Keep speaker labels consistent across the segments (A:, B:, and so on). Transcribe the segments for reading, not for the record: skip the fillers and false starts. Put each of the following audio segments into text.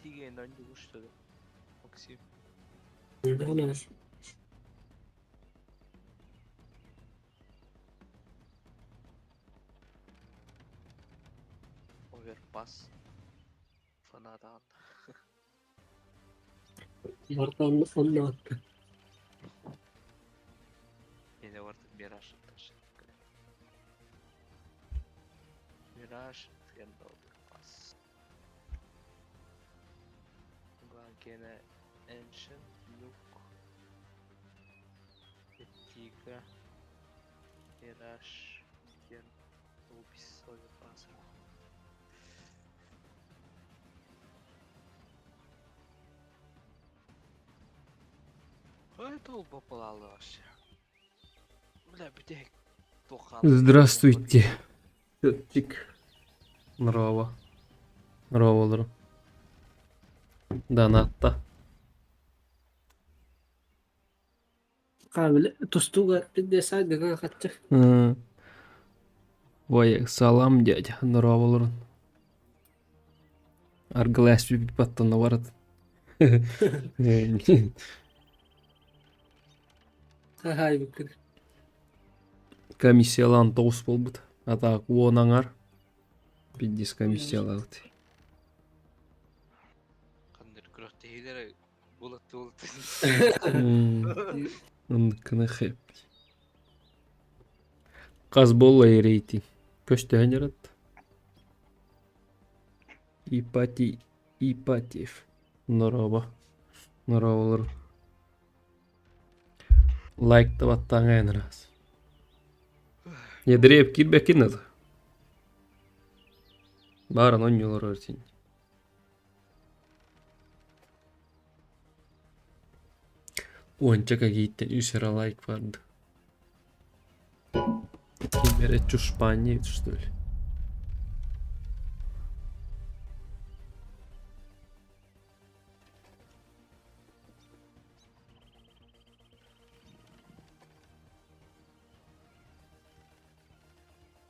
A: Тиген önce uçtu. Максим.
B: Öyle.
A: Overpass. Fanadan.
B: Vartan anlattı.
A: Yine vardı Mirage. Mirage. Yanında Overpass. Gene Ancient. Nuke. Tiga. Mirage. Yan. Ubis. Overpass. Это попало вообще. Бля, бедек.
C: Здравствуйте. Тик. Здорово. Здорово. Донатта.
B: Kabile tustuga bir de saygı kaçacak.
C: Vay salam дядя. Здорово. Арглас bir battana varad.
B: Hay bir
C: Комиссиялан тоус болбут. Ата куонаңар. 50 комиссиялалды.
A: Kandır kırıkteyleri bulut.
C: Ындыкыны хеп. Каз болла эрейтин. Көчтөн жарат. Ипатьев. Здорово. Здорово. Лайк табаттан раз. Едреп кирбекин надо. Барын ойнолор өрсин. Ойынчака кейттен үсера лайк барды. Кимере чушпанье, что ли?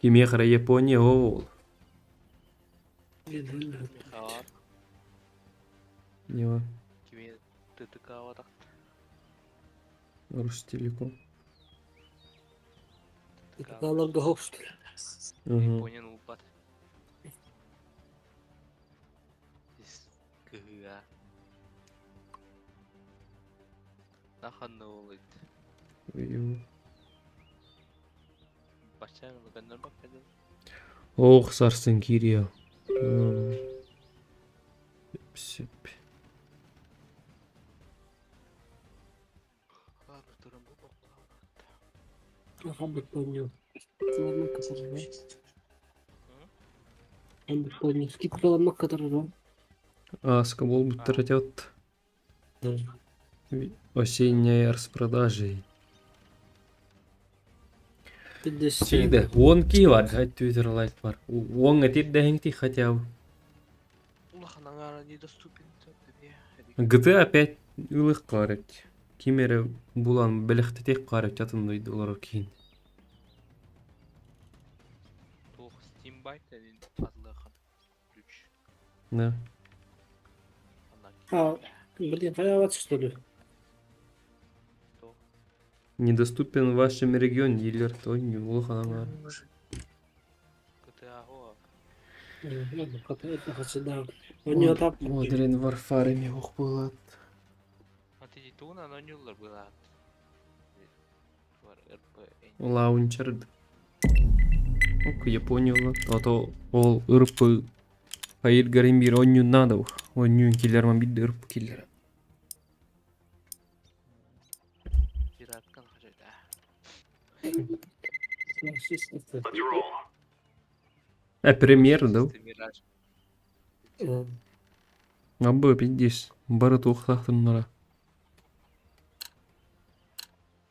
C: Киме хара Япония ол.
A: Kağıt.
C: Не var.
A: Kimi tıtıka vadak.
C: Ростелеком.
B: Dağlar da hoştu.
A: Япониян улпат. Кыга. Наханны олыйт. Бачаңы бәндер бак бәндер.
C: Ох, сарсын кирия. Сеп.
A: Abi durun bu bokla.
B: Hamburg oynuyor. Kullanmak kadar var. Hamburg oynuyor. Skip kullanmak kadar var.
C: Аска болбут тратят. Осенняя распродажа.
B: Bir de
C: Сида, он ки var, хать Twitter лайк бар. Он гатит да хенти хотя бы.
A: Улахан аңара недоступен.
C: GTA 5 ылык карык. Кимере булан белехте тек карык чатындайды олар кийин.
A: Тух Steam Byte dedin fazlaхан. 3.
C: Да.
B: Ha, блин, hayat çıktı.
C: Недоступен в вашем регионе, дилер Тонни, улаханаңар.
A: GTA o.
B: Kapıya kaçırdı. Oynuyor tap.
C: Modern Warfare mi ох булат.
A: Ати туна нанюллар была. Var RP.
C: Лаунчер. Ок, Япония ла. Ато ол ырпы Hayır garim bir oyun nada bu. Oyun killerman bir de ırpı killer.
A: Piratkan hacayda.
C: Премьер, да?
A: Mirage.
C: Абы 50. Бары тоқтақтырнара.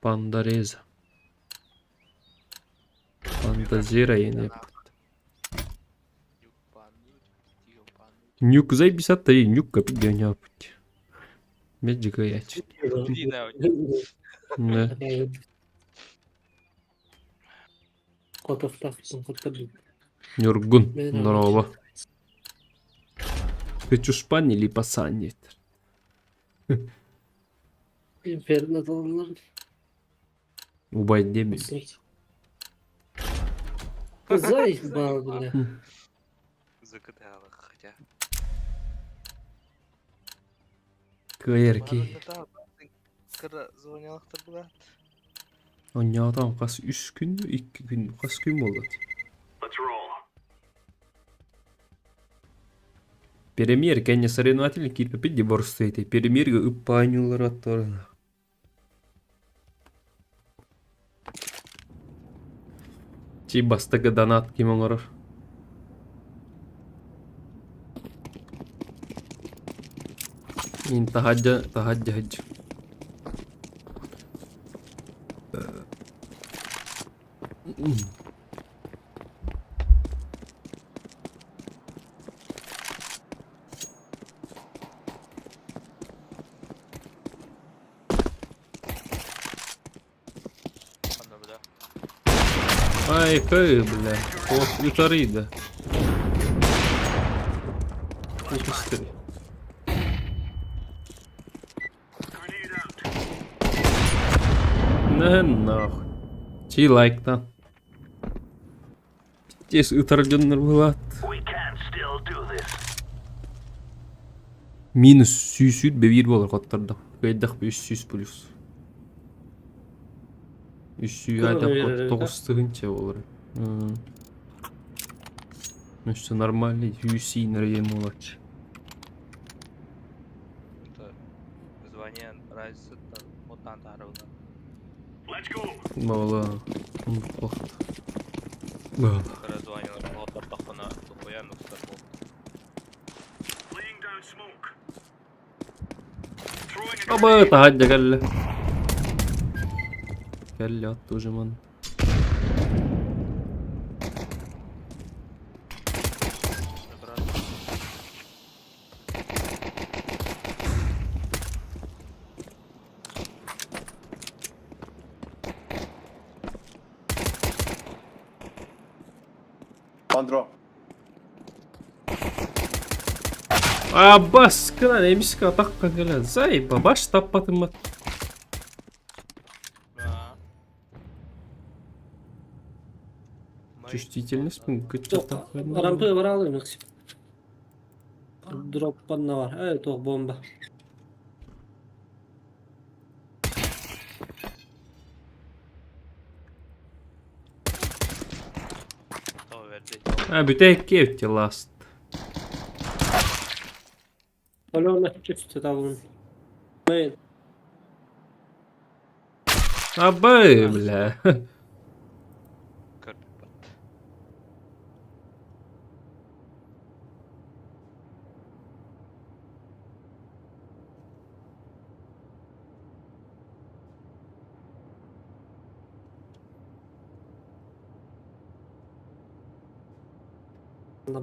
C: Пандареза. Фантазира ене. Нюк записать, и нюк копить гоня. Меджика ячит. Да.
B: Котов taktım.
C: Нюргун. Здорово. Başka çuşpan ili pasan yeter.
B: Inferno dolanlar.
C: Ubay demiyor.
B: Zayıf bağlı bile.
A: Zıkı dağılık ya.
C: Kıyır ki.
A: Barında da kıra zonyalıktır bu da.
C: Anya adam kas 3 gün mü 2 gün mü kas gün mü oldu? Premier Kenya соревновательный кирпи борстойты. Премьерге упанюлар аттарына. Чи бастыгы донат ким оңорор? Ин тахаджа хадж.
A: Anda bu da.
C: Ай, кай, бля. Вот утарыйда. Упустили. Не нахуй. Чи лайктан. Тез ытаржаннар булат. Минус сүйсүд бе 1 болар каттарда. Кайдак 300 плюс. 300 айда 9 тыгынча болар. Ну что нормальный UC на рейм молодец.
A: Это звание разница от Антарова.
C: Мало. Плохо. Да.
A: Кыра звонил вот тахана тухуя нукса бол.
C: Аба тахадja кәлле. Кәлле атты уже ман.
D: Andro.
C: Абас кына немиске атакка келе. Зайба баш таппатым. Чувствительность мı? Kötü
B: Yok. Rampaya var alayım Maksim. Drop bana var. Evet o bomba.
A: Tamam verdi.
C: Ha bütek kevti last.
B: Alo ne çıktı davulun. Main.
C: Aba bля.
A: Kırpık bat.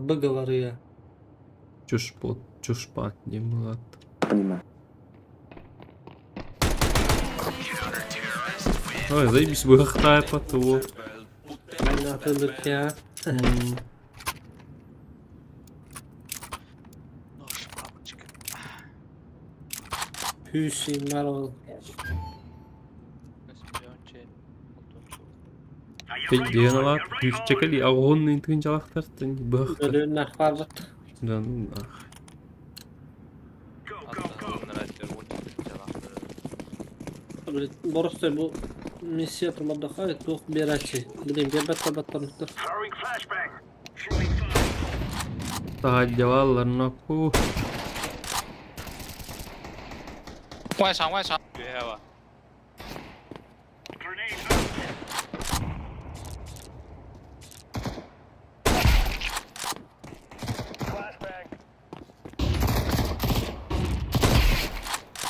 B: Bıgı var ya.
C: Чушпот, чушпат не млад.
D: Понимаю.
C: Ой, заебись, выхахтает по того.
B: Ben de atıldık ya.
A: Noş babacık.
B: Hüseyin var o.
A: Эспионче.
C: Петь дианалат, чекали, огонный тынчалактартын быхта.
B: Ölüğün akbarlık.
C: Да ну нах.
B: Borus'ta bu misya tırmandı. Hayır tuğ bir açı. Bileyim bir battanıktır.
C: Тахадja валларна пу.
A: 外场外场。别害吧。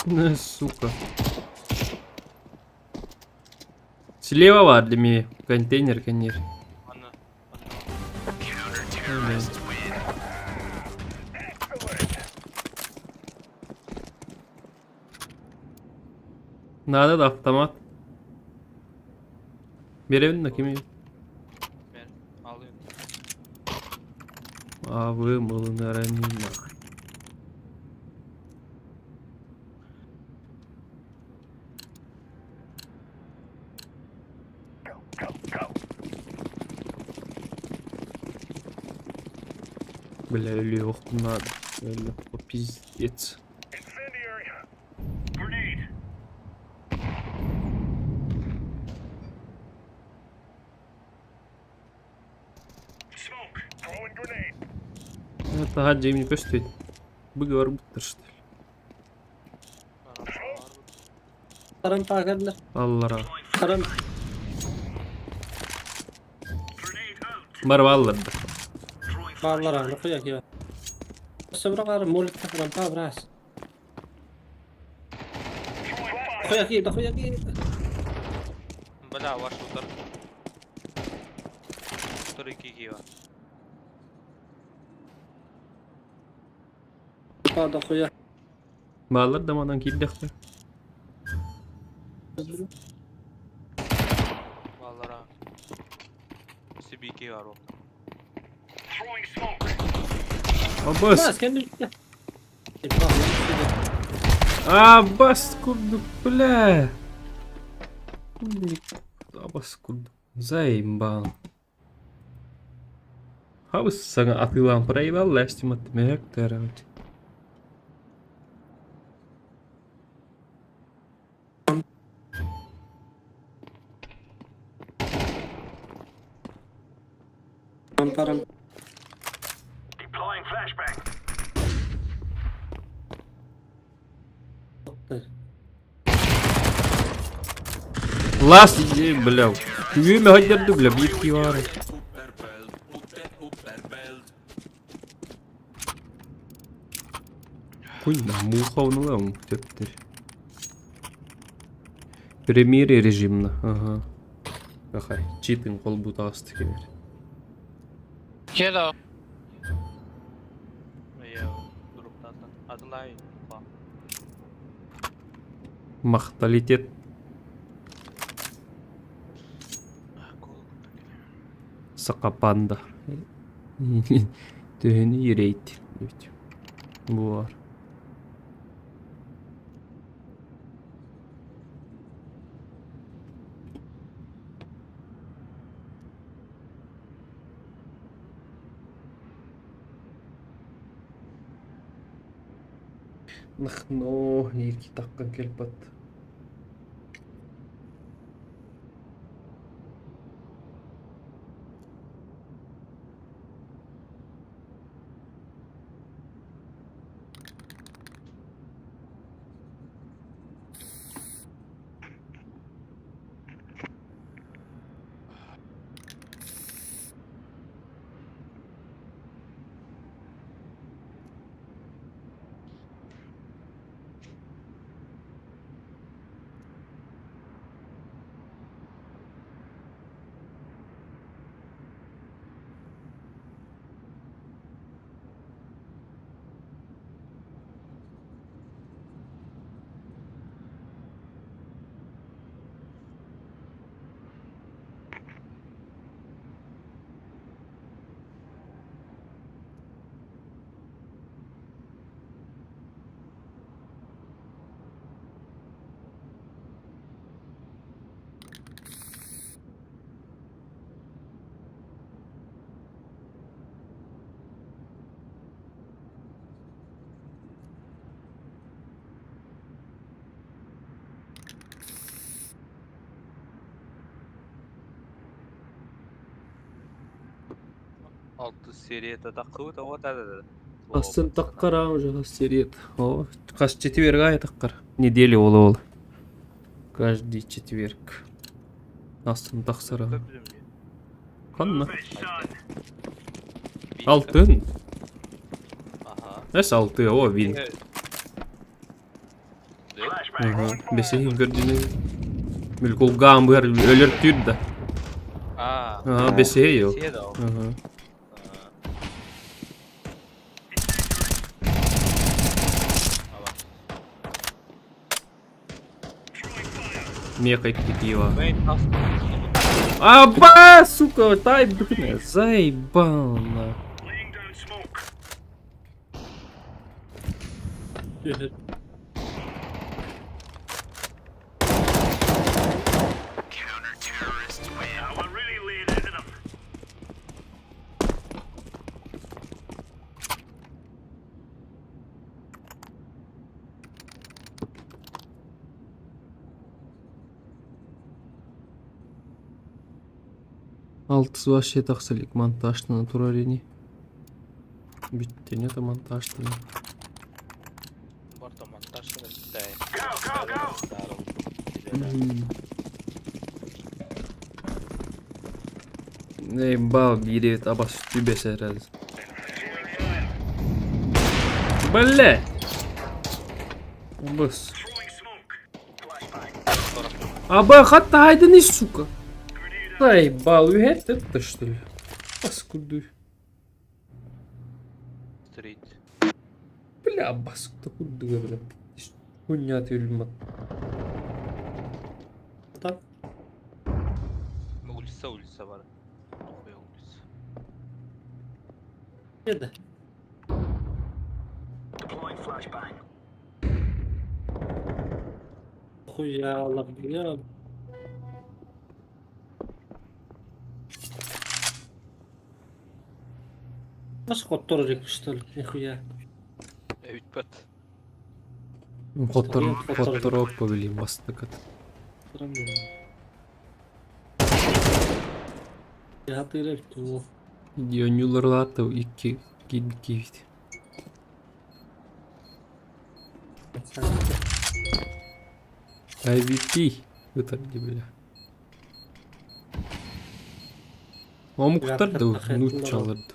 C: Не, сука. Слева var değil mi? Контейнер, конечно.
A: Anla.
C: Надо да автомат. Беревin de kimi?
A: Ben alıyorum.
C: Abi malını öğreneyim bak. Бля, левых надо. Бля, пиздец. Это гаджи мне пустить. Выговор будто что ли.
B: Karan paketler.
C: Аллара.
B: Karan.
C: Бар валлар.
B: Bağlar abi. Koyak ya. Sabra var. Molik takran pa bras. Koyak ya. Koyak ya.
A: Бля, ваш удар. Который кикива.
B: Pa da koyak.
C: Bağlar da madan kildik.
A: Vallahi. CBK var o.
C: Abbas.
B: Bas kendi. Ya.
C: Abbas kurduk bля. Abbas kurduk. Заебал. Habis sana atılan parayı vallahi estimat etmek herhalde.
B: Param.
D: Deploying flashbang.
C: Лас, бля. Yüğümü hallederdi bля. Bir iki var. Куйна, муха унылым. Тёптер. Премьер режимна. Ага. Ахай. Читинг кол бута асты кемер.
A: Hello. Ya, gruptan Adılay.
C: Махталитет. Сакапанда. Төхені ерейді. Bu var. Нахно, екі таққан келіп атты.
A: Altı seriyete takığı da o da.
C: Астын таққара уже сериет. О, каждый четверг я таққар. Неделя ол. Каждый четверг. Астын тақсара. Қанна? Алтын.
A: Aha.
C: Эс алты, о, вин.
D: Flashbang.
C: Ага. Бесейін көрдіні. Мүлкул гамбыр өлір түрді.
A: Aa.
C: Ага, бесей о.
A: Şey de o.
C: Ага. Мекать пива.
A: Ben nasıl?
C: Аба, сука, тай, блин, заебано.
D: Laying down smoke. Counter-terrorists win. Now we're really laying into them.
C: Altısı вообще тақсылик монтажтан турар ени. Биттен это монтажтан.
A: Barda montajda bitta.
C: Ey бал бирет абас тюбесе раз. Бля. Быс.
D: Throwing smoke. Flashbang.
C: Аба хатта хайдыны, сука. Ай, бал уйет это что ли? Паскуду.
A: Стрит.
C: Бля, баскта кудуга, бля. Хуйня тюрьма.
B: Так.
A: Улица var. Ой, улица.
B: Еді.
D: Deploying flashbang.
B: Хуялар, я. Баш коттор рек, что ли? Нихуя.
A: Ütpät.
C: Хоттор оппа били бастыкат.
B: Я тырек ту.
C: Дионюларлата икки кибикивит. IVP өтөрдү бля. Омуктар да нут чалырды.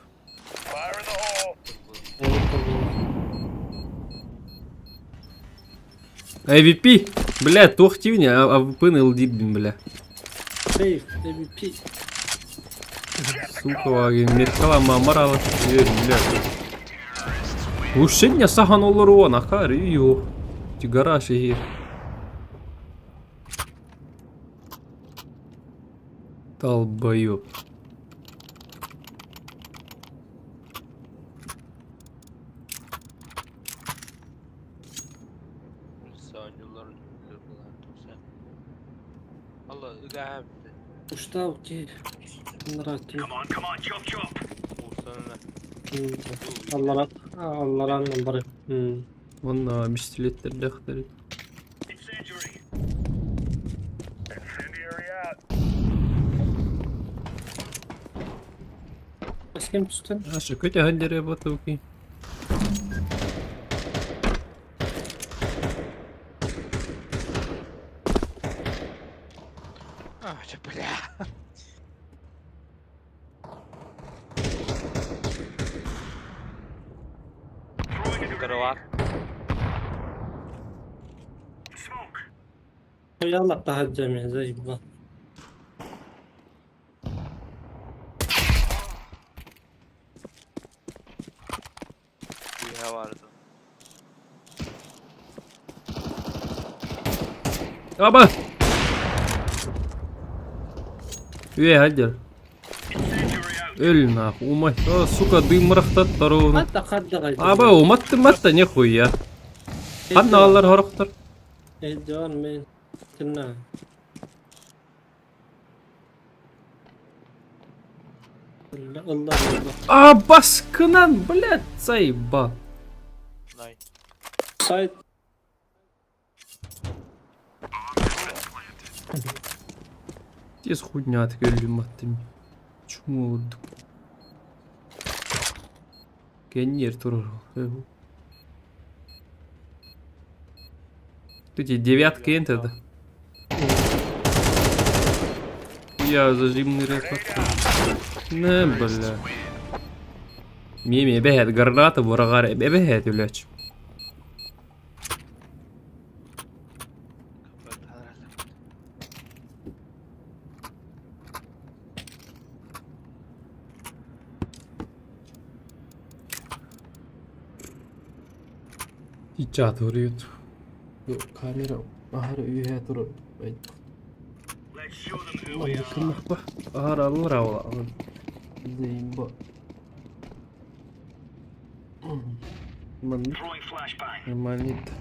D: Fire in the hole.
C: IVP, бля, тохтивни, АВП ылдидбин, бля.
B: Сейф, MVP.
C: Сука, ваген меркала мамарала. Бля. Ушенья сахан олору нахар, иё. Тигараш егер. Долбоёб.
A: Sanyolar öldürdüler sen. Allah ıgab.
B: Ушта окей. Нравится.
D: Come on, chop chop.
A: Uğursanına.
B: Алларан бар.
C: Вон пистолеттер дахтар.
D: Incendiary. Incendiary out.
B: Кем түстен?
C: Аша көтө хандере батуки.
A: Ah, bля.
D: Throwing a
A: Yukarı var.
D: smoke.
B: Хуялар тахаджами, заебал.
A: Üye vardı.
C: Аба! Хандер.
D: Incendiary out.
C: Öl нахуй, умай. Сука, дымырақтат тарауны.
B: Хатта хатта гайды.
C: Аба, уматты матта нехуя. Ханналар хорохтар.
B: Жан мен. Тина. Allah.
C: А, баскынан, блядь, заеба.
A: Nay.
B: Сайт.
C: Тез хуйня өлім аттым. Чуму олдук. Кеннер турur. Эти девятка это. Я зажимный рекорд. Не, бля. Мими, бехет граната, варагар, бехет, блядь. Чат vuruyordu. Yok kamera ahır üye durur.
D: Let's show them who
C: Ulan
D: we are.
C: yakınlık bak. Ahır alır avla. İzleyin bak. Lan
D: Throwing flashbang.
C: emanet.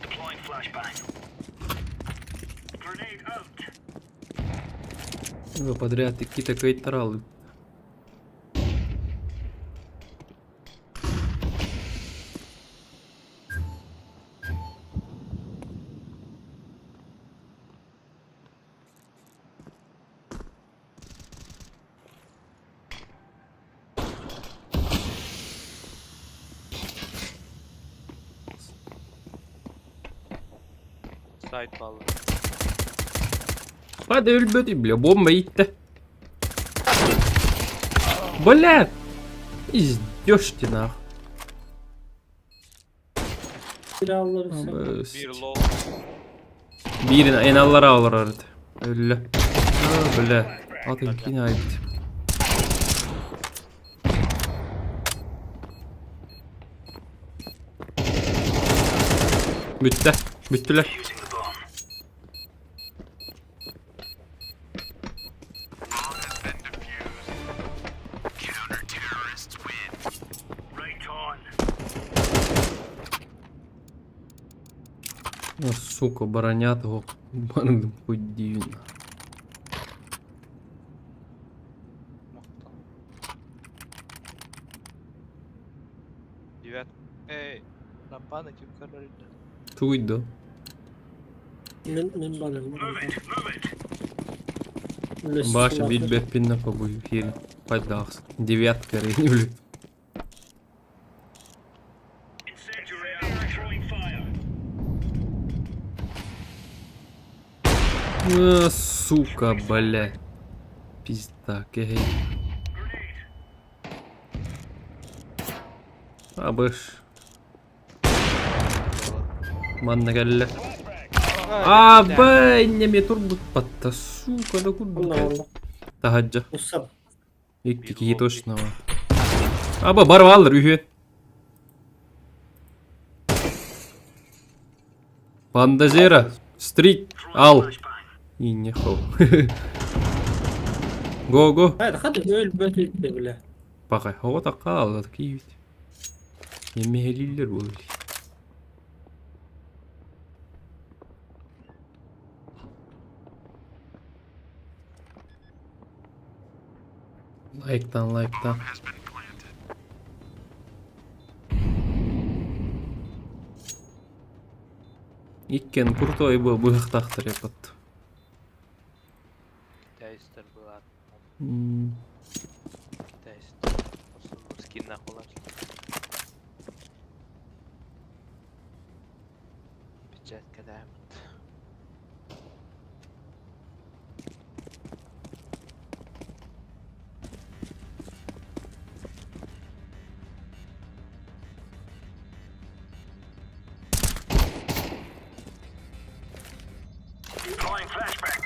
D: Deploying flashbang. Grenade out.
C: Вы подряд какие-то кайтералы.
A: Sait vallahi.
C: Hadi ölmedi bile. Bomba gitti. Блядь! Издёшь ты нахуй.
B: Silahları sen.
A: Bir low.
C: Birini en allara alır arada. Öyle. Böyle. Atın yine ait. Bitti. Bittiler.
D: Using the bomb. Right on.
C: Ну, сука, баронят его. Бандом хоть дивно.
A: Девят. Ey. Lampanı kim kararıydı?
C: Туйдо.
B: Ben balım.
D: Move it.
C: Баша, бить беппина по эфире. Поддался. Девятка рейнули.
D: Incendiary out. Throwing fire.
C: Сука, бля. Пизда, кей. Абыш. Манна geldi. Abi innemi turgut patta. Сука, да
B: Allah
C: куда?
B: Allah.
C: Tahacca.
B: Usam.
C: İki точно var. Abi bar alır ühü. Bandazera. Street. Al. İyi ne хау. Go go.
B: Hadi öl böyle bile.
C: Bakay hava da kaldı ki. Yemeğliler böyle. Like'tan. İkken kurtoy bu bıhtaktır yapıt.
A: Teister была.
C: Hmm.
A: Teister. Skin нахуй. Печатка diamond.
D: Deploying flashbang.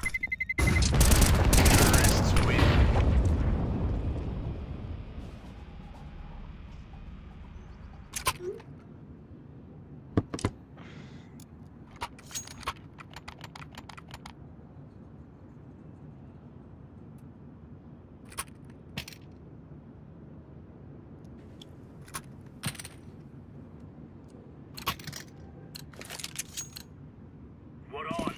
D: What on?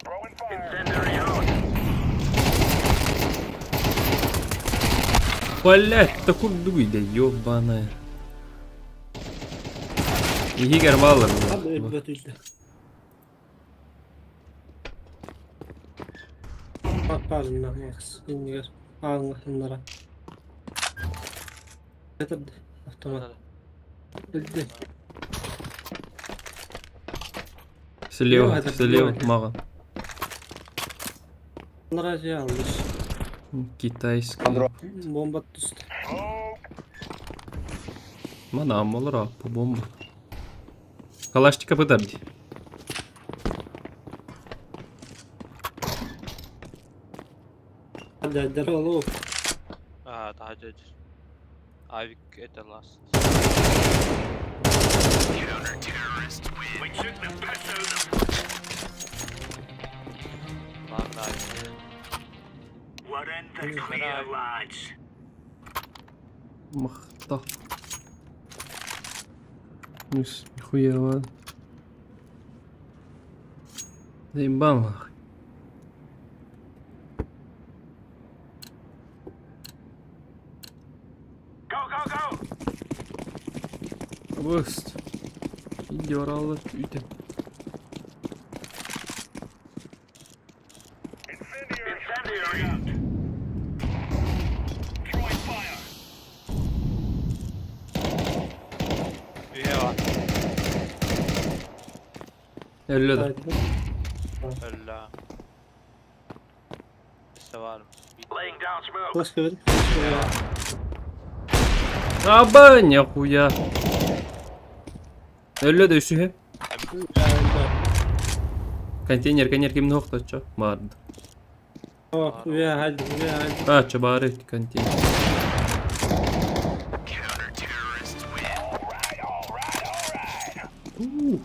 D: Throwing fire. Incendiary out.
C: Блять, да куда да ёбаная. İyi gerbalar
B: Hadi öl
C: bu.
B: böyle. Bak pardon Max. İndir. Ağın bunlara. Getirdi. Otomat. Öldü.
C: Слева,
B: это
C: слева,
B: плохо.
C: мага.
B: Bunlara şey almış.
C: Китайский.
B: Bomba düştü.
C: Mana ammalar abi bu bomba. Kalaşçı подожди.
B: Hadi oğlum.
A: А, daha cacır. Avik это last.
D: We took the piss out of them.
A: Lan Avik.
D: We're in the clear, lads.
C: Махта. Нис, нихуя ладно. Заебал нахуй.
D: Go, go, go!
C: Boost. Gidiyor Allah üyde.
D: Incendiary out.
C: Öyle de.
B: Haydi.
A: Ölla. İşte var mı?
D: Laying down smoke.
B: Başka bir.
C: Аба, нихуя. Öyle de şu he. Контейнер kimde yok da çok vardı.
B: Oh, üye hadi, üye hadi.
C: Aç bari konteyner.
D: Counter-terrorists win.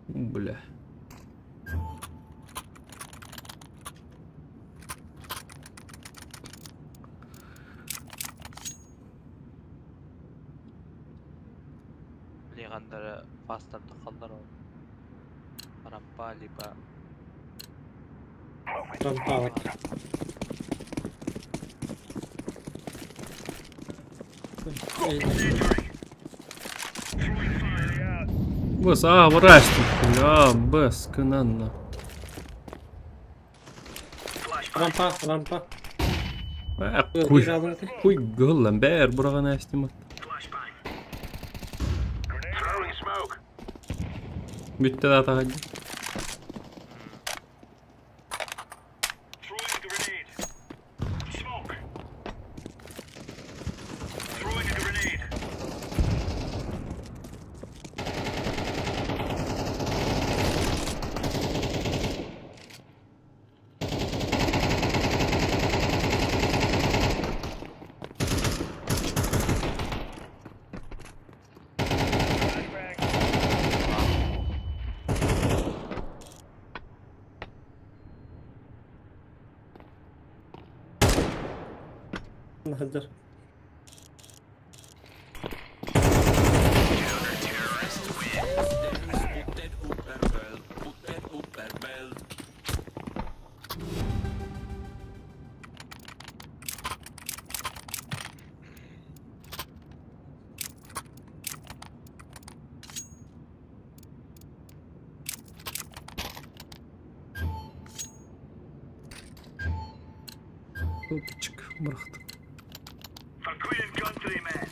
C: Бля.
A: Liganları fastan tıkallar o. Rampa liba.
B: Rampa var.
C: Бос, вырастет. Бля, бос, кынанна.
B: Rampa, rampa.
C: Kuy.
B: Bir alırdı.
C: Kuy gıllan. Bär buraga nästim.
D: Flashbang. Throwing smoke.
C: Bitti de ata hadi.
D: Throwing a grenade. Smoke. Throwing a grenade.
B: Hazır.
C: Çık bıraktım.
D: For Queen and Countrymen.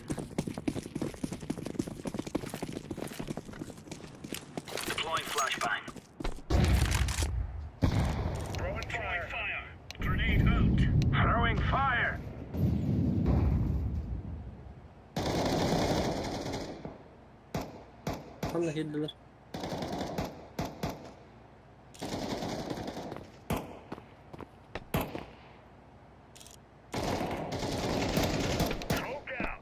D: Deploying flashbang. Throwing fire. Grenade out. Throwing fire.
B: Tam da girdiler.
D: Smoke out.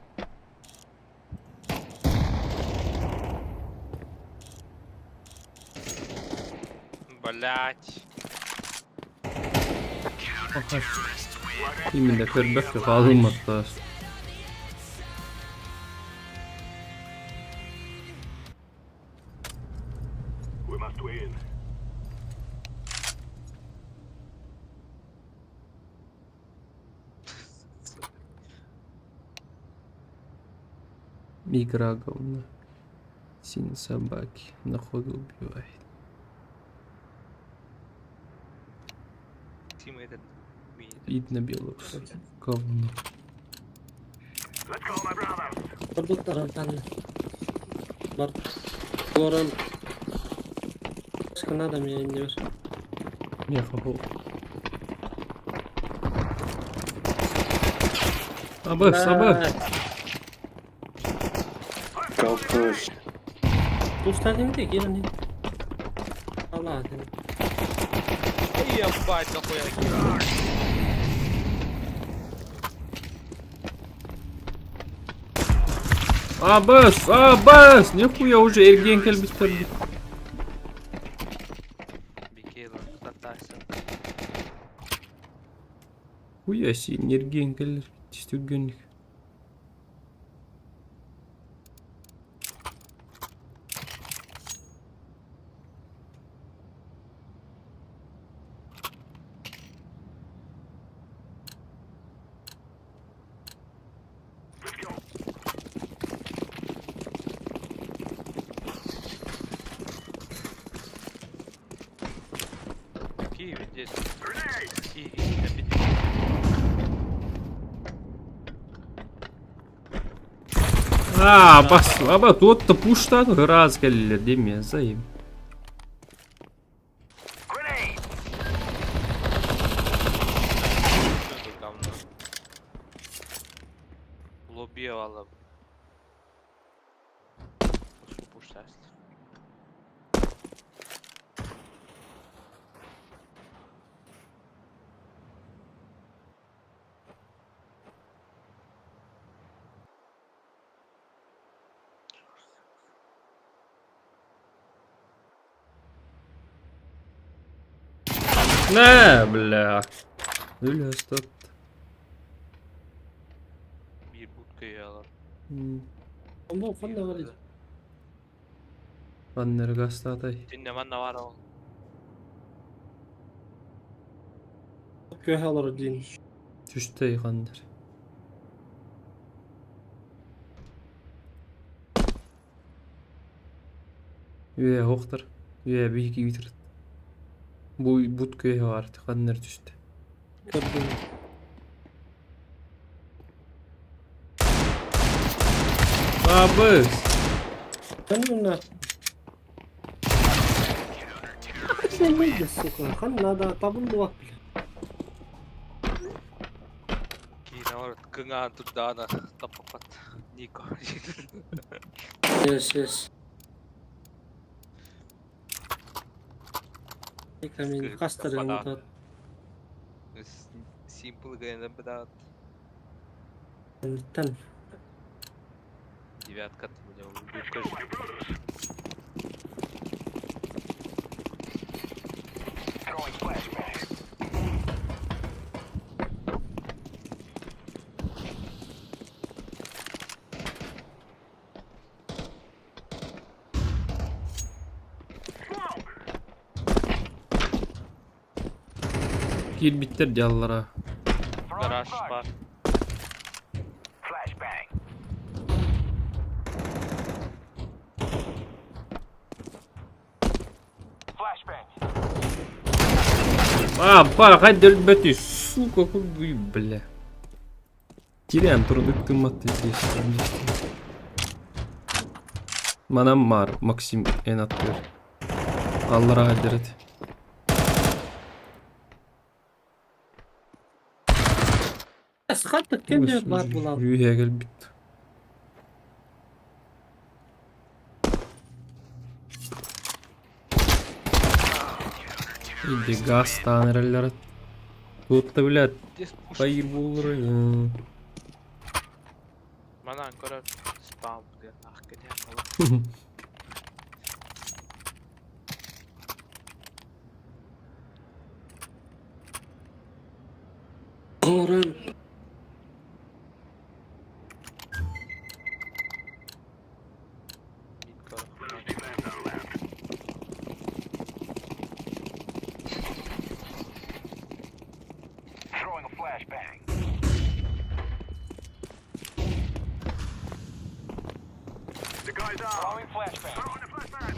A: Блять.
C: Именно пердак kalınmakta.
D: We must win.
C: Игра говно. Синие собаки на ходу убивает.
A: Тим этот.
C: Видно белых. Говно.
D: Let's go, my brothers.
B: Vurduk da rampanı. Var. Goran. Başka adam yayınlıyor.
C: Не хохол. Абас, абас.
E: Go push.
B: Dostlar değil mi de gelin. Allah seni.
A: Ебать, нахуя.
C: Абас, абас. Нихуя уже эргенкел битерди.
A: Бикейлор, катайся.
C: Хуя син эргенкелер. Тистүгөнник.
A: Киеве здесь.
D: Grenade.
A: Киеве.
C: Bas. Aba tuttu puşladı. Hıraz geldiler değil mi ya? Zayıf.
D: Grenade.
A: Dur lan bunu. Lobiye valla. Push test.
C: Ne bля. Öyle stat.
A: Bir budkayı alalım.
B: Bomba falan da var.
C: Banner gasta atay.
A: Dinlemen de var oğlum.
B: Köy alır din.
C: Düştü yıkandır. Üye hoktur. Üye bir iki bitir. Bu but köye var artık kanlar düştü.
B: Gördüm.
C: Abi.
B: Ben bunlar. Sen ne diyorsun? Kanla da tabun duak bile.
A: Yine var. Kınga tut dağına. Tapapat. Niko.
B: Yes. Eklemeyin kastarı unutma.
A: Simple gayna bedat.
B: Lütfen.
A: Девятка ты меня убьёшь.
D: Throwing flashbang.
C: Gir bitir yallara.
D: Throwing
A: Garaj
D: smoke.
A: var.
D: Flashbang. Flashbang.
C: Пара, хай дельбети, сука, хуй, бля. Теряем продуктыматты здесь. Manam var, Maxim en atıyor. Allah rahmet eylesin.
B: Sıkattık kendi var bulan.
C: Üye gel bitti. İdi gaz tanereleri tuttu bile.
A: Здесь пуш.
C: Hayır bulur ya.
A: Mana ancora spam dia ah che diavolo.
B: Doğru.
D: Throwing a flashbang. The guy's out. Throwing flashbang. Throwing a flashbang.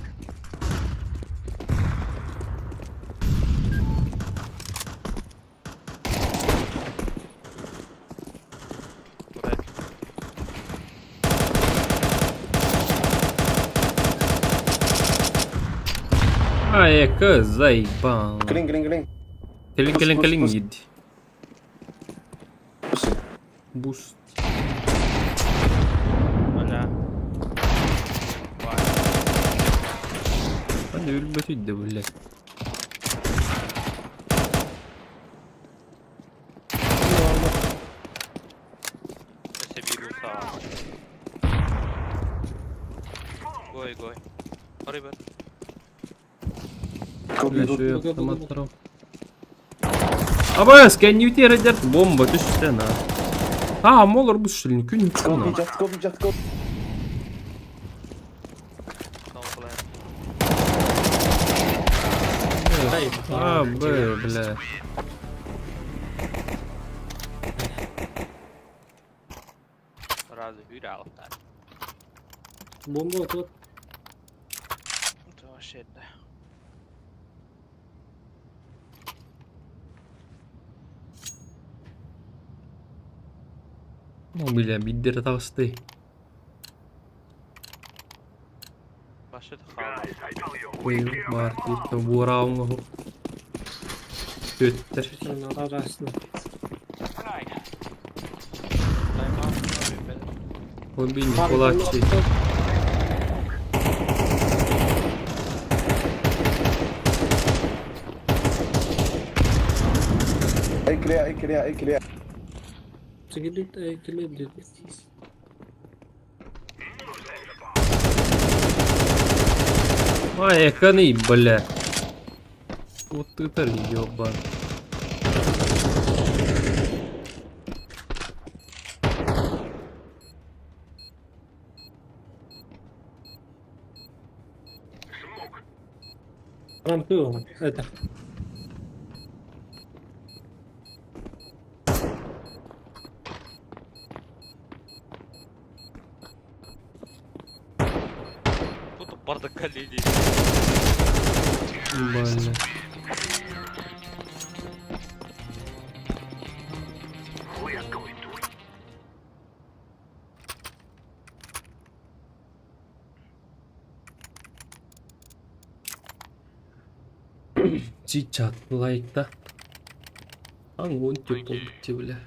A: Buraya
C: Ай, кыз, заебал.
E: Клин.
C: Калин,
E: Пусть.
C: иди. Буст.
A: hala. Vay.
C: Ben de ölüm kötüydü de böyle.
A: Neyse bir rusa. Goy. Hadi ben.
C: Я şu yaptım attırım. Абас, can you tear it? Bomba düştü na. Ha, molar bu şilini gün çıkana.
E: Just go.
A: Tamam falan.
B: Hayır.
C: Abi, bля.
A: Razı hür altar.
B: Bomba otur.
A: To şeyde.
C: Ну, бля, биддер тасты.
A: Başladı kaldı.
C: Koyu var. Bir de buğrağımı hop. Götter.
B: Şunun arasında.
A: Daima benim.
C: O bir Nikolatçı.
E: Hey, clear.
B: Çekilip de ekili dedi.
C: Ай, эконы, бля. Вот это ёбан.
B: Рампион. Это.
A: Тут бардака леди.
C: Бля. Чичат лайкта. Ангон тёпл бітті, бля.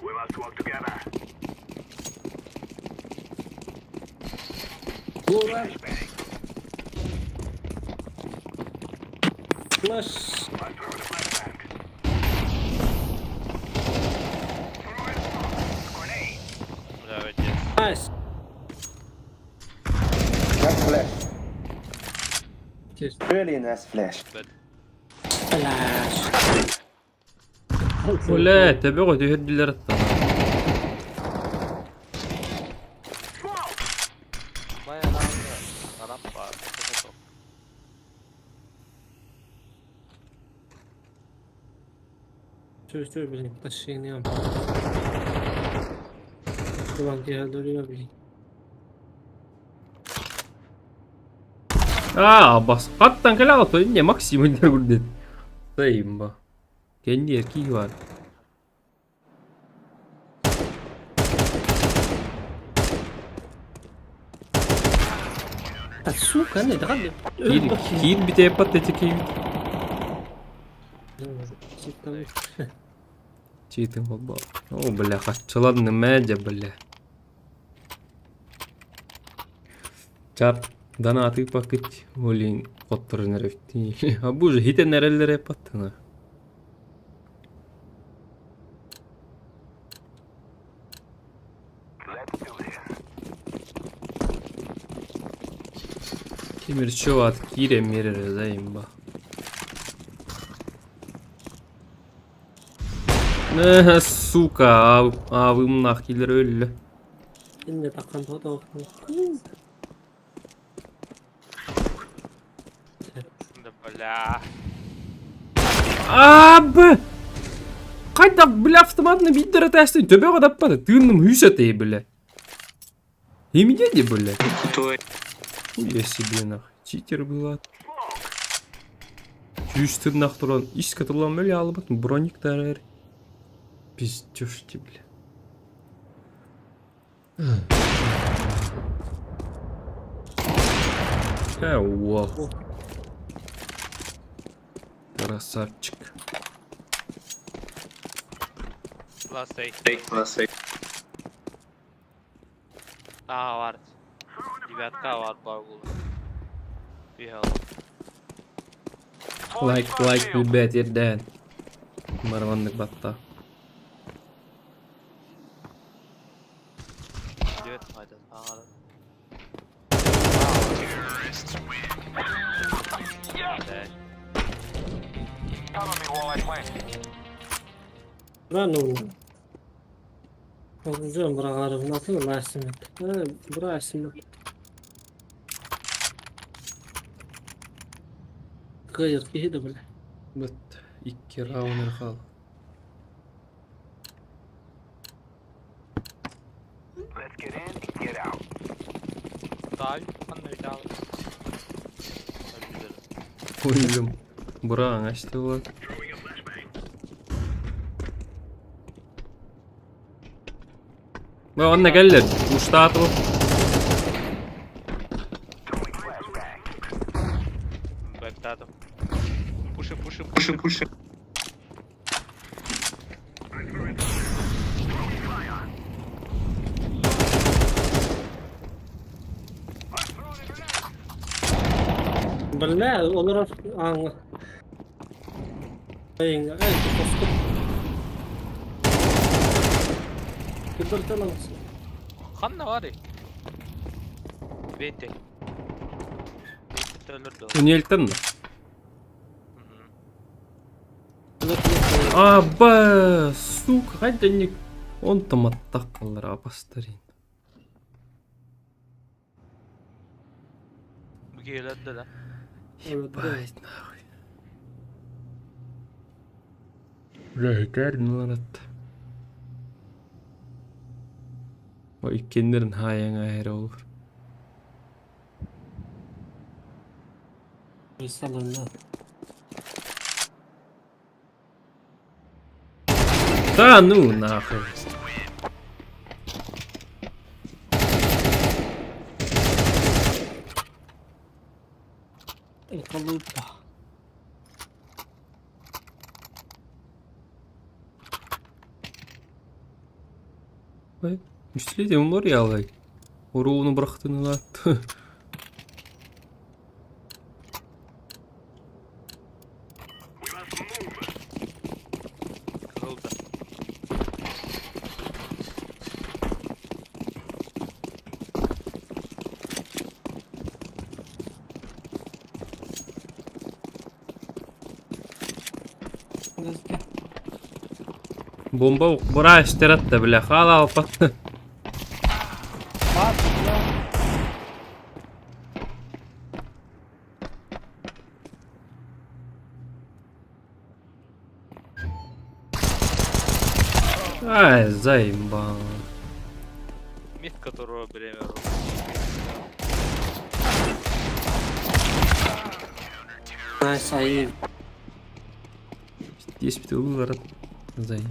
D: We must work together.
B: Бура. Флэш.
A: Бля, отец.
B: Найс.
E: Nice flash.
B: Честь.
E: Really nice flash.
B: Флэш.
C: Бля, тебе түйеддилер аттан.
A: Baya lazım. Arap var. Çok çok.
B: Чё, блин, тащение. Ulan geldi блин.
C: Бас. Каттан келе алып не максимум дер бурдет. Sayın ba. Kendi erkeği var.
B: А сука, не драли.
C: Кир bir de yapat eteki. Читим баба. О, бля, хачаладны медя, бля. Чап, дана атып пакет, олин котторын эрефти. А бу же хите нерелер япаттына. Кемир чуват кире мерере заимба. Сука, avımnak gelir öyle.
B: Şimdi takan da olsun.
A: Да бля.
C: Abi! Kayda bile автоматны биттері тәсті төбе қадап бады. Тыным хүсәтей біле. Емеде де біле. Уя себе нах. Читер была. Жүз нах тұран. Иска тұран бөле алып батын. Броник тәрер. Пиздёшки, бля. Вау. Красавчик.
A: Last eight. Aa var. Девятка var bagul. Bir hal.
C: Like we better than. Marvanlık batta.
A: Evet fayda. Aa.
B: Ranu. Güzel bırakarım. Nasıl lastimit? Bırak simit. Kıyır ki de böyle.
C: Bıt. 2 round kal.
D: Let's get in and get out.
A: Dal. Anlayı dal.
C: Oyunum. Buran açtı var.
D: Throwing a flashbang.
C: Ve onunla gelir. Uçta atı bu.
A: Backdadım. Push.
B: Бля, olur anla. Ay, kostu. Kıpırtalamaz.
A: Kanna var ya. 20. Ölürdü o.
C: Uniyelten mi? Aba, сука, hadi не... Он там оттакалар, абастарин.
A: Bu geldi de.
C: Ебать, нахуй. Бля, кәрін ларат. O ikkenlerin hayan ayrı olur.
B: Salonda.
C: Да ну нахуй.
B: Kalıpta.
C: Ой, üstelik var ya alay. Oruğunu bıraktığını attı.
A: Kırıldı.
C: Bomba bura iştirat da bile hala alpat. Ай, заебал.
A: Мид, которого время
B: Nice, ayı.
C: Есть петух, ворот. Заебал.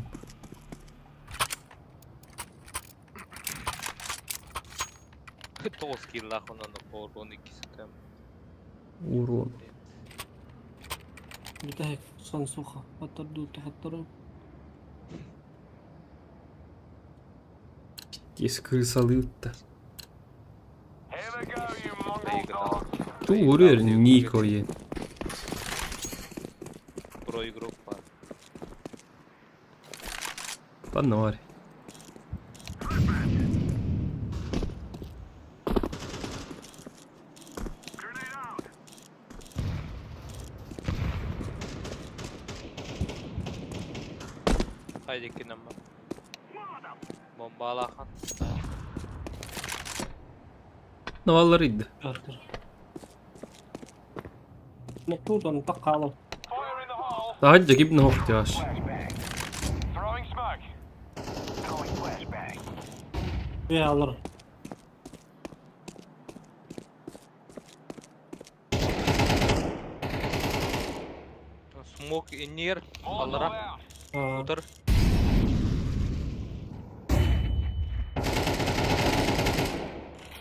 A: Тоски лахуна на поргон ikisi tem.
C: Урон.
B: Bir de son suha. Hatırdı, hatırdı.
C: Есть крысолют-то.
D: Here we go, you Mongol dogs.
C: Ту vuruyor Niko'yu.
A: Pro игрок var.
C: Ладно, var.
A: Haydi kinem var. Bomba alakan.
C: Navallarıydı.
B: Arkadaşlar. Mutludan takalım.
D: Fire in the hole.
C: Daha önce gibi ne ihtiyaç.
D: Throwing smoke. Throwing flashbang.
B: Bir alırım.
A: Smoke in near.
D: Molotov
A: Alırım.
D: out.
A: Otur.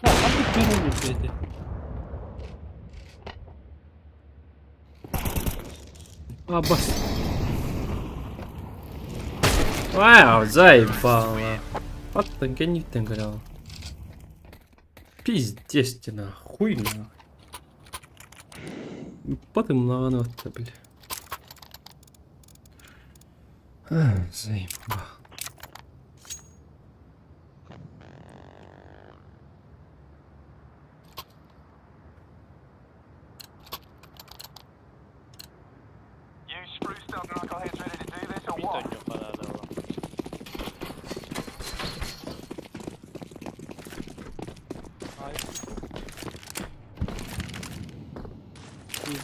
B: Ya hadi beni bitirdi.
C: Абас. Вау, заебало. Вот так я не играл. Пиздец тебе нахуй нахуй. Потом на вот бля. Заебало.
D: You spruced up knuckleheads ready to do this or
A: Bir
D: what?
A: tane yok herhalde var. Hayır.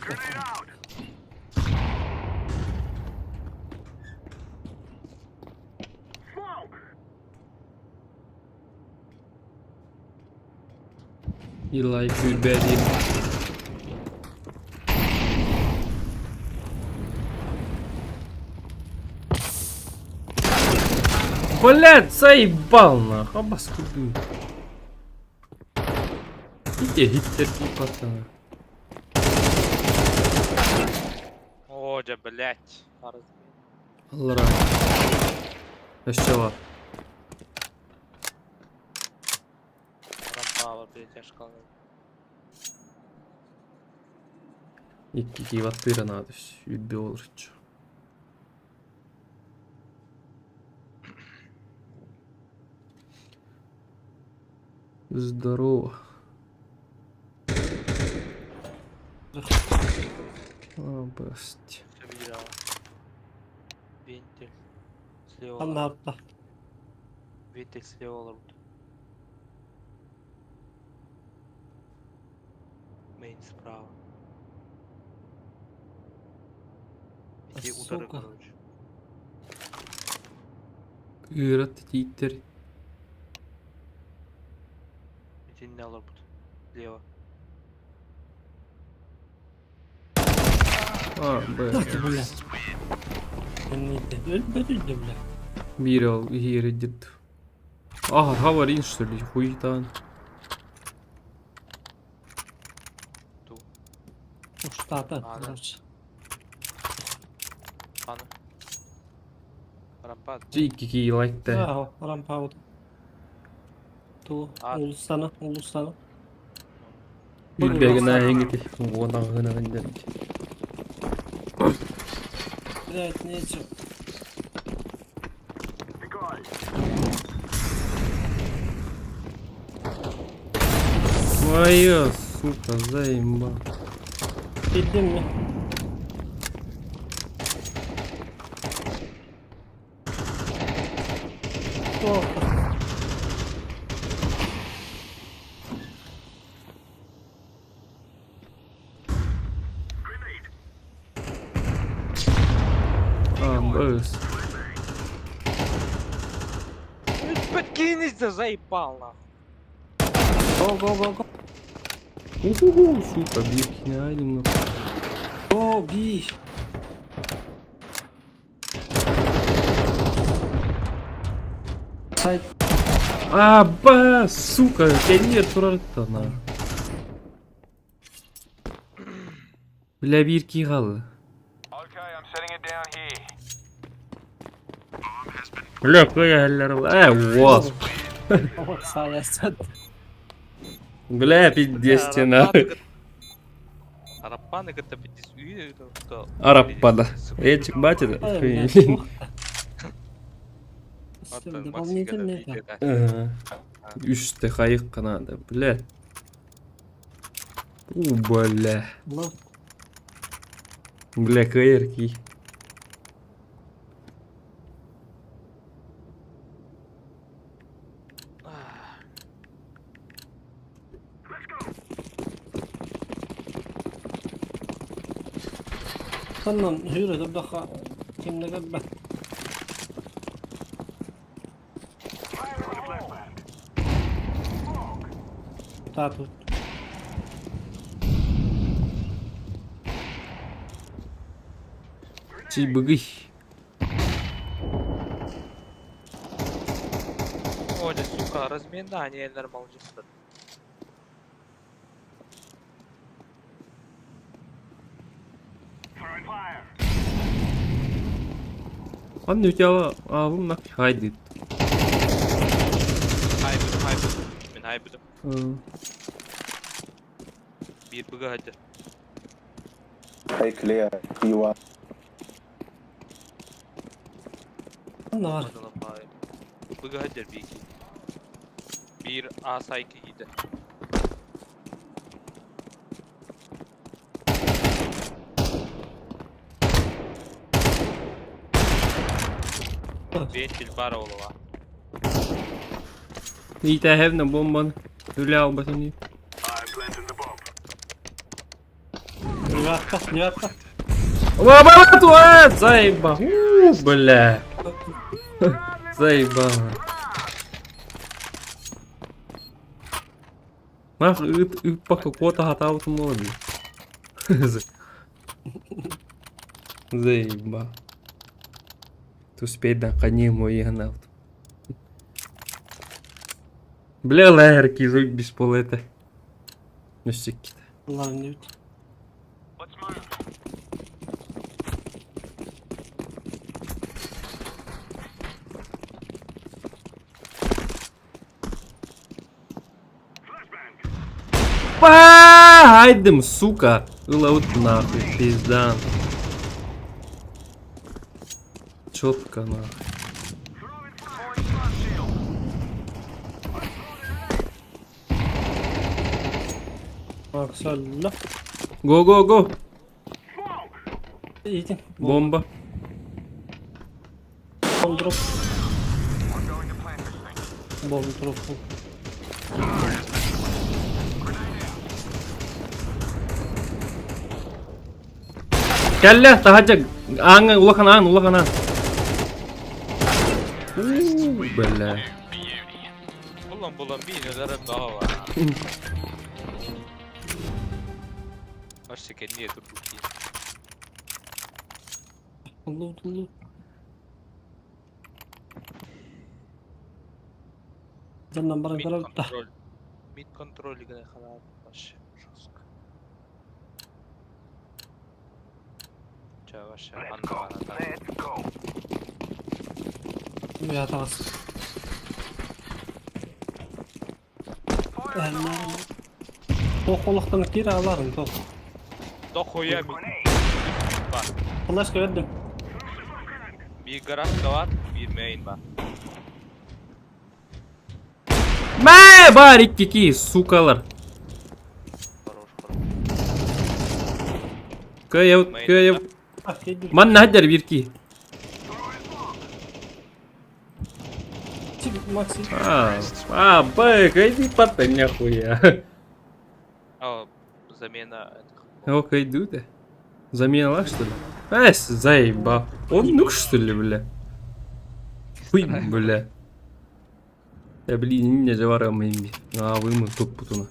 D: Grenade out. Smoke.
C: You like good bad. Блядь, заебал нахуй, обоскуду. Иди, гитлерки, пацаны.
A: Оля, блять.
C: Аллара. Еще
A: Рампава, блять, я шкала.
C: Икки ваттыра надо, юбил рычу. Здорово. Обость.
A: Все видела. Вентиль. Слева.
B: Анапта.
A: Вентиль слева лорд. Мейн справа. Иди удары,
B: Сука.
A: короче.
C: Ират, титер.
A: Иди на лорд. Слева.
B: Бля. Ölmedin de bля.
C: Бирал, гиридит. Ага, говорин, что ли, хуетан.
A: Ту.
B: Uştata.
A: Ага.
B: Короче.
A: Ана. Рампад.
C: Тики лайкте.
B: Ага, рампаут. Ту.
A: А.
B: Улустана.
C: Билбегена хенгити. Вона гына гында.
B: Блять, нечего.
C: Моя, сука, заимба.
B: Bildim mi? Oh.
C: Бэс.
A: Подкинись, да заебал нахуй.
B: Go.
C: Уху, сука, бирки не айдем.
B: Go, би. Сайт.
C: Сука, кенер турартана. Бля, бирки қалды.
D: Okay, I'm setting it down here.
C: Бля, қоя әллер бұл. Вот.
B: Oh, sayesinde.
C: Бля, пиздец тена.
A: Арапаны где-то пиздец.
C: Араппада. Эчик батит.
B: Дополнительный это.
C: Үсті қайық қанады, бля. Бля.
B: Ну,
C: Бля, кайырки.
B: sannan yürüdüm daha kimle ben. Tatu.
C: Чибыгый.
A: Оля, сука, разминание нормально.
D: Throwing fire.
C: Он у тебя на хайдит.
A: Haybudu. Ben haybudu. Bir bıga hadi.
E: Hey, clear. P1.
B: Ne var?
A: Adana pay. Bıga hadi bir iki. Bir A sayki gidi. Ventil bara olova.
C: Niitä hevnen bomban. Yläoba sinne.
D: I'm planting the bomb.
B: Yürüyakta.
C: Лабарат, заеба. Бля. Заеба. Нах, пока кота хатал молоді. Заеба. Ты успеть на коне мой гнал. Бля, лайерки из без полета. Ну сикки.
B: Ладно, не бит.
D: Let's move. Flashbang.
C: Айдем, сука. Лаут нахуй, пизда. Четко нахуй.
D: Throwing smart shield.
B: Bak söyle.
C: Го.
B: İyi.
C: Бомба.
B: Bomb drop.
D: I'm going to plant this thing.
B: Bomb drop.
C: Кәллә, тахаджа. Аңы, улахан. Бля.
A: Bulan bir neler daha var. Başka niye durduk diye.
B: Allah. Canım bana kadar da.
A: Mid kontrol ligine kadar baş. Yavaş
D: Let's go.
A: anda var.
D: Let's go.
B: Ya tamam. Toqoluktan geri alarım toq.
A: Dokuya mid. Var.
B: Flash verdim.
A: Bir garajda var, bir main var.
C: Мә, бар икки, сукалар. Көйөп.
B: Ah geldi.
C: Ман наһдер бирки.
B: Çık Maxi.
C: Б, иди пата нахуя.
A: А, замена этих.
C: Ох, иду да. Замена что ли? Заеба. Он нук что ли, бля? Хуй, бля. Блин, не заварам имя. Вымыл топ путуна.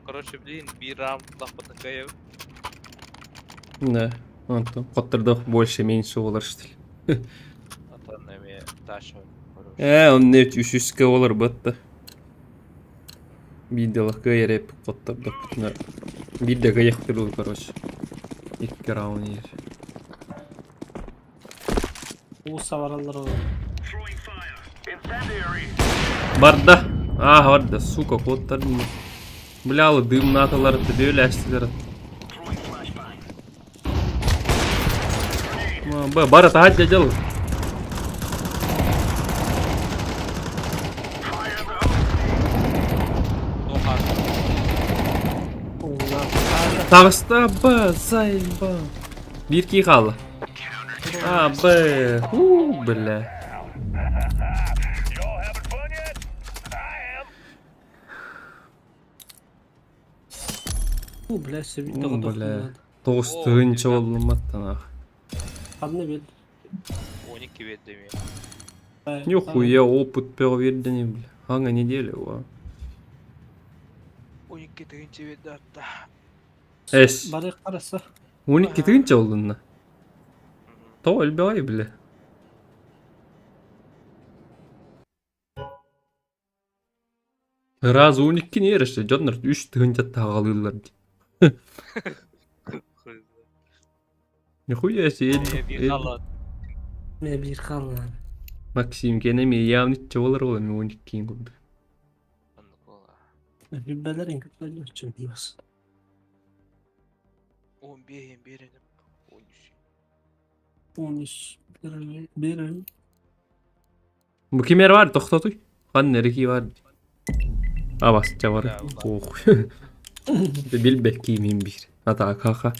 A: Короче, блин, bir round лапата кайып.
C: Да. Антон, Коттердох больше, меньше олар что ли?
A: Atan эме ташо.
C: Он не үшүскө олар батта. Виделах кайреп Коттердох путуна. Виде каяктырыл, короче. Икки раунд ер.
B: Bu savarallar o.
D: Throwing fire. Incendiary.
C: Барда. Барда, сука, Коттер. Блялы, дым наталары төбөлө аштылар.
D: Throwing flashbang.
C: Бара тахат жажал.
D: Fire the
A: Dokar.
B: Allah.
C: Тагыста Б, заеба. Бирки калды. Б. Бля.
D: You all having fun yet? I am.
B: Bu bile seviye
C: Бля. Тоғыстығынчы болдым аттан.
B: Adını bil.
A: 12 веддеми.
C: Нихуя опыт переверден, бля. Ага, неделя, ва.
A: 12 тыгынчы ведди атта.
C: Эс.
B: Bari karısı.
C: 12 тыгынчы болдун да. То өлбөй, бля. Раз 12 не ереше, жоднар 3 тыгынча тагалыйлар. Нихуя себе.
A: Bir kalan.
B: Ne bir kalan.
C: Максим, кенеме явныччы болор болот, мен 12 кылды.
B: Bilbelerin kötüleri için biraz.
A: 11 береним. 13.
B: 13. Bir.
C: Bu kimler var? Toxtatuy. Kan nereki var? Basça var.
A: Ya,
C: Oh. Bilbek kimin bir. Hata kaka.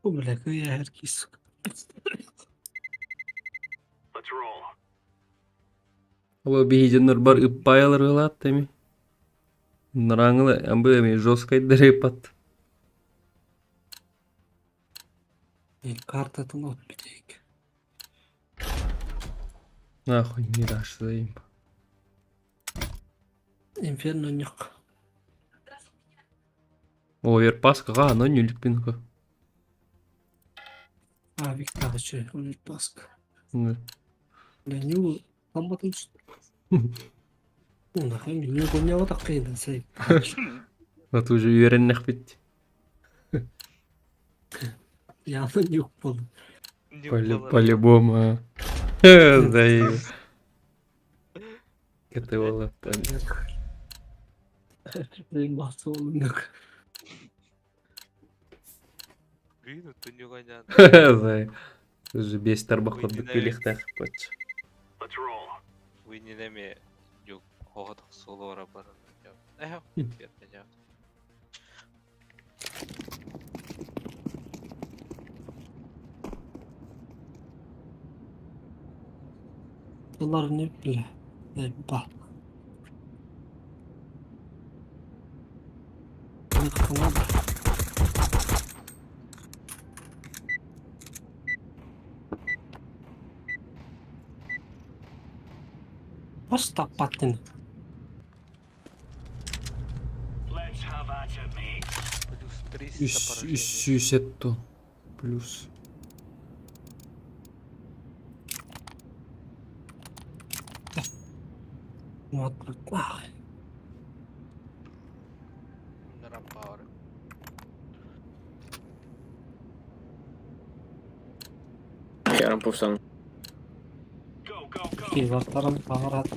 B: Bu bile kıya herkes.
D: Let's roll.
C: Ала бейженер бар иппаялар кылат эми. Нараңылы амбы эми жесткой дрепат.
B: Kartatın ot bitecek.
C: Нахуй не дашь заим.
B: Inferno yok.
C: Оверпас кага, но не люпинка.
B: А, Виктор, что, он паск.
C: Да.
B: Да, не работает. Ну, нахуй, не понял, так кайдан сай.
C: А ты уже уверенных бит.
B: Я на нюх был.
A: Не было.
C: По-любому. Да и... Это было.
B: Заебался он, нахуй.
A: Блин, ты не гонян.
C: Да. Уже бес тарбақлап
A: Ой,
C: бүкпелектақ пат.
D: Let's roll.
A: Вы не нами. Yok. Hoğadık solu var barın.
C: Hı.
A: Yapacağım.
B: Bunlar ne bile. Bak. Просто патин.
D: Let's have at it, mate.
A: Плюс 300 поражений.
C: 300 плюс.
B: Вот.
A: Рампауэр.
F: Yarın pufsan.
D: Go, go, go.
B: Килвартаран паварат.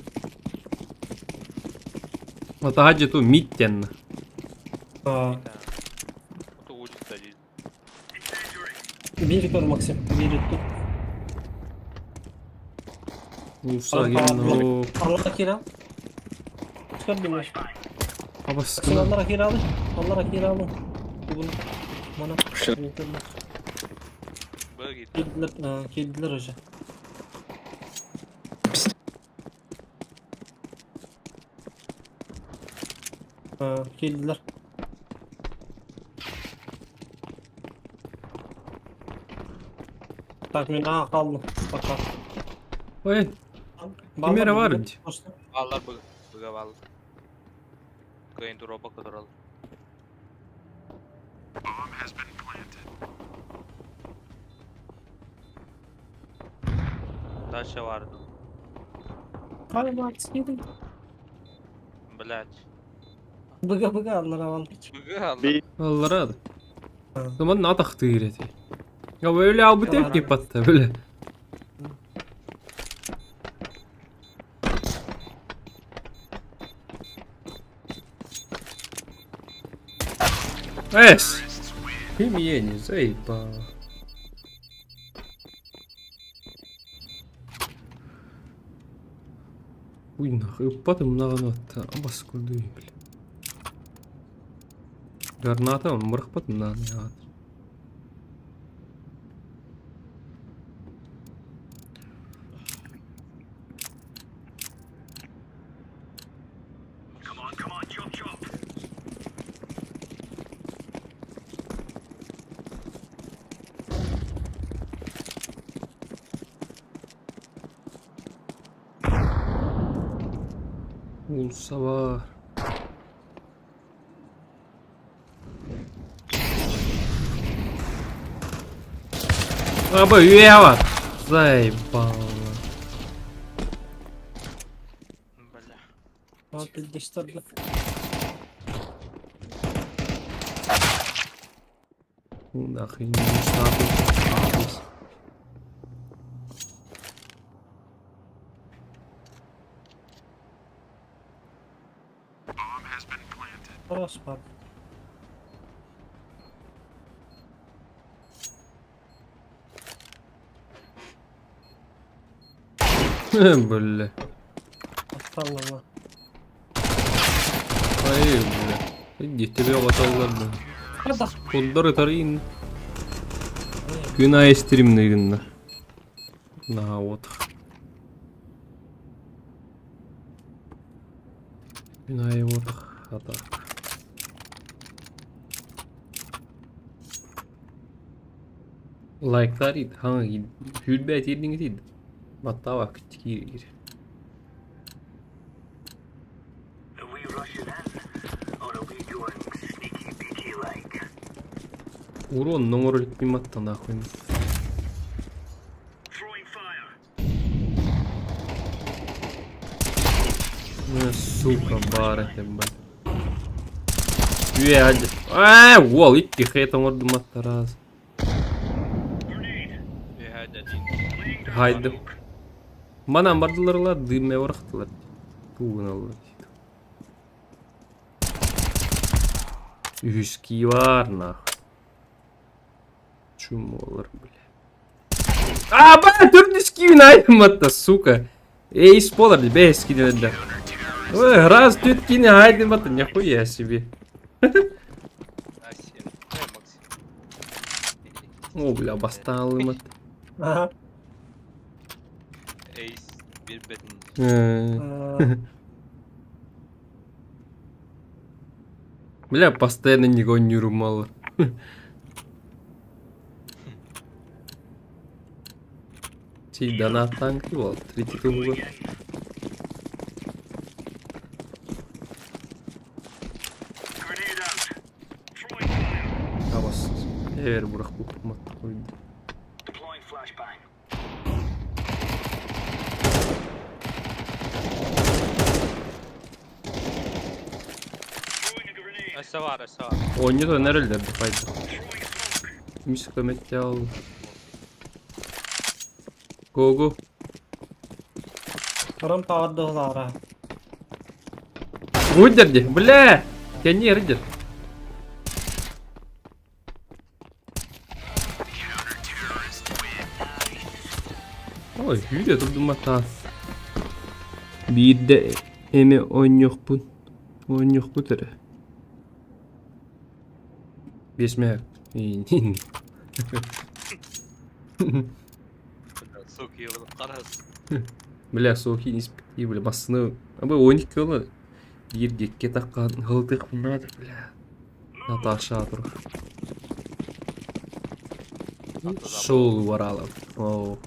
C: Вот аджи ту миттен.
A: Да. Это улица один.
B: Бери тоже, Максим. Бери тут.
C: Усагин.
B: Allah'a kira. Çıkar bir maç. Sen
C: Абаскана.
B: onlara kiralı. Onlara kiralı. Bunu bana.
A: Böyle git.
B: Kediler hoca. Kediler. Takmin kaldım. Bakalım.
C: Ой, Kimere var ki?
A: Allah bıga vallahi. Kayın drop'a kadar al. Taşa vardı.
B: Hadi bak gidin.
A: Блять.
B: Bıga alır havalı.
A: Bıga Allah.
C: Allah razı. Zaman ne ataktı gireti. Ya böyle abi tek yapattı böyle. Эс! Ты меня не заебал. Ой, нахуй, потом нагнатта, абаскулду бля. Гарната он мырхпат нагнат.
D: Come on, chop, chop.
C: Улса var. Abi üye var. Заебало.
A: Бля.
B: Вот здесь торгли.
C: Нахрен не статус.
B: Раз пап.
C: Бля.
B: Оставлено.
C: Ай, бля. Иди тебе аталар бля.
B: Hadi.
C: Кулдары тарин. Günah estirimlerinde. Na вот. Günah вот. Hata. Like'lar id. Hangi hülbet yediniz id. Hatta vakit gir.
D: Are we rushing in? Or are we doing sneaky beaky like?
C: Урон номер миматта нахуй. Сука, бары ебать. Hadi. Wall ikki xeytan vurdum hatta razı.
A: Bir hada din.
C: Haydi. Mana bardılarlar düğmeye bıraktılar. Tuğun Allah. Üski var nah. Çum olur bile. Bana 4 skivin aydım hatta suka. Эй, спойлер, тебе скидывать да. Ой, раз тут кине, хайди мата, нихуя себе.
A: Asya. Ne Maksim?
C: О, бля, басталы мат.
B: Aha.
A: Ace bir bedin.
C: Бля, постоянно никого не румало. Чей донат танки был, 30 угол. А вас эвер бурах бухмат койду.
D: Deploying flashbang. Throwing a grenade.
A: Asa var asa var.
C: О, не то, nerelerde fayda. Mis kıymetli aldım. Go go.
B: Karam tağaddılar.
C: Выдерди, бля! Я не рыдер. Ой, yürü durdum hata. Bir de emi oyun yok bu. Oyun yok bu tere. Besme.
A: Çok iyi oldu. Karas.
C: Бля, соки не спи, бля, басны. Абы ойник кылы. Bir gekке takkan hıldık bunlardır bля. Natasha tur. Şol var alam. Oo.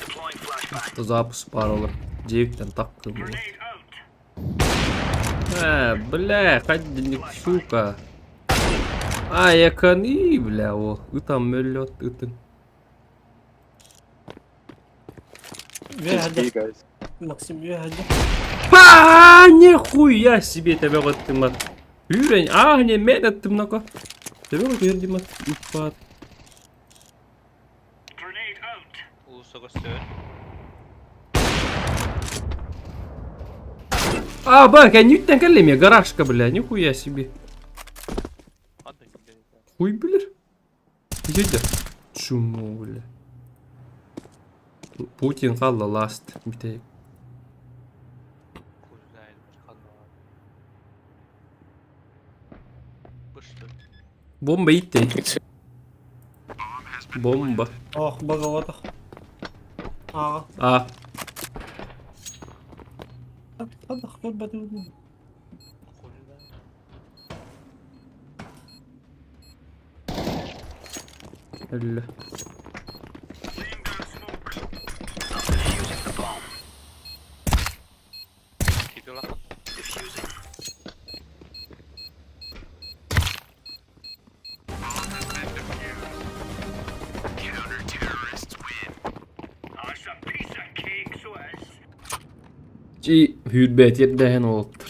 D: Deploying flashbang.
C: Запуск пар olur. Cevikten takkım.
D: Grenade out.
C: Бля, ходник, сука. Yakın iyi bля o. Itam möllöt ıtın.
B: Ve hadi. Maksim ve hadi.
C: Нихуя себе тебя вот ты мат. Юрень, не метод ты много. Тебя вот верди мат. Упад.
D: Grenade out.
A: Ulusa göster.
C: Бак, я нюттен кәлем я гаражка, бля, нихуя себе.
A: Hadi gidelim.
C: Хуй, бля. Иди. Чумо, бля. Путин қалла ласт. Битейк.
A: Kuzeyl bir kanal. Bıştı.
C: Бомба иттей. Бомба.
B: Oh bagovatak. Hadi dur badi.
A: Kuzeyl.
C: Öyle.
A: Gidiyor lan.
D: That's a piece of cake, so is.
C: Ci hürbet yedden oldu.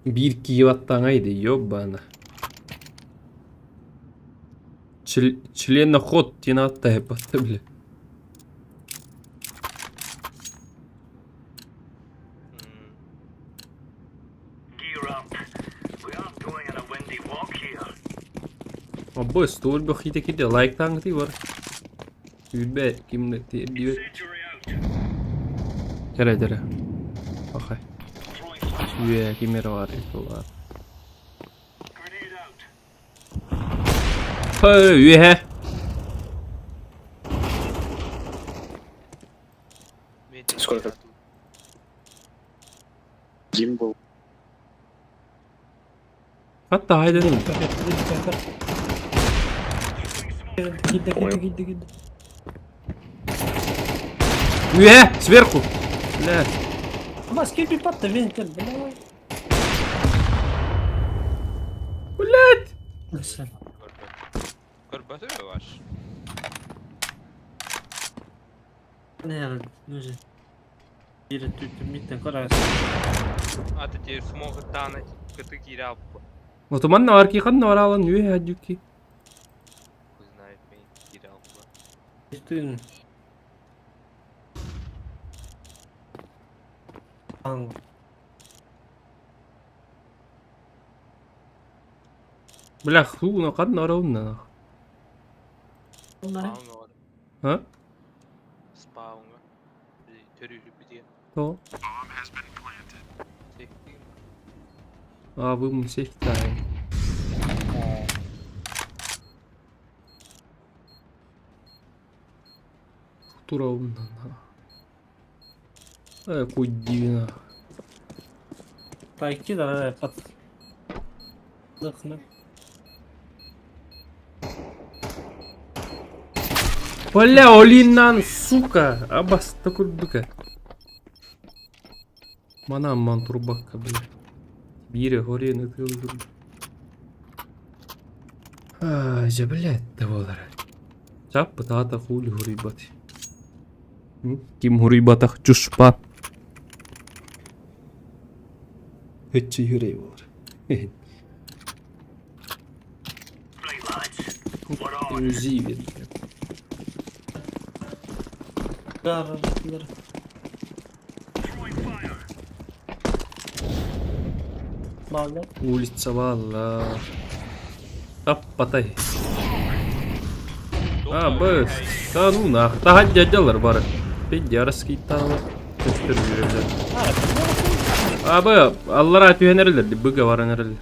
C: Bir kivattan aydı yobbana. Члена ход тинатая бля.
D: Gear up. We aren't going on a windy walk here.
C: Абы стол бі хите киде лайктан гыты бар. Hürbet kimle diyor.
D: Incendiary out.
C: Tere. Bakay.
D: Throwing flashbang.
C: Üye kimere var var.
D: Grenade out.
C: Üye.
F: Сколько? Гимбл.
C: Hatta haydi.
B: Giddi.
C: Üye sверху. Бля.
B: Ama скипи патта вентиль, бля.
C: Блядь.
B: Nasıl?
A: Körbeti mi var?
B: Ne yani? Güzel. Бiri tüttüm bitten karar.
A: А ты теперь смог танать, ты киряп.
C: Отоман на арки хан на варалан юе хаджуки.
A: Хуй знает, мен киряп.
B: Üstün. Ang.
C: Бля, хуна хан на варалан.
B: Onlar
A: Спаунга var.
C: Ha?
A: Спаунга. Törülü bir diye.
C: То.
A: Çektiğim.
C: А вы мы всех кидаем. Тура умна. Кудина.
B: Тайки да пат. Дыхны.
C: Бля, олиннан, сука! Абаста курдука. Манам ман турбакка, бля. Бире горені тылдыр. Же, блядь, да болар. Чап пытата хули хурибат. Ким хурибатах чушпа. Хетчи хурей болар. Узивет.
B: Garlar. Mağla.
C: Улица вала. Аппатай. Бэс. Да ну нах. Тахать дядялар бары. Педярский тава. Көстөр жүрелер. Абы, аллара түйенерлер, быга баранерлер.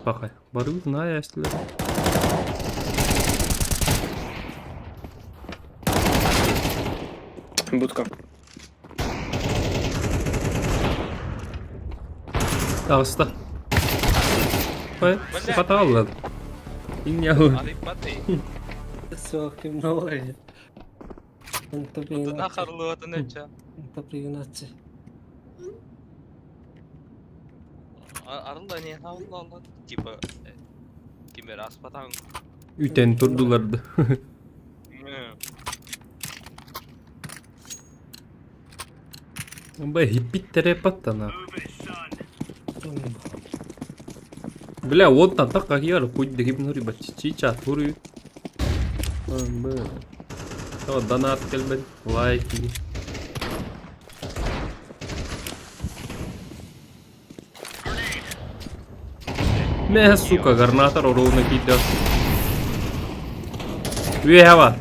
C: Бакай. Бары знай әстілер.
F: Будка.
C: Дағыста. Бай, хата алды. Иньяу.
A: Alayım batayı.
B: Соким новое.
A: Tuna karlı vatın etçe.
B: Топригначи.
A: Arında ne havlu Allah. Типа. Kimber aspatan.
C: Ütен турдуларды. Бай, хиппиттере паттана. Бля, вот там так как я хоть да гибнури бачи чича турю. Бля. То донат келбен, лайки. Ме сука, гарнатор ровно кидет. Вева.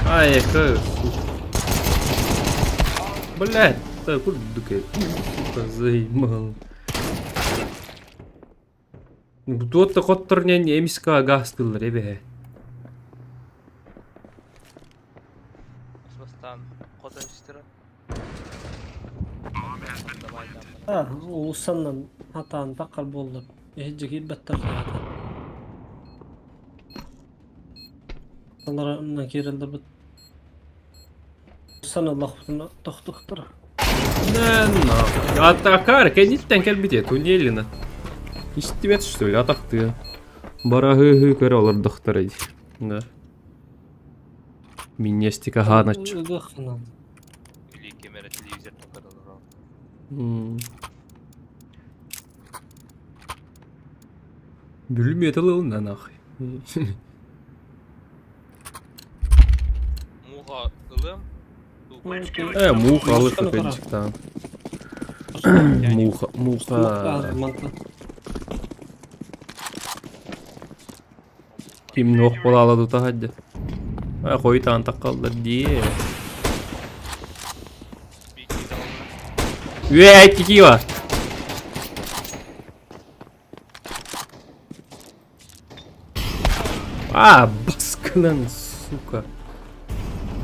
C: Ай, как. Блядь, так вот дукай. Сука, заебал. Туотта котторнен эмиска агастылар эбе.
A: Osmastan. Kodan çistira.
B: Ulussandan hatan takal boldu. Ejjek ilbettar hatan. Onlara kerildi bu. Sana laqtını toxtuqtur.
C: Атакар, кедиттен келбите, тунелина. Истебет, что ли, атақты. Барахы көрі олар доқтар еді. Да. Минестика ханач.
B: Гахна.
A: Или кемера телевизор тоkadılar.
C: Бülüm yetalı ondan ахы.
A: Muha ılım.
C: Муха алых опенчиктан. Муха. Ким нох бола алады тахадды. Қойтан таққалдар дие. Айт кикива. Баскалан, сука.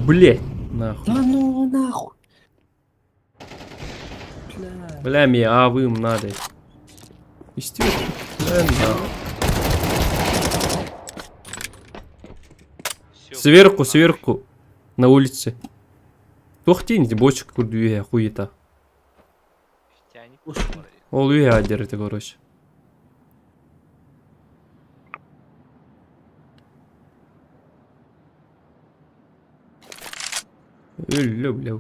C: Блять, нахуй.
B: Да ну нахуй.
C: Бля, мне авым надо. Естественно. Сверху, сверху. На улице. Тохтините, бочек курдуя, хуета. Ол уе адерите, короче. Öyle bile.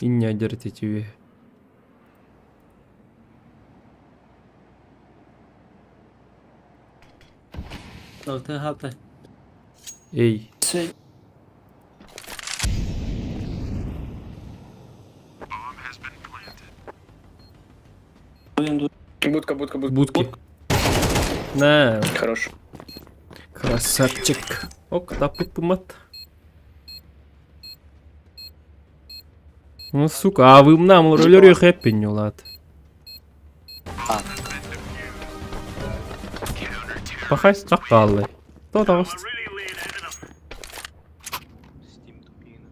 C: İnne dert etiyor.
B: Dalta hata.
C: Ey.
B: Şey. Oyun
F: Будка, будка, будка.
C: Будки. На,
F: Хорош.
C: красавчик. Ок, тапы-пымат. Ну, сука, а вы нам роллеры хэппи не лад. Пахай скакаллы. Кто там?
D: Really laying into them.
A: Steam тупина.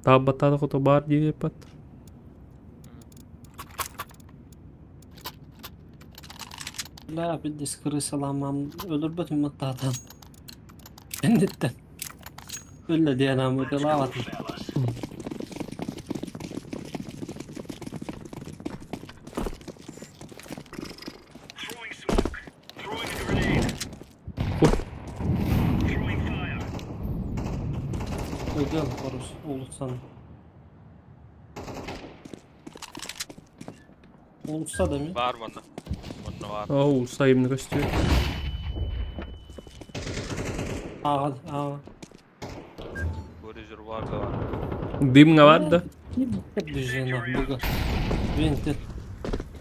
C: Табатады құты бар деп пат.
B: لا بدي سكري سلام öldürbet mi tahtam. Ben de öyle diye namı kılavat.
D: Throwing smoke. Throwing a grenade. Throwing fire.
B: Ödem korus olursan. Olursa da mı?
A: Var bana. Bana var.
C: Оу, sayımını gösteriyor.
B: Ağa.
A: Bu rezervuar da var.
C: Дым var da.
B: Hep düşeceğin ah bu. Winter.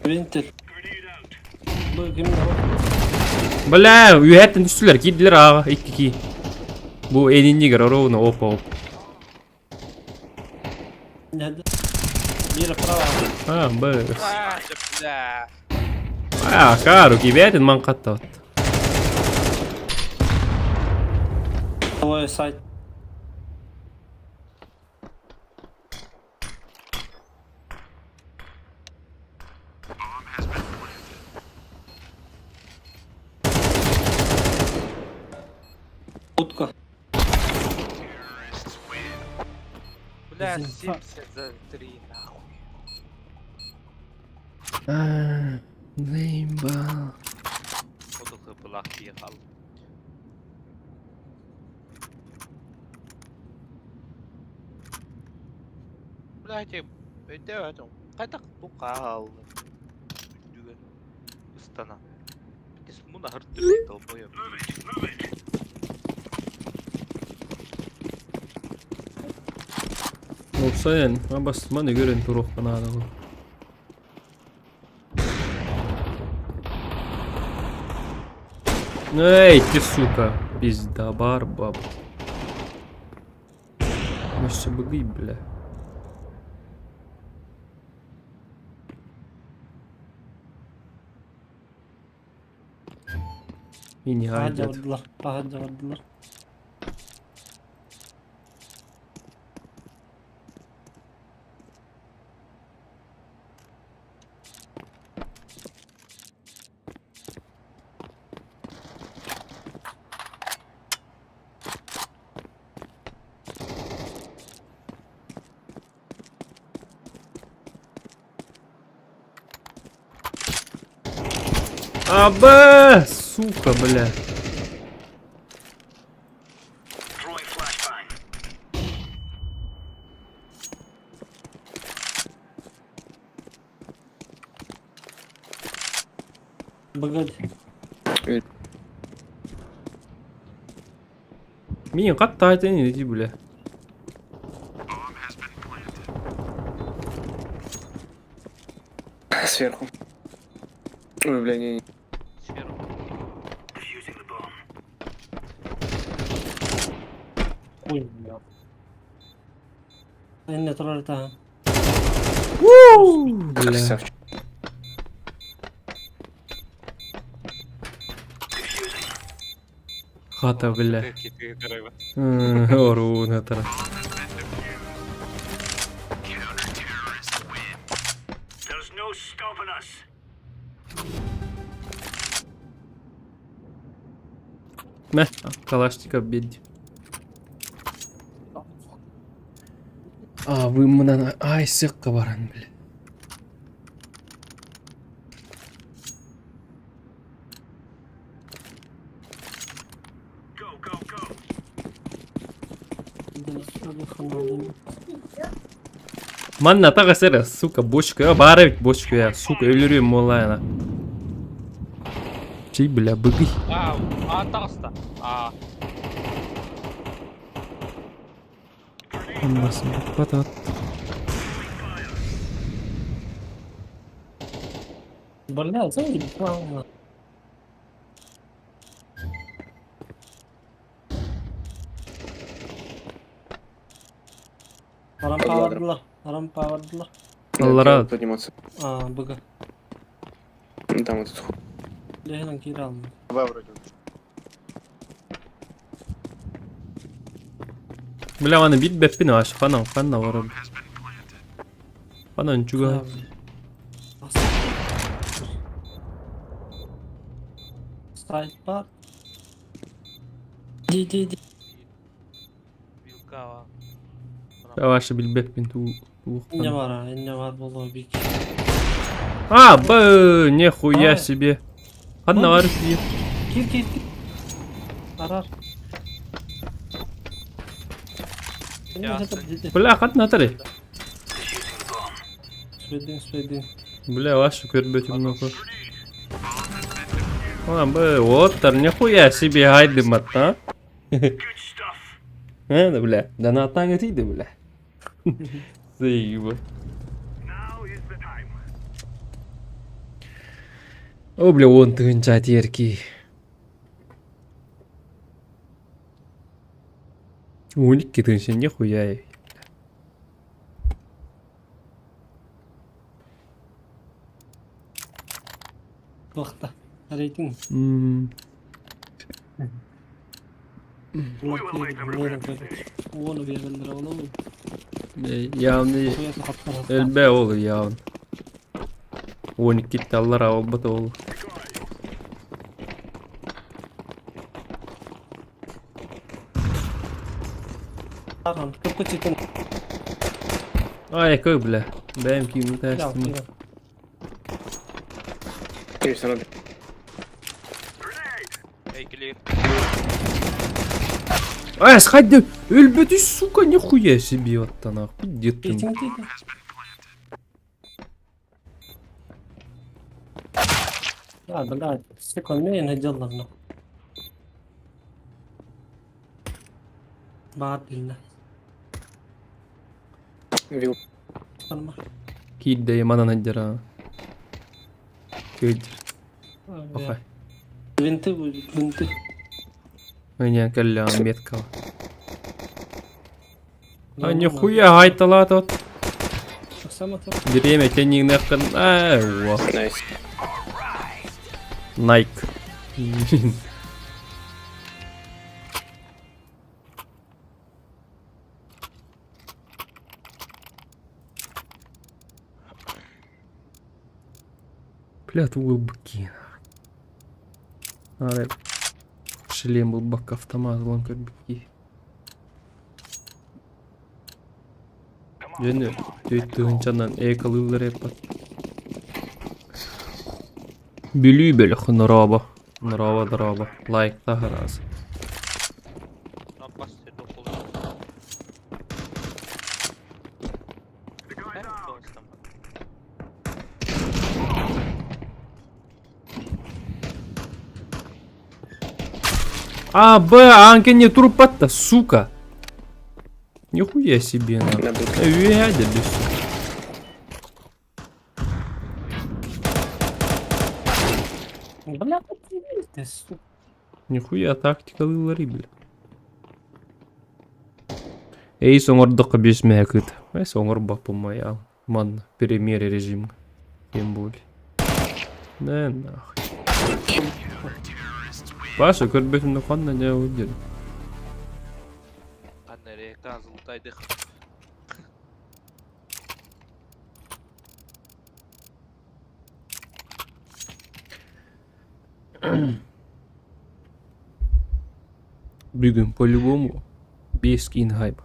B: Winter.
D: Grenade out.
B: Bu kim ne var?
C: Бля, үйәттен түстілер, кейділер аға, 2-2. Бұл әнендегер, ровно, опа.
B: Nerede? Bir prava.
C: А, б.
A: Бля.
C: А, кару, кейбәтін ман қатты от.
B: Твой сайт. Утка.
A: Бля,
B: Зинфа.
A: 73 нахуй.
C: Неймба.
A: Odaklı bulak diye kaldı. Блядь, это кайда тукал. Дүгөн. Ыстана. Битес муна хыртты толпоя.
C: Olsa yani, abas bana gören turuk bana adamı. Эй, ты сука, пизда, барбаб. Может, быги, бля. И не
B: Aha
C: айдет.
B: cavırdılar. Aha cavırdılar.
C: Аба, сука, бля.
D: Throwing flashbang.
B: Погоди.
C: Меня қатты айтайын еди, бля.
F: Сверху. Ой, бля, не.
A: Сферу.
D: Defusing the bomb.
B: Ой, бля. Энне турар та.
C: Бля.
F: Красавчик.
C: Хата, бля.
A: Киты корова.
C: Ору на тара.
D: There's no stopping us.
C: Мә, калашников бедді. А, вы мынан ай сыққа баран, бля.
D: Go, go, go.
C: Манна тага сера, сука, бочка. Бара ведь бочка я, сука, өлүрөм молайна. Чей, бля, быгый.
A: Тағыста.
C: Аннасын батат.
B: Бля, забыл. Рампа вардылар.
C: Аллара.
F: Подниматься.
B: Быга.
F: Ну, там вот этот хуй.
B: Легенан кире алмады.
C: Бля, аны бит беппин аш, фанан вара. Фанан чуга.
B: Сайт бар. Ди.
A: Вилка.
C: Ваша билбеппин ту.
B: Не бар болу бик.
C: Нихуя себе. Анна бар сидит.
B: Кир. Арар.
C: Бля, хатна тары.
B: Сведин.
C: Бля, вашу көрбөтүм много. Оттар, нихуя себе гайды матта. Да, бля, да на танга тиди, бля. Заебал. О, бля, он тынчат ерки. Уникки тынчын, нихуя.
B: Тоқта. Рейтинг. Onu verirler oğlum.
C: Явный элбе олу явн. 12 таллар албата олу.
B: Аран, көпкө чекин.
C: Ай, как, бля. Бәйм киімді тәстім.
F: Есть, она.
A: Клир.
C: Ай, сходи! Эльбети, сука, нихуя себе вот нахуй. Где ты?
B: Рейтинг. Блядь, секунд, не делал, но. Бабильно.
F: Вил.
C: Кидde ямана наджара. Кидde. Охай.
B: Винты.
C: Меня калля метка. Нихуя гайтала тут. Время тяни нахрен.
F: Найс.
C: Найк. Блядь, улыбки. Шлем был бак автомат, вон как бики. Және төйттігінчанан экалылар епат. Білүй бәлік нұрабы. Нұрабы. Лайкта ғараз. Анке не трупат-то, сука. Нихуя себе, на. Вядя без.
B: Бля, ты, сука.
C: Нихуя тактика лылари, бля. Эй, соңордыққа бесмей акыт. Эй, соңор бапы моя. Ман, перемере режим. Тем более. Да, нахуй. Паша, көрбетімді қанна не өйдер.
A: Қанна река зылтайдық.
C: Бүгін по-любому 5 кейін хайп.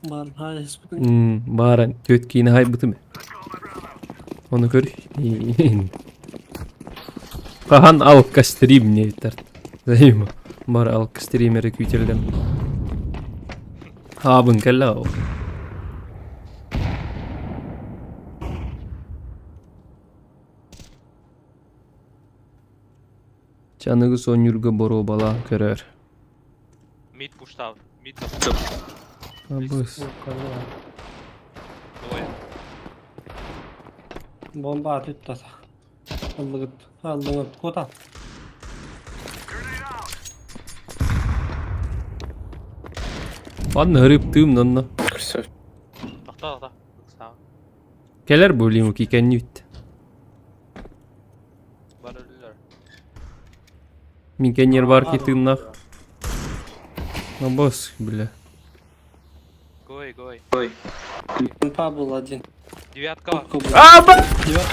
C: Барын 4 кейін хайп бұты ме? Оны көр. Қаған алқа стрим не етер. Займа. Бар алқа стримері көйтелден. Abın kella o. Canıgı son yurga boru bala körör.
A: Mid push tower. Mid
C: Abız.
B: Yukarıda var.
A: Doya.
B: Bomba atıp da. Aldın. Kota.
C: Anna hırıptığım lan.
F: Красавчик.
A: Tahta. Sağ.
C: Keler böleyim ki kendi yut.
A: Var ölüler.
C: Min kenyer var ki tığımnak. Abız bile.
A: Гой.
B: Пабл один.
A: Девятка var.
C: Аба!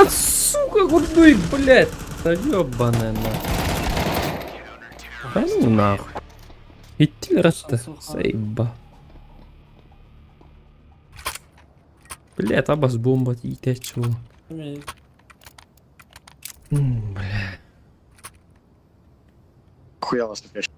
C: Сука, курдуй, блядь! Да ёбаная нахуй. Да ну нахуй. Гиттилер атты. Заеба. Блядь, Абас бомба тетя чего? Бля.
F: Хуя вас опять.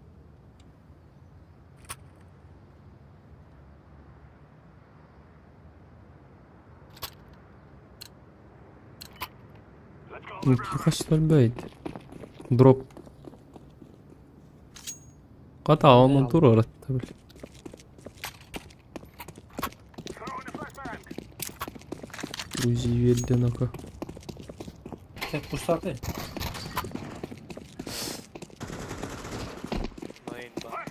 C: Ну тихо стольбейт. Дроп. Ката алман тур аратта бля. Узи верди нака.
B: Tek puşladı.
A: Main var.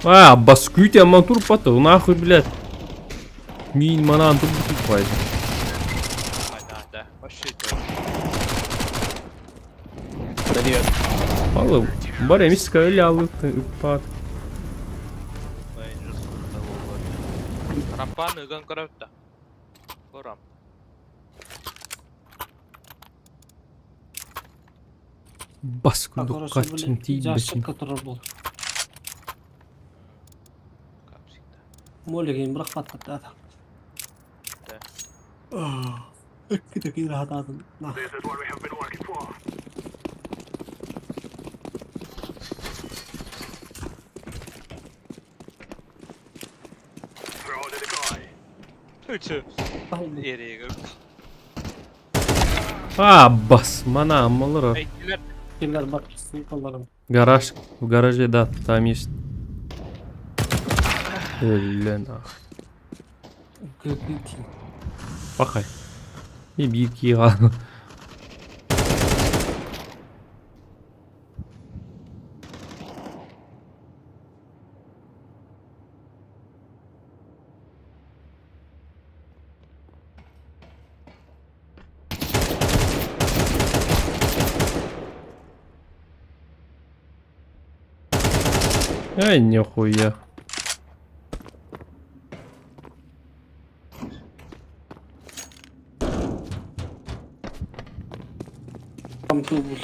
C: А, Аббас күйте аман тур патты. Нахуй, блядь. Мин манан тур тупайды.
A: Hayda. Вообще это.
F: На 9.
C: Мало. Бар эмис öyle aldı. Иппат.
A: Main just. Rampan ögen kırıpta. Koram.
C: Бас кудук качын тиyd бесин.
B: Который был.
A: Как всегда.
B: Молегин бırak patladı.
A: Да.
B: Kide rahat aldım. Nah.
D: This is what we have been working for. Throw in the decoy.
A: Tüçü.
B: Aldım.
A: Nereye gördün?
C: Аббас, мана амалар.
A: Bekler.
B: Killer bak sniperlarım.
C: Гараж. В гараже, да, там есть. Нах.
B: Gökültü.
C: Пахай. И бирки al. Ай, нихуя.
B: Tam tubul.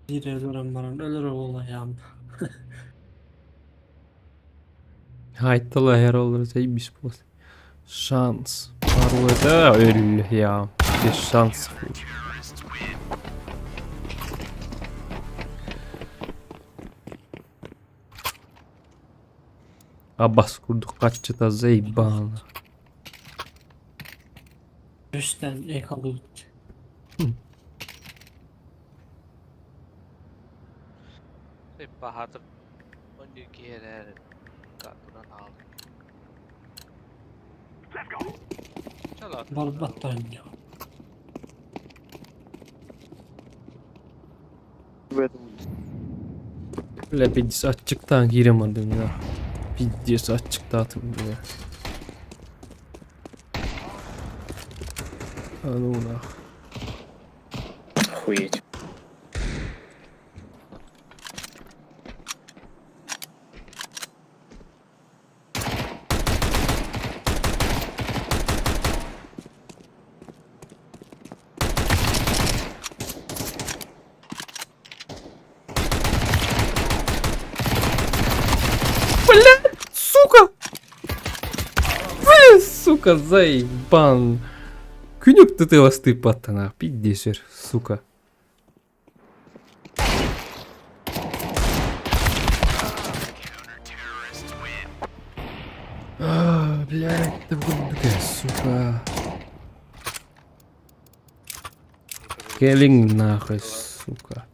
B: Bir ölürüm var. Ölürüm olayım.
C: Haytalı her olur zaybis после. Шанс. Второй, да, я. Без шансов. Аббас курдук каччыта заебано.
B: Üstten yakalayıp.
A: Hep Bahadır. Önceki yere kartından aldım.
D: Let's go.
A: Çal artık.
B: Barbat da oynuyor.
C: Бля, 50-чыктан киремадым я. Пиздец, атчыктатым, бля. А ну нах.
F: Охуеть.
C: Сука! Бля, сука, заебан. Күнүктү тыластып аттана. Пиздешер, сука. Блядь, да вот сука. Келин нахуй, сука.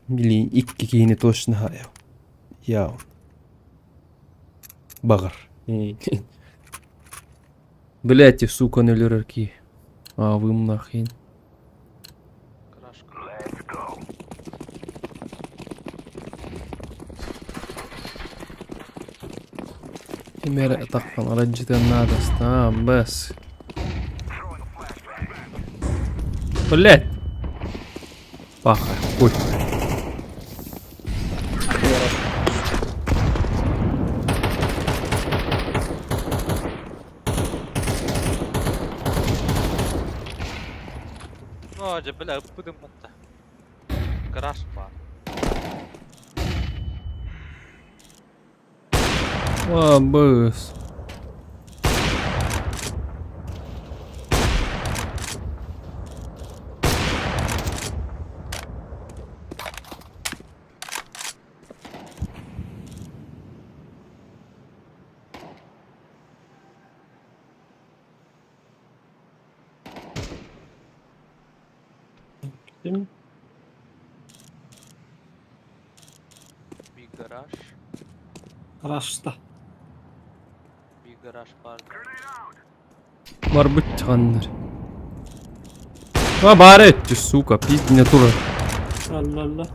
C: Блин, икки кийини точно хаяв. Яун. Багар. Блядь, сука, нөлөрөрки. Авым нахин.
A: Крашка.
C: Темер таккан араджитен надас. Там, бас. Блядь. Паха, хуй.
A: Ну, бля, будем это. Краш бар.
C: А, бас.
B: Değil mi?
A: Bir garaj.
B: Araçta.
A: Bir garaj vardı.
C: Бар быть чыгандар. А, бар этти, сука, пиздня тура.
B: Allah Allah.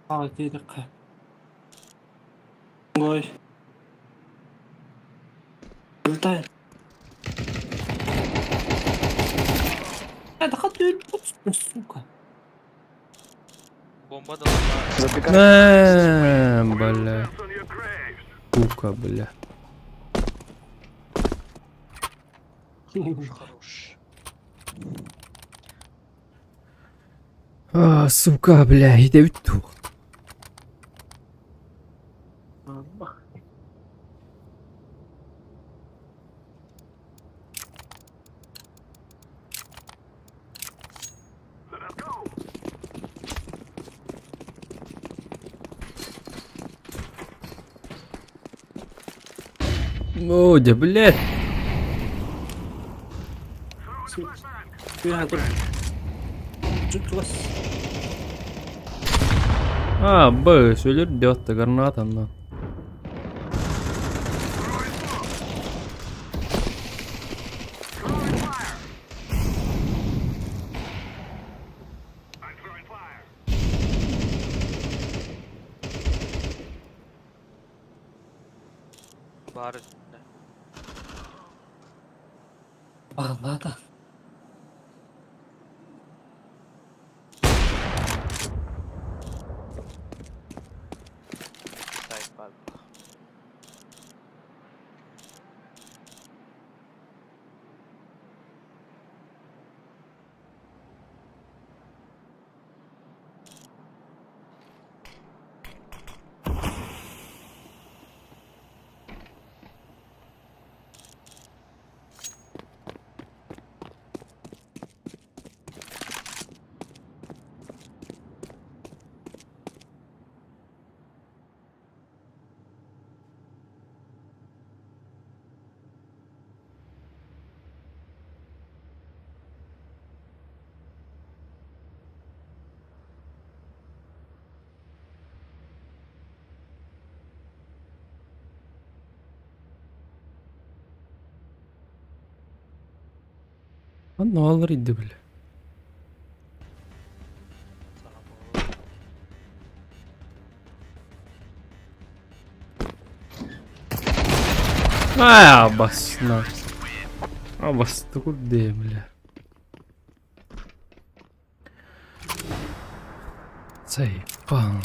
B: Hadi dikkat. Koy. Ultay. Ya daha düğün tutsun suka.
A: Bomba da var.
F: Запекай.
C: Бля.
D: On your graves.
C: Сука, бля.
A: Хорош.
C: А, сука, бля, иди в ту.
B: Allah.
D: Let us go.
C: О, да, блядь.
B: Ya dur. Tutlas.
C: А, бэс, ölür diyotta granatan.
D: I'm throwing fire.
A: Bar üstünde.
B: Vallahi da.
A: Sahip var.
C: Lan ne olur idi bile.
A: Sana bu.
C: А, басна. А, басты куди, бля. Цей пан.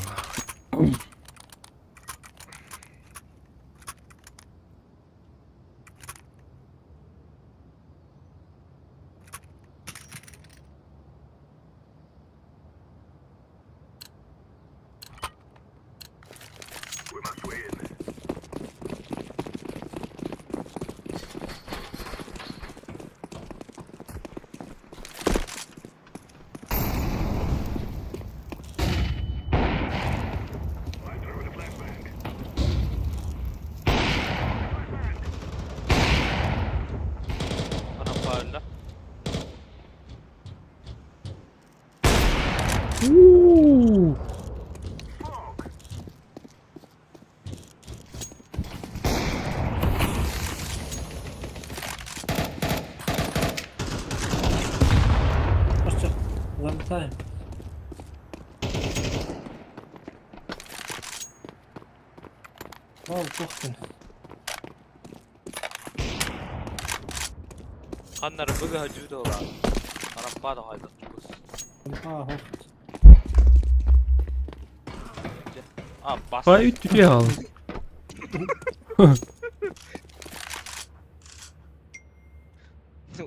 B: Залетаем. Ал, тоқтын.
A: Kanları bıgı hacıdı ola. Arappa da haydi çıkız.
B: А, хоқ.
A: Bas.
C: Ay ütüye al.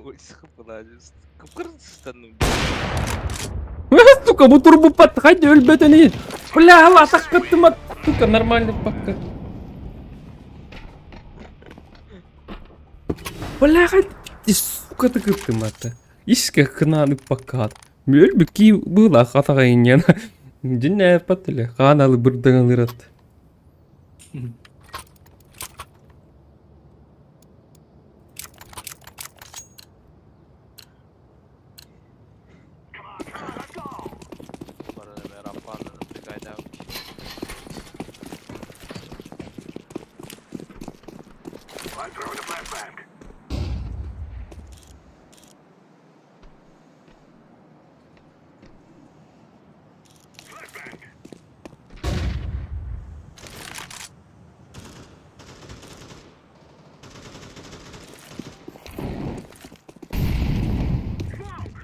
A: Ой, sıkıpılar. Kıpkırın sıstanım.
C: Сука, bu tur bu pat. Hadi öl bedeni. Бля, Allah sakıttım at. Сука, нормально пока. Бля, hadi. Сука, takıttım hatta. İşte kınanıp bakat. Öl bir ki bıla katağın yana. Cinne yapatlı. Kanalı buradan alır at.
A: Bana da Arappa da bir kayda.
D: I'm throwing a flashbang. Flashbang.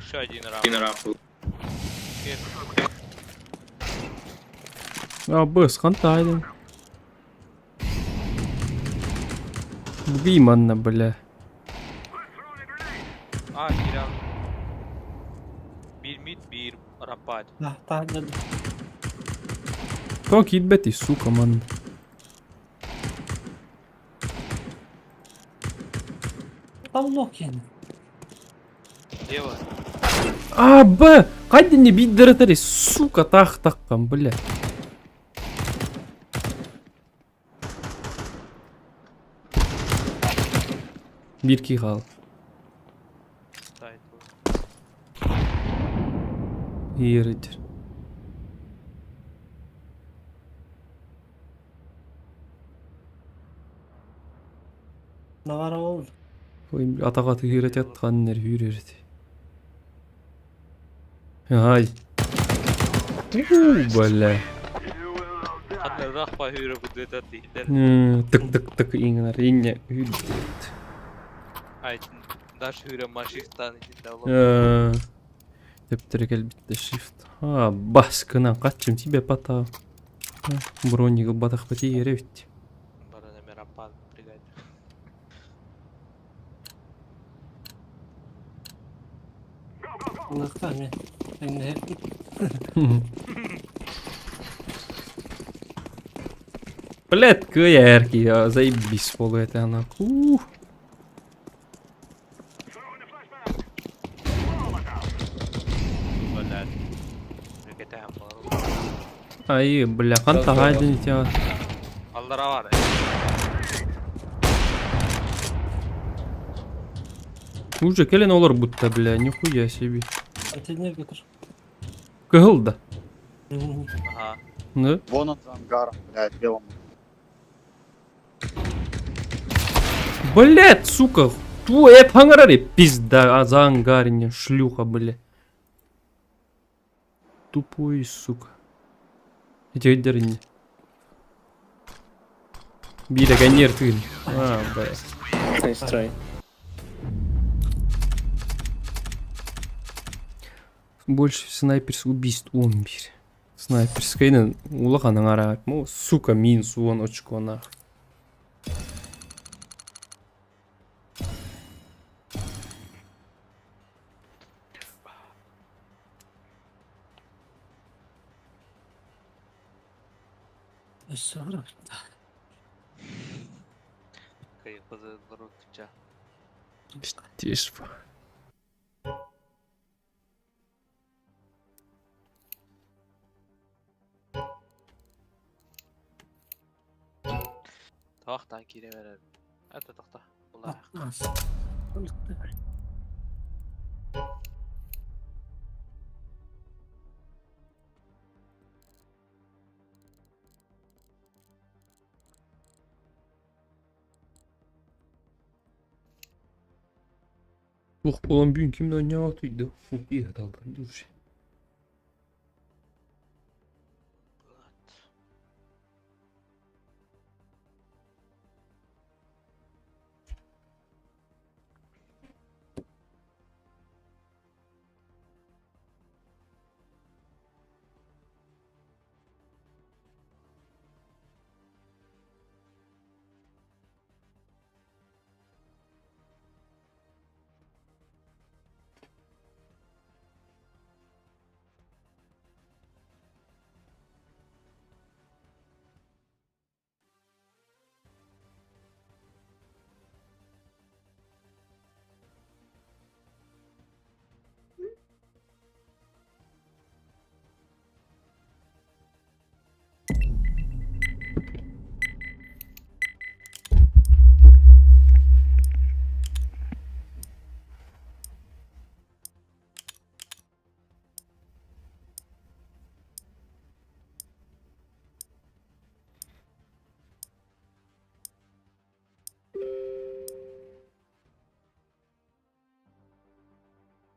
A: Еще один раунд.
C: Абыс, қантайдың. Бұғиманна, бля.
A: Giren. Bir mid, bir Arappa.
B: Да, та, да.
C: Как ебать, сука, ман.
B: Тавлок енді.
A: Лево.
C: А, б! Қайды не биддіретері, сука, таққан, бля. Bir ki qal.
A: Side.
C: Yeridir.
B: Навара olur.
C: Oyun atağa tığıret yatqanlar yürürdü. Ay. Bля.
A: Kanları rakpa hüre bu düet değil.
C: Tık tık tık iğner inne yürürdü.
A: Ay, daş hüre maşiftan içinde olan.
C: Тептерек әлбетте shift. Баскынан қатчым тебе пата. Бронигі батақ пати еревітті.
A: Bana da Arappa brigade.
B: Лықта мен. Енді хеп.
C: Блядь, яркий, заебись полу это она.
A: Böyle. Brigade yapmalar.
C: Ай, бля, қанта қайдың етева.
A: Allara var.
C: Уже келен олар будто, бля, нихуя себе.
B: Әтедіне көтір.
C: Кығылды.
A: Aha.
C: Да?
F: Вон он за ангаром, блядь, белым.
C: Блядь, сука. Твой пангарари, пизда, за ангарине, шлюха, бля. Тупой, сука. Эти дерни. Биля ганер тын. Бля.
E: Nice try.
C: Больше снайперс убийств умбир. Снайперскайнын улаханын ара. Ну, сука, мин суон очко нахуй.
B: Өссіғыры.
A: Kayıp hazırları tutacağım.
C: Тише.
A: Tavaktan geri verelim. Hadi tahta. Ulan.
B: Аз. Лықта.
C: Ух, болан бүйін кімді ойнауға түйді. Фу, ие талдан, дұршы.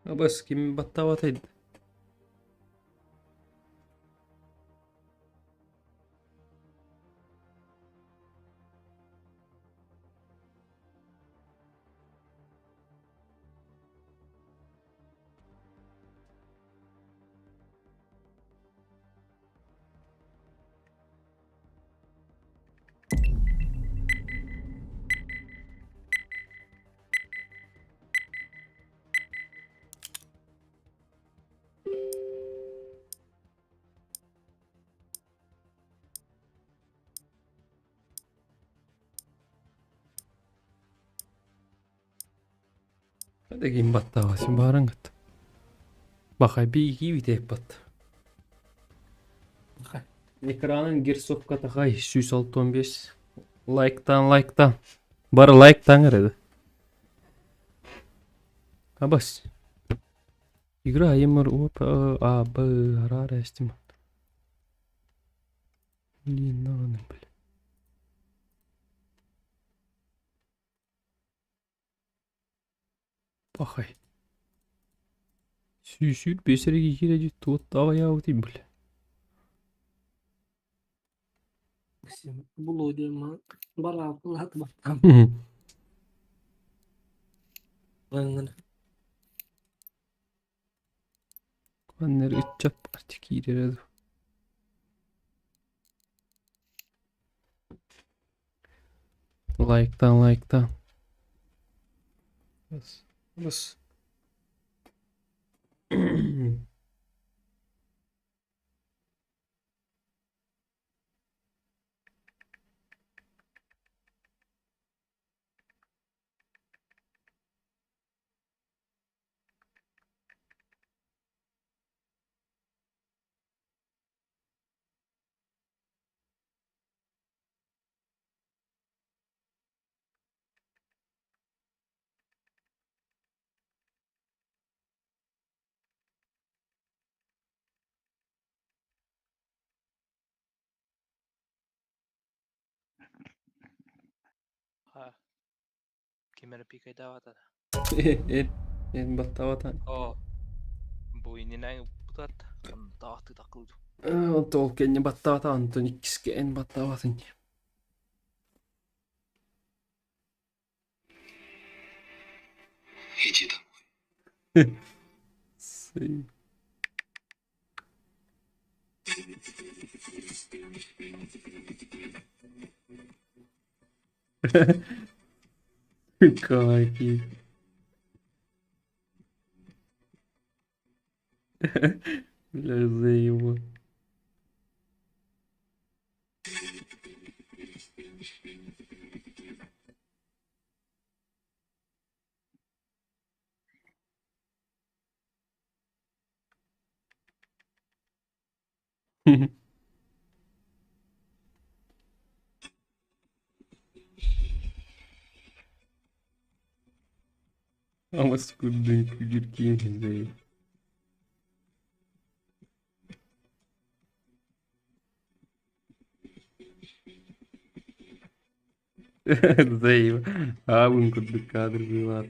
C: Abas kim battavataydı. Hadi kim battavasin barangat. Bakay bir iki bitep battı. Ekranın girsokka takay 165 like'tan bari like'tan arada. Abas игра юмор опа а б harara estim. Блин, бля. Пахай. Сүйсүр бесереги киреди тут давая утим бля.
B: Bul ödeme. Bala kulak bakam. Bangun.
C: Anner ütçap artık iyileri. Like'tan. Bas.
A: Ha. Kimere pikay davata da.
C: En battavatan.
A: Oo. Bu ininen putat. Kan tahti takıldı.
C: Tolkien battavatan Anton ikkiske en battavatan. Sim. Kaki. Лазеева. Ama sıkıldın küçülken izleyin. زي هاون كنت قادر بيوات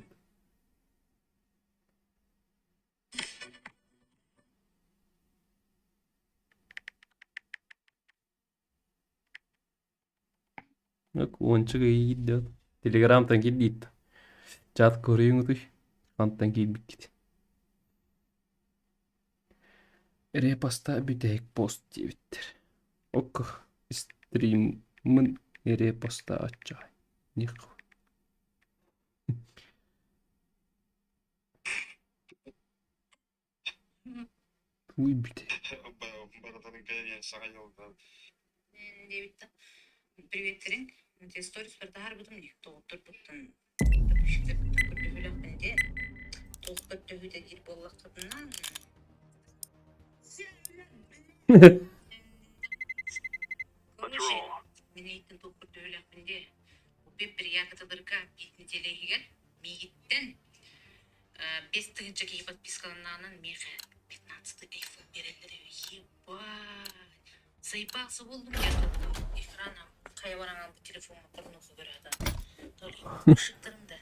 C: aku onca gayda telegram'tan gidit chat koruyordu antan gidit repasta bir tek post twitter ok stream'ın repasta açacağım ne Uy bir tek
G: Девиттен приветтерин те сторис барда har budum ник тоғыттыр буттан тапшылып көрдүлөкүндө толук көтөгүдө кир боллакытынан bir yakıtılırga gitni telehigen miyitten 5 tığınca ki подпискаланнан мефе 15 iPhone берелер ебать. Заебался болдum я экрана кайвараңан bu telefonuma kurnuğu görüyordu. Toli ışıktırımda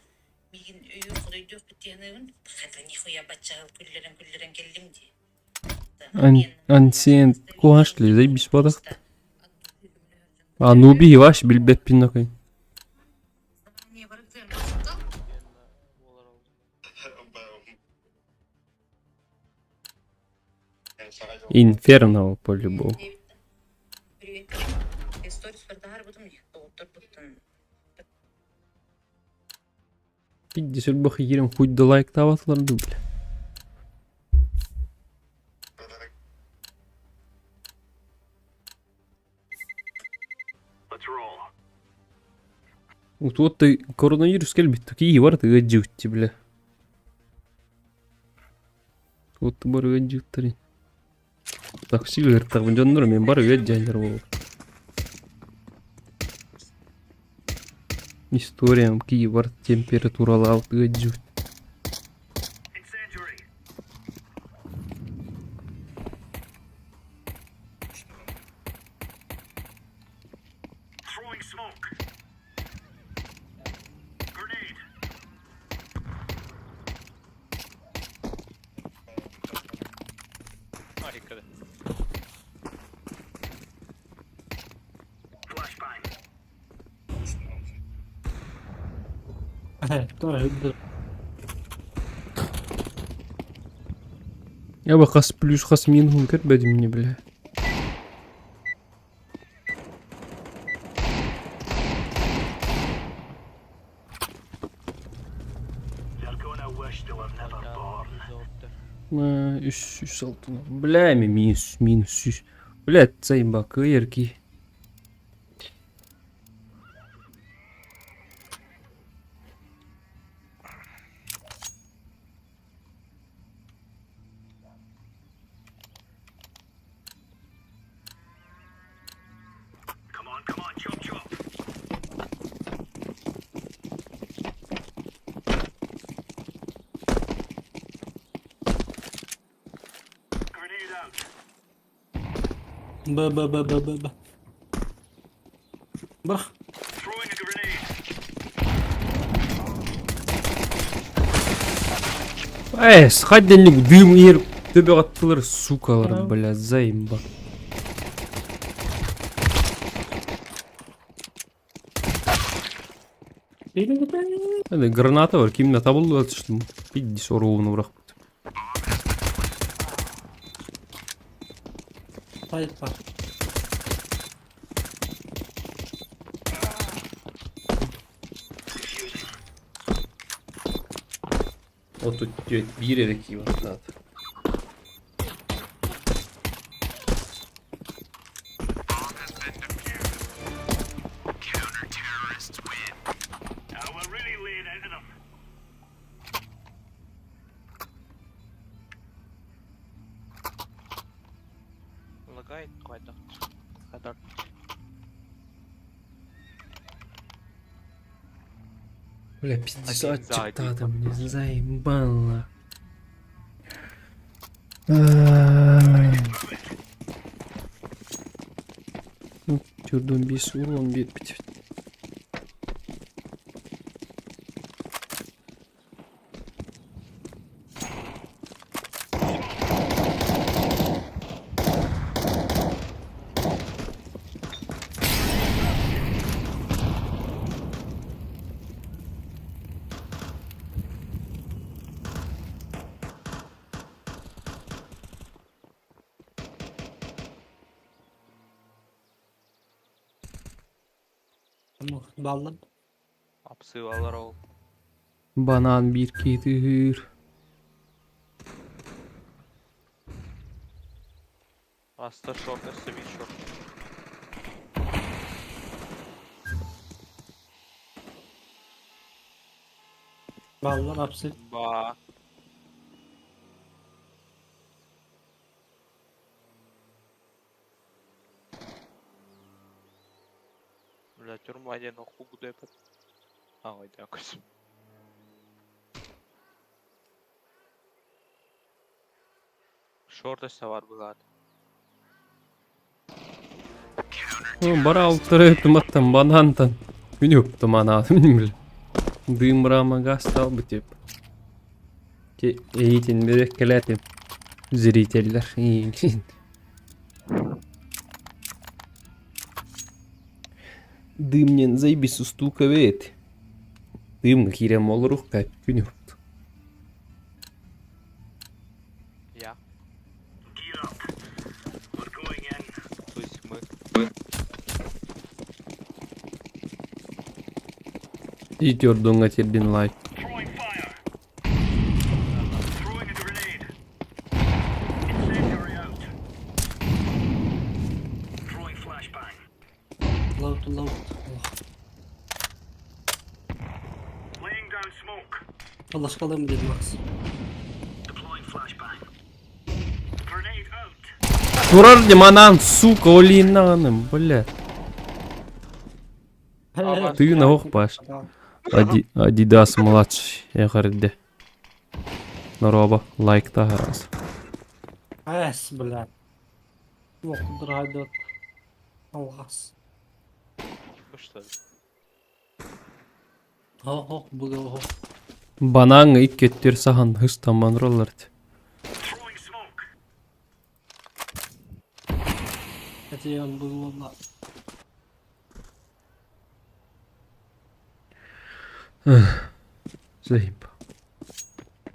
G: Мигин үйі құдай дөп біттенігін қайта нихуя бачағыл күллерін келдім де.
C: Сен куашлы, заебись подах. А ну убей ваш билбет пинокой.
G: Не барыктен басыптал.
A: Олар алды.
C: Инферно по-любому.
G: Привет. Сторис бардағар бұдым доғыттыр бұттын.
C: Видите, сөлбөх ерем хуйды лайк табатылар дубля.
D: Let's roll.
C: Вот ты коронавирус келбит, такие варты гаджутти, бля. Вот ты бары гаджуттари. Так, силер, так, жондар мен бары гаджайлар болот. Историям кии бар температуралы алты гаджут.
D: Incendiary. Throwing smoke. Grenade.
A: Harika.
D: Flashbang.
B: Öldür.
C: Я бы хас плюс хас мингун кербеди мне, бля.
D: They're gonna wish they were never born.
C: Үс алтын. Бля, минус 3. Бля, цайбак, ерки.
D: Come on, chop chop. Grenade out.
B: Ба. Bak.
D: Throwing a grenade.
C: Сходельник дым ер төбе аттылар, сукалар, бля, заимба. Hadi granata var. Kimle tabullu atıştım. Bir soruğunu bırak.
B: Hayır bak.
C: O тут bir yere ki var zaten.
D: We're really laying into them.
A: Лагает какой-то. Kadar.
C: Бля, пиздец,
A: Один за
C: отчета
A: один.
C: там не заебало. Ну, тюрдом без урон бит.
B: Ballan.
A: Apsıvalar ol.
C: Банан bir getir.
A: Hasta şort, bir şort.
B: Ballan hapsi.
A: Ba. Бля, тюрьма, я нахуй буду епати. Ой, дякую. Шортося var bu
C: Бара алтыры туматтан банантан. Күнүп тумана биле. Дымрама гастал бы тип. Эйтин берек келетим. Зрителлер. Дымнен заебись устукавет. Дым кирем олрук кайп күнүп.
A: Ya.
D: Gear up. We're going in.
A: То есть мы
C: Итёрдуңа тердин лайк.
D: Throwing fire. Throwing a grenade. Incendiary out. Throwing flashbang.
B: Load, load.
D: Laying down smoke.
B: Flash kalıyor dedim Max.
D: Deploying flashbang. Grenade out.
C: Турар деманан, сука, олиннаным, бля. Ты на ох паш. Адидас младший, я говорю, Нароба, лайк та раз.
B: Ес, блядь. Yok, dur hadi ot. Allah'ız.
A: ну что ли?
B: Oh, bu oh.
C: Банан ик кеттер сахан хыстаман роллард.
D: Throwing smoke.
B: Etiyen bu valla.
C: Заеб.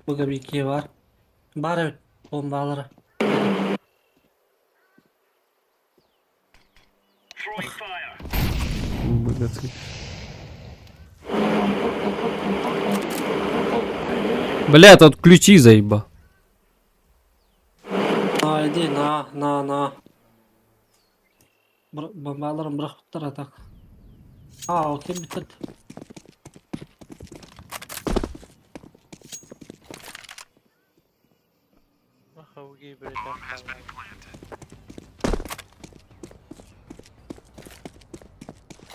B: Burada bir iki var. Bari bombaları.
D: Throwing fire.
C: Блядь. Блядь, тут ключи заеба.
B: Haydi na. Bombalarım bırak tutar atak. Okey bitirdi.
A: Хауги блядь.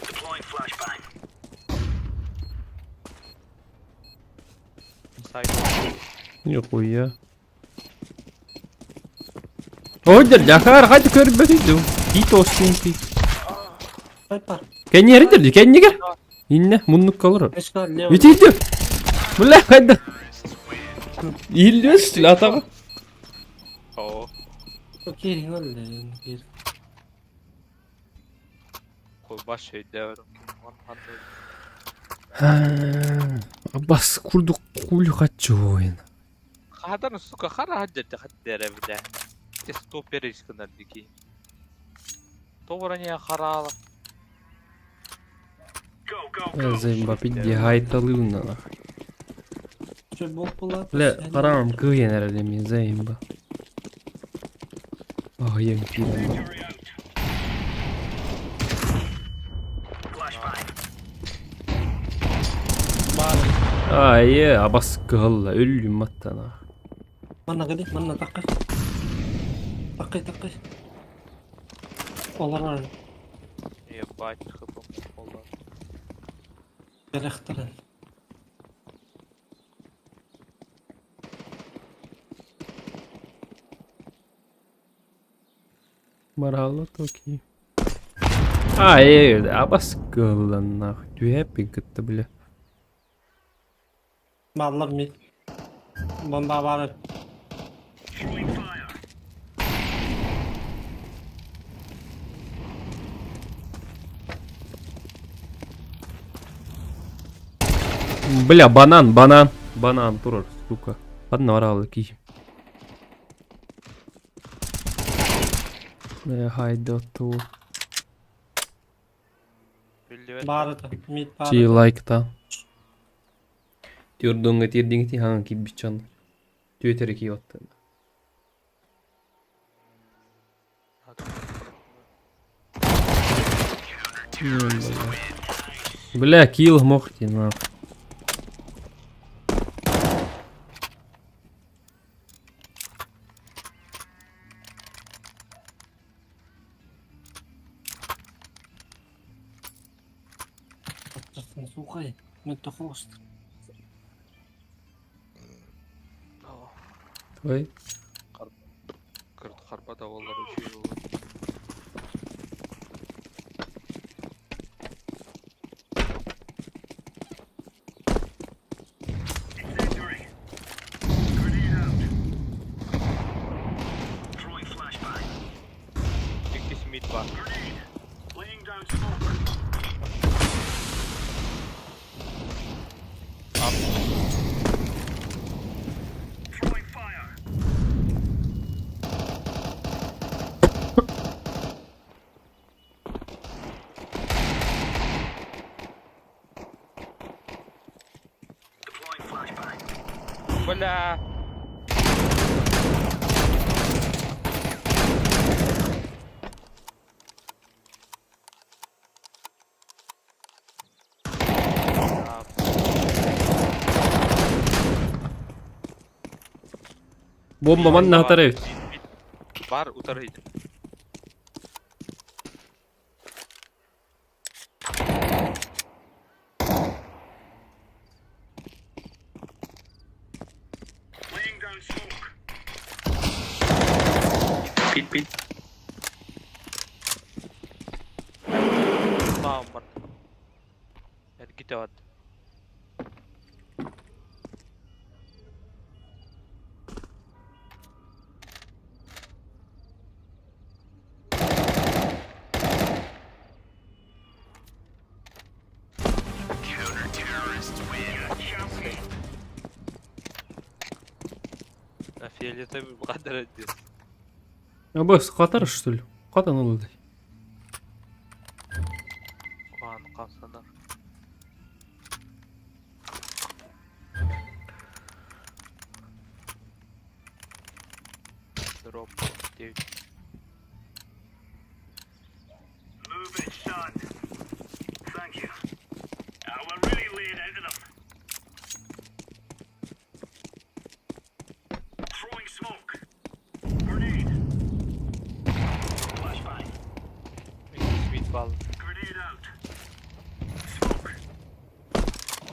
D: Deploying flashbang.
A: Сайт.
C: Нихуя. Ойдер, Жахар, хadi көрбөдү. Ит остинки.
B: Haypar.
C: Кенеридер, кеннигер. Инне, муннук калыр.
B: Eşkal Leo.
C: Итиди. Бля, хadi. Илдес, атага.
A: О,
B: Okey, öyle.
A: кой баш өйдөрүм.
C: Аббас курдук кулю качоин.
A: Хадан сука хара хаджат хаддере бля. Те стопер искандар дики. Товарanya харала.
D: Go.
C: Заеба пидди хайталуна.
B: Şu bok bulat.
C: Бля, харам кыйын эреле мен заеба. Аян пидди.
D: Incendiary out. Flashbang.
C: Ай, абас кылла, өлүм аттана.
B: Mana gidi, mana takı. Takı. Olar var.
A: Ебать, хпм олар.
B: Gerektiren.
C: Марало токи. Ай, абас кылла нах. Түйеппин кытты, бля.
B: Mallar mid. Bomba var.
D: Throwing fire.
C: Бля, банан, турар, сука. Ладно, орал, ки. Бля, хайда ту.
A: Билбет.
B: Bağırdı. Mid
C: Чи
B: bağırdı.
C: лайкта. Тюрдунга тирдингти ханга кибичан. Түйетери кийотты. Бля, килл мохти, на.
B: Suka. Nyt on host.
C: Давай.
A: Карпата олар үшеу.
D: Incendiary. Grenade out. Throwing flashbang.
A: İkisi mid var.
D: Grenade. Laying down smoke. Throwing fire. Deploying flashbang.
A: Бля.
C: Бомба манна хатарайт.
A: Бар утарайт.
D: Laying down smoke.
A: Tamam var. Hadi git hadi. Фиолетовый бладер один.
C: Аббас, қатар что ли? Қатын олды.
A: Куан қалсанар. Дроп 9.
D: Move it, son. Thank you. We're really laying into them. Throwing smoke. Grenade. Flashbang.
A: İkisi mid bal.
D: Grenade out. Smoke.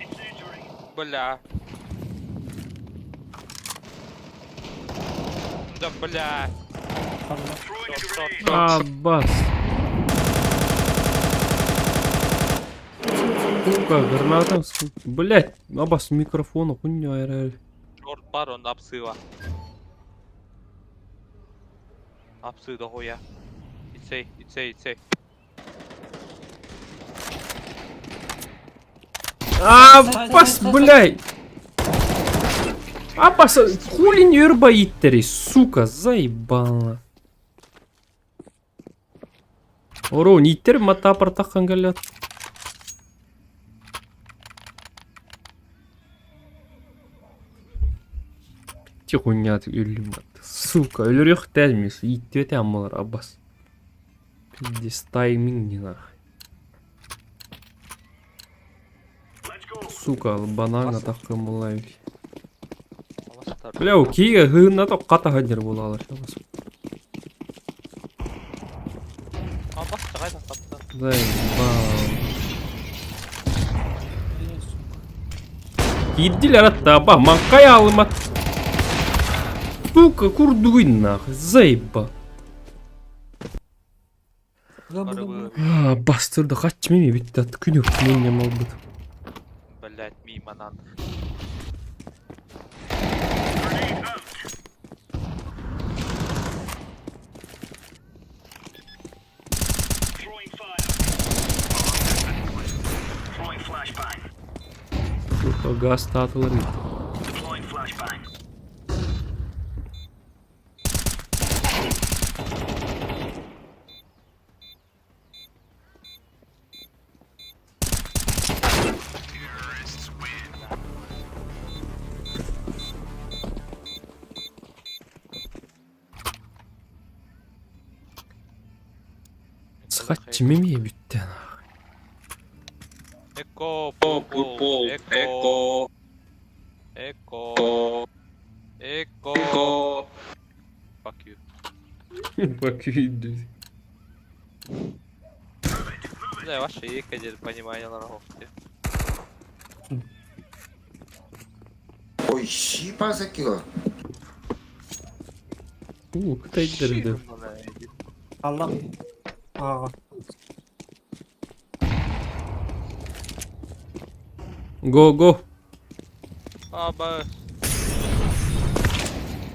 D: Incendiary.
A: Бля. Да бля.
D: Throwing a
A: Shot,
D: grenade.
C: Аббас. Сука, граната. Блять, Аббас микрофона хуйня реально.
A: Short бар он апсыва. Апсы да хоя. Ицей.
C: Аббас, блять. Аббас, хули не өрбаиттери, сука, заебало. Оро, ниттер мата апартаққан келет. Хуйня өлім. Сука, өлір еқ тәлмес. Итті өте амалар, Аббас. Пиздес тайминг не нахуй.
D: Let's go.
C: Сука, банана таққан болай.
A: Аластар.
C: Бля, о кейге ғығына тоқ қата ғадер бола алар.
A: Бас жағай да қапты.
C: Заебал. Киддилер атта, аба, маңқай алымат. Сука, курдуин нахуй, заебал.
A: Арабы.
C: Бастырды, қатшы меме бітті атты, күні өктімен не мал бұд.
A: Блять, миманан.
D: Grenade out. Throwing fire. Throwing flashbang.
C: Сука, газ татылар еді.
D: Deploying flashbang.
C: Қатшы меме бітті.
A: Эко, пол, эко. Fuck you.
C: Bakıydı.
A: Да, ваше екадер понимание на раховке.
H: おいシーパー先が
C: Kıtaydı.
B: Allah. Aa.
C: Go go.
A: Aba.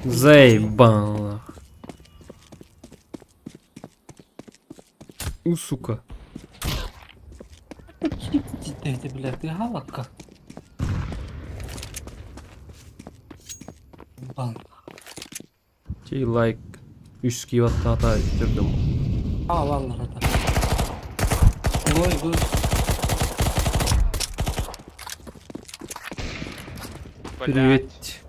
C: Заебало. Сука.
B: Ciddiydi bileti halakka. Lan.
C: Şey like 3 kivatta hata ettirdim.
B: Aa vallahi da. Oy.
C: Привет.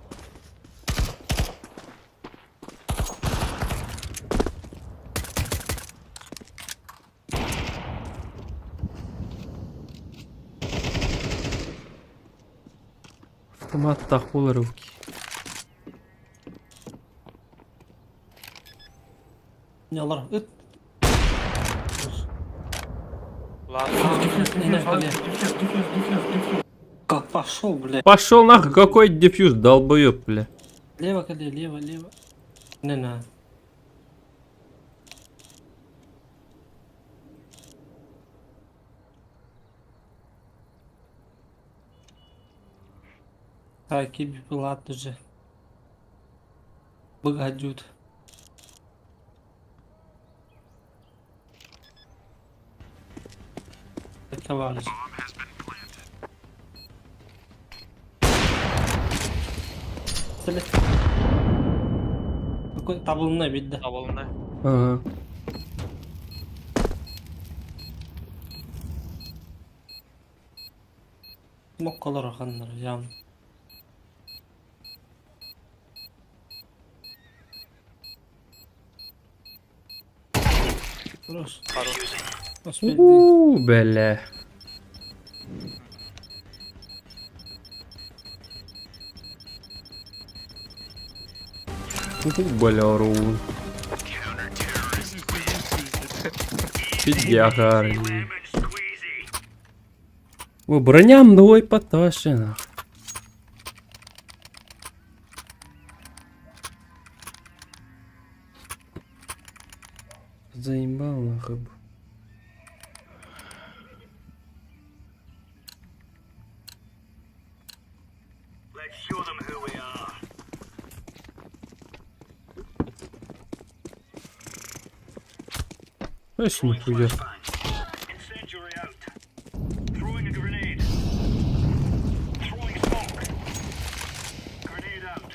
C: Автомат тахула руки.
B: Ne olur öt.
A: Lan.
B: Как пошел, бля.
C: Пошел нахуй, какой дефьюз, долбоёб, бля.
B: Лево, коли, лево. Не на. Takip platıcı. Богатют. Товарищ. Какой табылына бидді.
A: Tavalına.
C: Ага.
B: Моккалар ахандар, ян. Burası. Nasıl bildiğin?
C: Бля. Бля, Рун. Пидяхар.
D: Lemon squeezy.
C: О, броням давай поташено. Заебал нахуй.
D: Let's show them who we are.
C: Знаешь, нихуя.
D: Incendiary out. Throwing a grenade. Throwing smoke. Grenade out.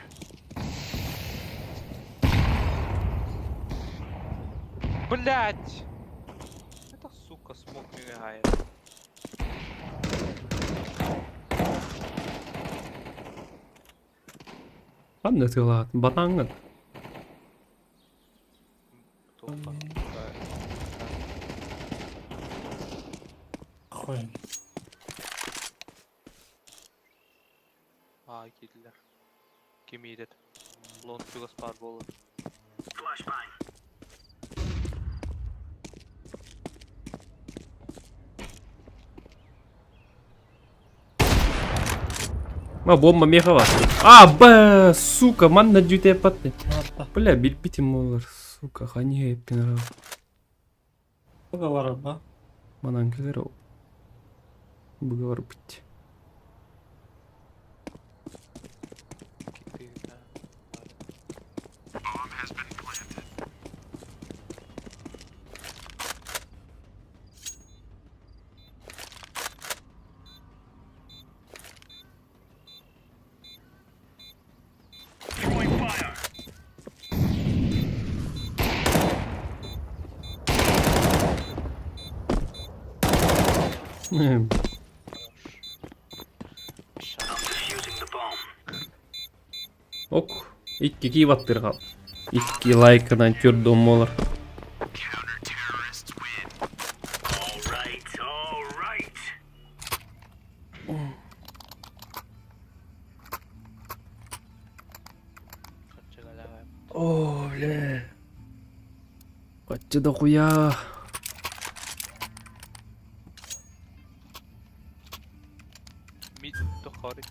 A: Блять! Это сука смог не мигает.
C: Ладно, ты ладно. Батанган.
A: Тупо.
B: Охуенно.
A: Gittiler. Kim iyi dedi. Lone Tugas Barbolu.
D: Flashbang.
C: Бомба мехова. Б, сука, ман на дюте патты.
B: Hatta.
C: Бля, битим олар, сука, хани пинара.
B: Бұға ба?
C: Манан келер ол. Бұға бар бит.
D: Throwing fire. I'm defusing the bomb.
C: Ок, икки киваттыр кал. Икки лайкынан көрдім олар.
D: All right.
C: О, бля. Каччы да хуя.
A: Mid to харит.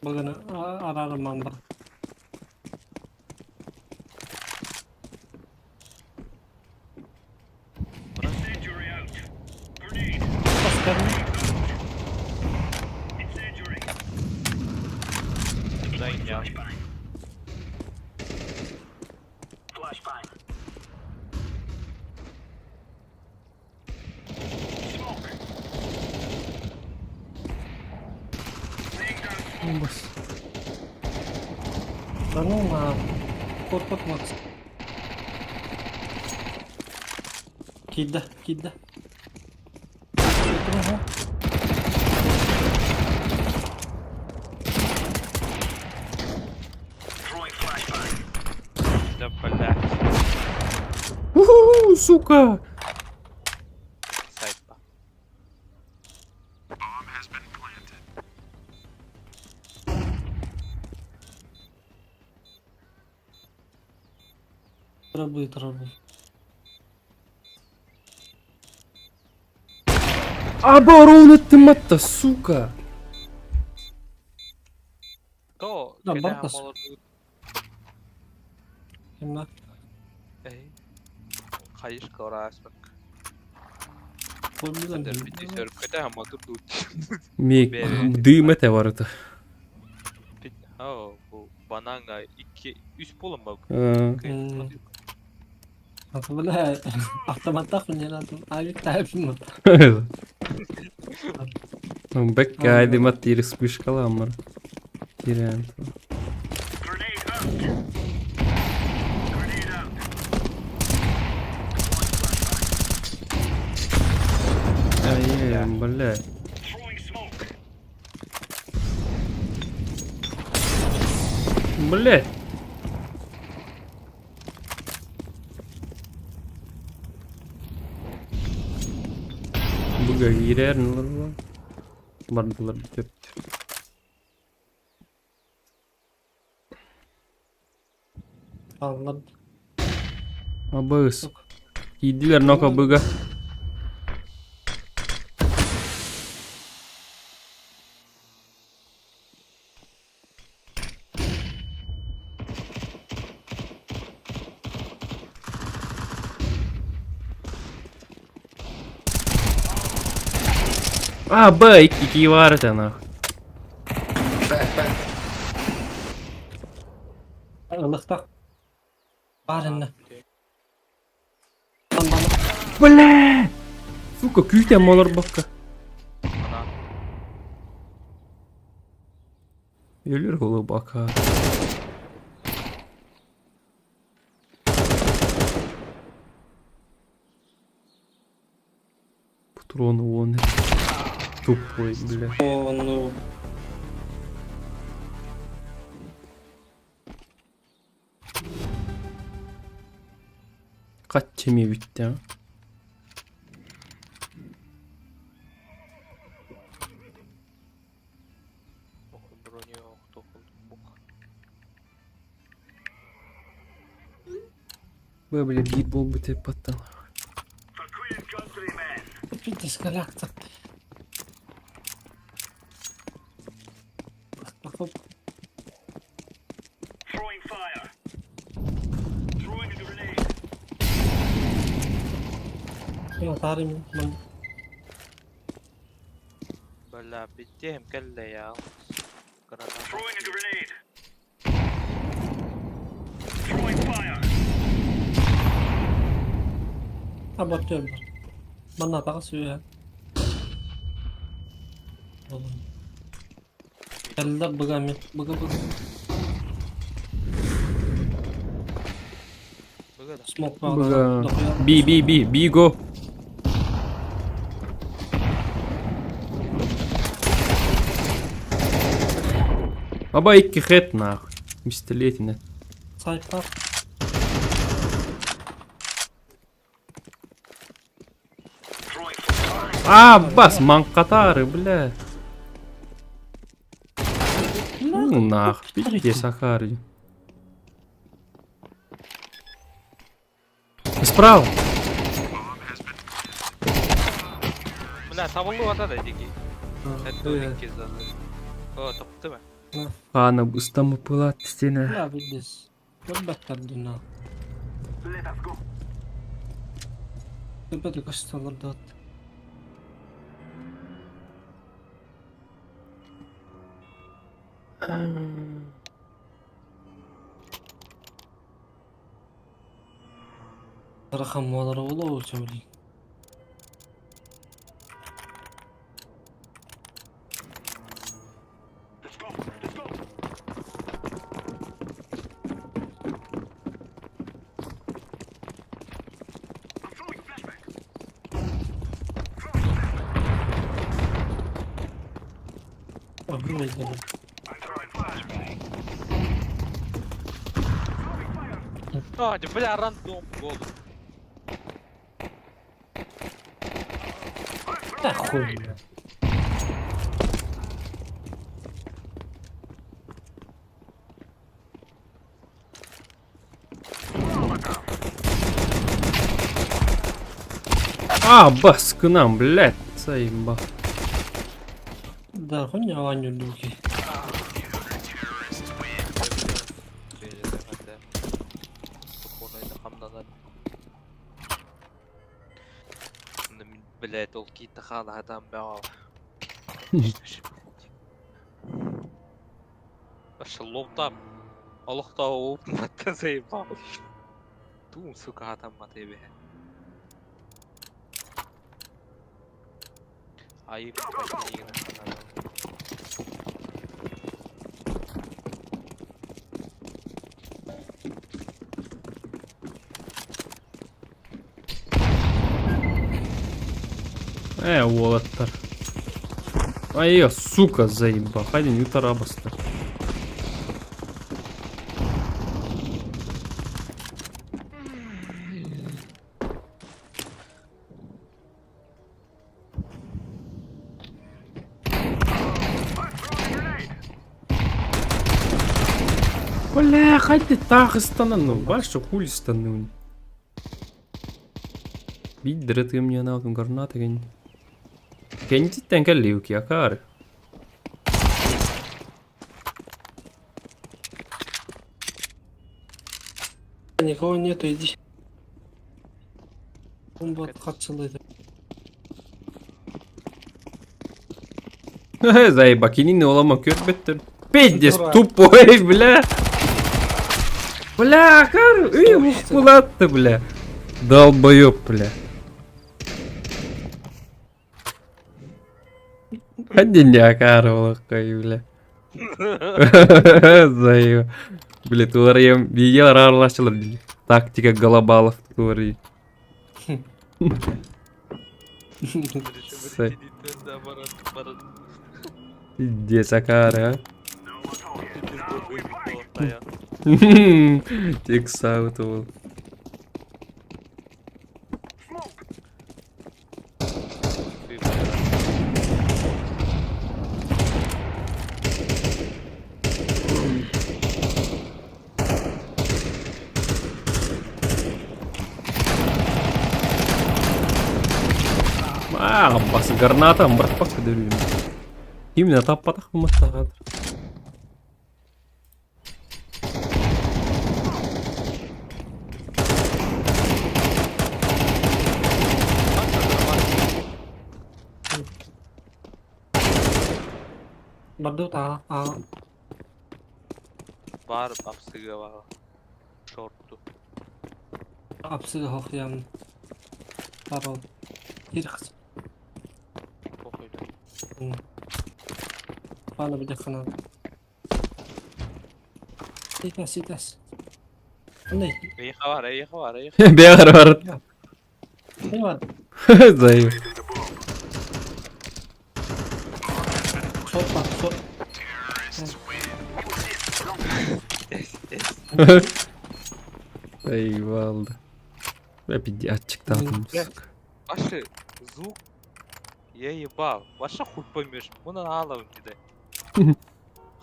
B: Bugün ararım ben de.
D: Incendiary out. Grenade.
B: Askerim.
D: Incendiary.
A: Buradayım ya.
D: Flashbang. Smoke. Laying down smoke.
C: Bombas.
B: Canım var. Korkutmak. Gidde. Götürün ha.
D: Throwing flashbang.
A: ده فلاح
C: Сука!
A: سايد بقى.
B: Трабы.
C: Оборону ты мата, сука!
A: تو
B: لا،
A: كده
B: برقص.
A: موجود.
B: Kimler?
A: اهي خيش كورا اسمك
B: Koymuyor
A: ده بدي سير كده موجود.
C: Мек,
A: Beri.
C: dığ mete vardı.
A: Ha bu banana 3 bulun bak.
B: Hatırla. Автоматтах mı lazım? Ayık tayfım mı?
C: Бек айди матири спышкала амар. Тирен.
D: Grenade out. Grenade out.
C: Ай, блядь.
D: Throwing smoke.
C: Блядь. Buga girer mi lan? Bardılar bir köp.
B: Anladım.
C: Abağız. Yediler noka buga. B iki var nахуй.
B: Ilıkta. Barınla. Lan bana.
C: Бля! Сука, күйте малар бакка.
A: Ana
C: Ölür oğlu baka. Патроны вон. Тупой, бля.
B: О, ну.
C: Kaç çemi bitti ha?
A: броню бук.
C: Бля, гид был бы ты потом.
D: For Queen countrymen.
B: Bir diskalaktı. Bakıp.
D: Throwing fire. Throwing a grenade.
B: Şuna tarihim.
A: بلا بديهم كله يا
D: Throwing a grenade. Throwing fire.
B: Ha bakıyorum. Bana da kasıyor ya. Oğlum. Elde bıgam yok. Bıgı.
A: بقدر
B: Smoke var.
C: Buga. B go. Baba iki hit нахуй. Пистолетина.
B: Sayfa.
D: Throwing fire.
C: Бас, манкатары, бля. Ну нахуй, пиздец, Сахари. Справа.
A: لا طب والله هذا دقيقة.
B: Ha,
A: هدول كذا. طب تمام.
C: Ана ыстамы пылат стене.
B: لا بدس ببتر دنا
D: Let us go.
B: بدك اشتغل دوت رقم وضر والله وشولي
D: Let's go. Let's go. I'm throwing flashback.
B: أقول لك
D: I'm throwing flashbang.
A: اه بلا راندوم جول.
B: يا أخوي
C: Бас к нам, блядь, заебал.
B: да хуйня Ваню люки
A: بلاد الكي تخال هذا بقى باش اللوطة اللوطة وما تزيبا توم سوكا هذا ما تبيه هاي
C: Уолаттар. Ай, сука, заебал. Хайди, Ньютер Абастар. Бля, хайди так стану. Бачу, хуй стану. Виддер, ты мне на этом гранаты гонь. Кенти тенка ливки, акар.
B: никого нету иди бомба қатшылайды
C: Заеба, кинини олама көрбеттер. Пиздец, тупой, бля. Бля, акар, куда-то, бля. Долбоёб, бля. Один не окарывал, бля. Заеба. Бля, туарем видел рарлашылар. Тактика голобалов туари. Пиздец, акара, Текс аутовал. Бас граната, братпак дөрүм. Именно таппатак мыттагат.
B: Бардут
A: Бар апсыга var. Шорту.
B: апсыга хохян парол ирхс
A: Похуйда.
B: Бана bir dakika lan. Sitas. Ne?
A: Eyiqa var.
C: Бегар бар.
B: Ne var?
C: Заеб.
B: Sor bak sor.
C: Заебал. Бля, пиздячик там.
A: Ваши звук я ебал. Ваша хуй поймешь. Bunu ağlam bir de.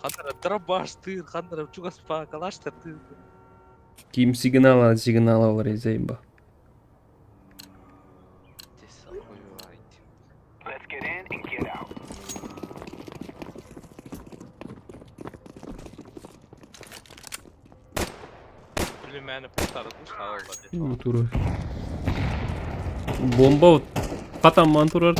A: Хандра дробаш ты, хандра чугаспа, калаштар ты.
C: Ким сигнал алар заеба.
D: Let's get in and get out.
A: məni kurtardı, sağ ol hadi.
C: Bu turu. Bomba katanman turar.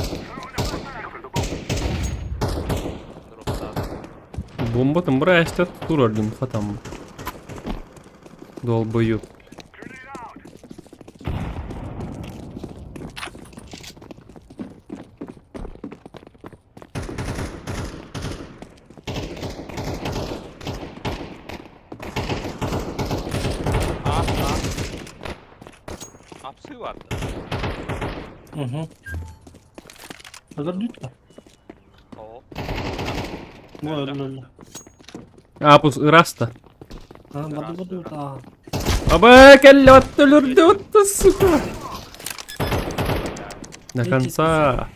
C: Bomba там брайстат турардын катам. Долбоёб.
A: Hapsi vardı.
B: Hı. Öldürdük mü?
A: O.
B: Bu öldü.
C: Апус раста.
B: Ha, budu da.
C: Аба, кelle öldürdü attı сука. До конца.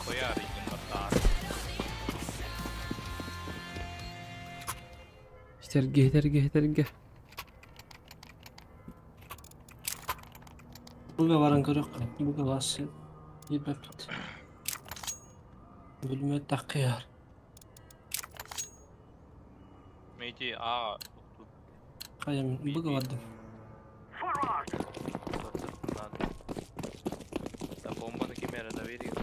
A: Koyar ikin hatta.
C: Terge.
B: Buga varan kırık. Buga vası. Yibet. Bölüme takıyor.
A: Meyti a.
B: Kayım buga vardı.
A: Да бомбаны кемерде берейін.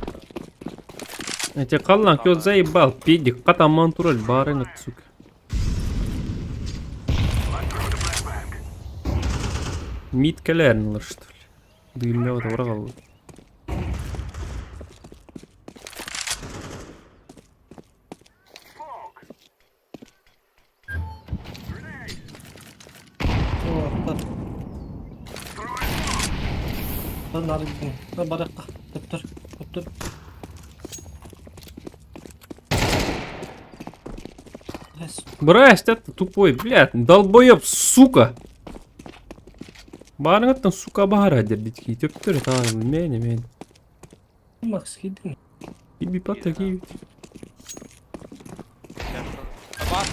C: Эти қаллан кё заебал, педик, катаман тураль, барынет, сука. Миткелернлар, что ли? Дымля вот врагал.
B: Lan gittim. Lan barakka. Dur.
C: Брась, это тупой, блядь, долбоёб, сука. Барыңыттан сука бағара дердетки, төптөр тағы, мен.
B: Max gidin.
C: Gibi pata gibi.
A: Bak.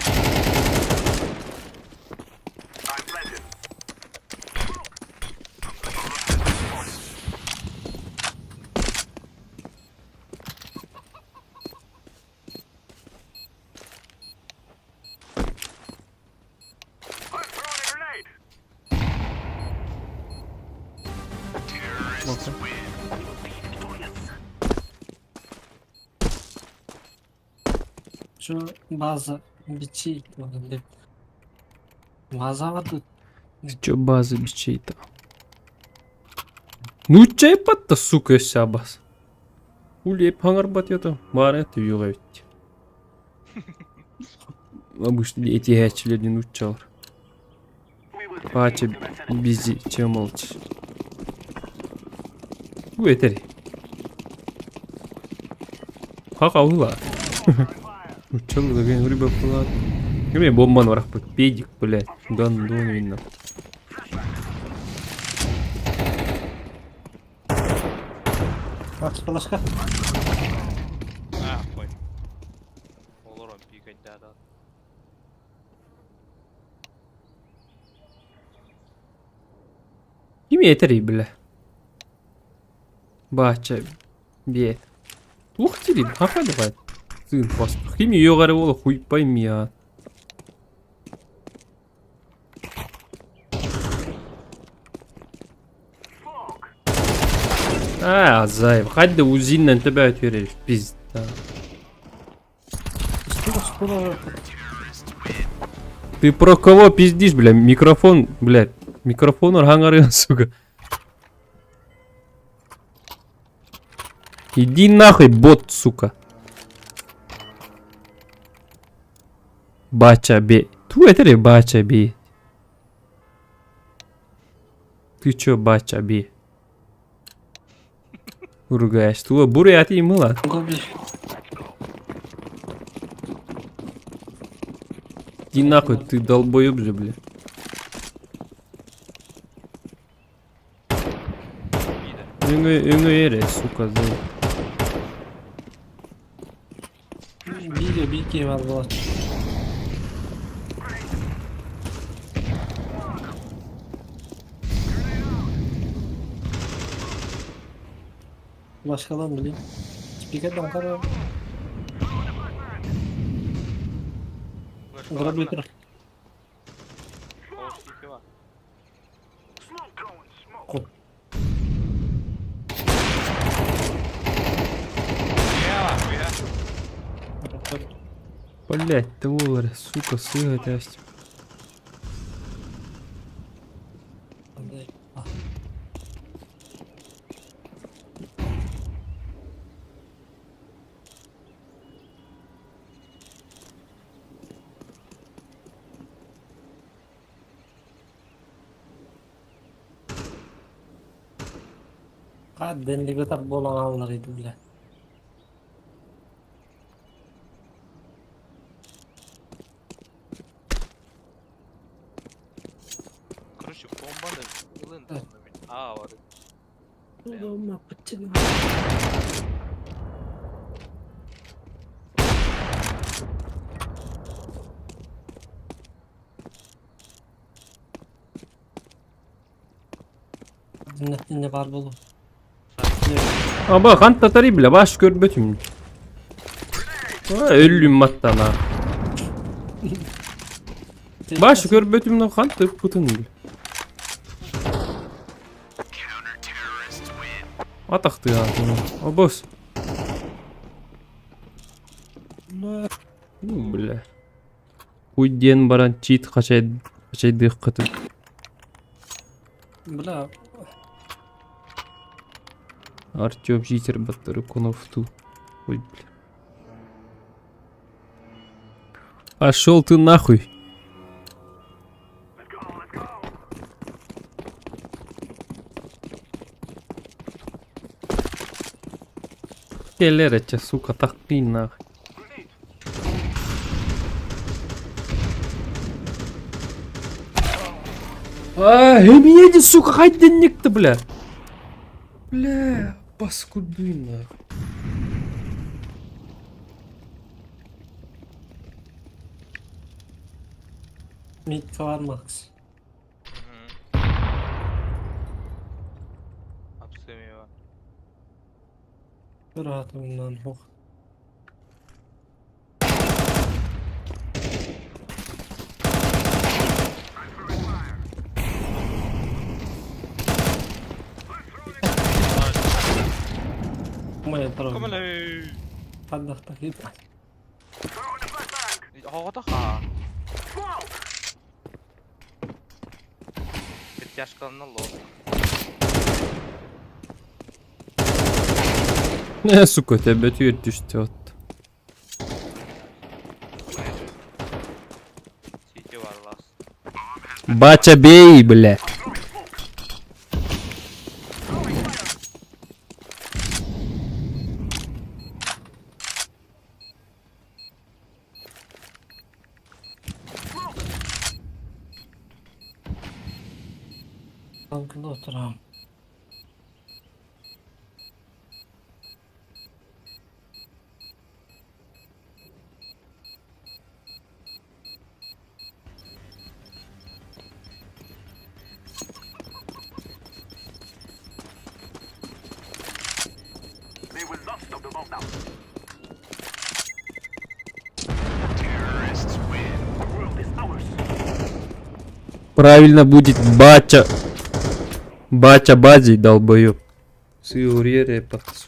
B: Şu bazı бичи dedi. Bazı vardı.
C: Чё базы бичей-то? Ну чай патта, сука, сябас. Улеп хангар батьёта, бары это югавить. Обычно эти хэчлердин учалар. Пача бизи чемолч. Bu yeter. Haka uла. Учал да ген рыба плат. Гме бомбан враг под педик, блядь. Гандон видно.
B: Max başka.
A: Ah koy. Olur o bir gece daha.
C: Кими yeter бля. Бача бе. Ух ты, хака давай. Сын пас. Кими югары боло хуйпайм я. Азаев, хадди узиннен тебя отверишь, пизда.
B: Скоро.
C: Ты про кого пиздишь, бля? Микрофон, блядь. Микрофон архангары, сука. Иди нахуй, бот, сука. Бача бе. Ту это ли бача бе? Ты чё, бача бе? Ругаешь. Ту буря ты мыла.
B: Gobi.
C: Иди нахуй, ты долбоёб же, бля. Öngü yere, сука, зай.
B: Bir iki var bu. Başkadan bileyim. Spiker de atar. Kıra bir kıra.
A: Oğuz iki var.
D: Smoke throwing, smoke.
B: Koy.
A: Üye var üye.
C: Блять, тволы, сука, сыгать.
B: Hadi. Ah. Denli kadar bolan ağlarıydı bile.
A: Короче, бомбаны ылын тонны мен. Var.
B: Oğlum yapıcı. Dinle var bolu.
C: Aba kan tatarı bile baş gör bötüm. Ölüm mattan ha. Baş gör bötümden kan tıp kutun bile. Ataktı ya. O boss. Bile. Uydiyen baran cheat kaçay dikkatı.
B: Бля,
C: Артём читер баттары конуфту. Ой, бля. Пошел ты нахуй.
D: Let's go, let's go.
C: Келерече, сука, такты нахуй. Эмиеди, сука, хайденник-то, бля. Бля, паскуды нахуй.
B: mid var max.
A: Hapsemi var.
B: Rahatımdan bok. Maya tarafı.
A: Kom eller
B: Hadi bakayım.
D: Throwing the flashbang.
A: Havada ha.
D: Smoke.
A: Підтяжка на лоб.
C: Ne suka, тебе düştü at.
A: Сіті var вас.
C: Бача бей, бля.
B: Tankında oturam.
D: They will not stop the bomb now. The world is ours.
C: Правильно будет бача. Бача бази, долбоёб. Сиурьере пац.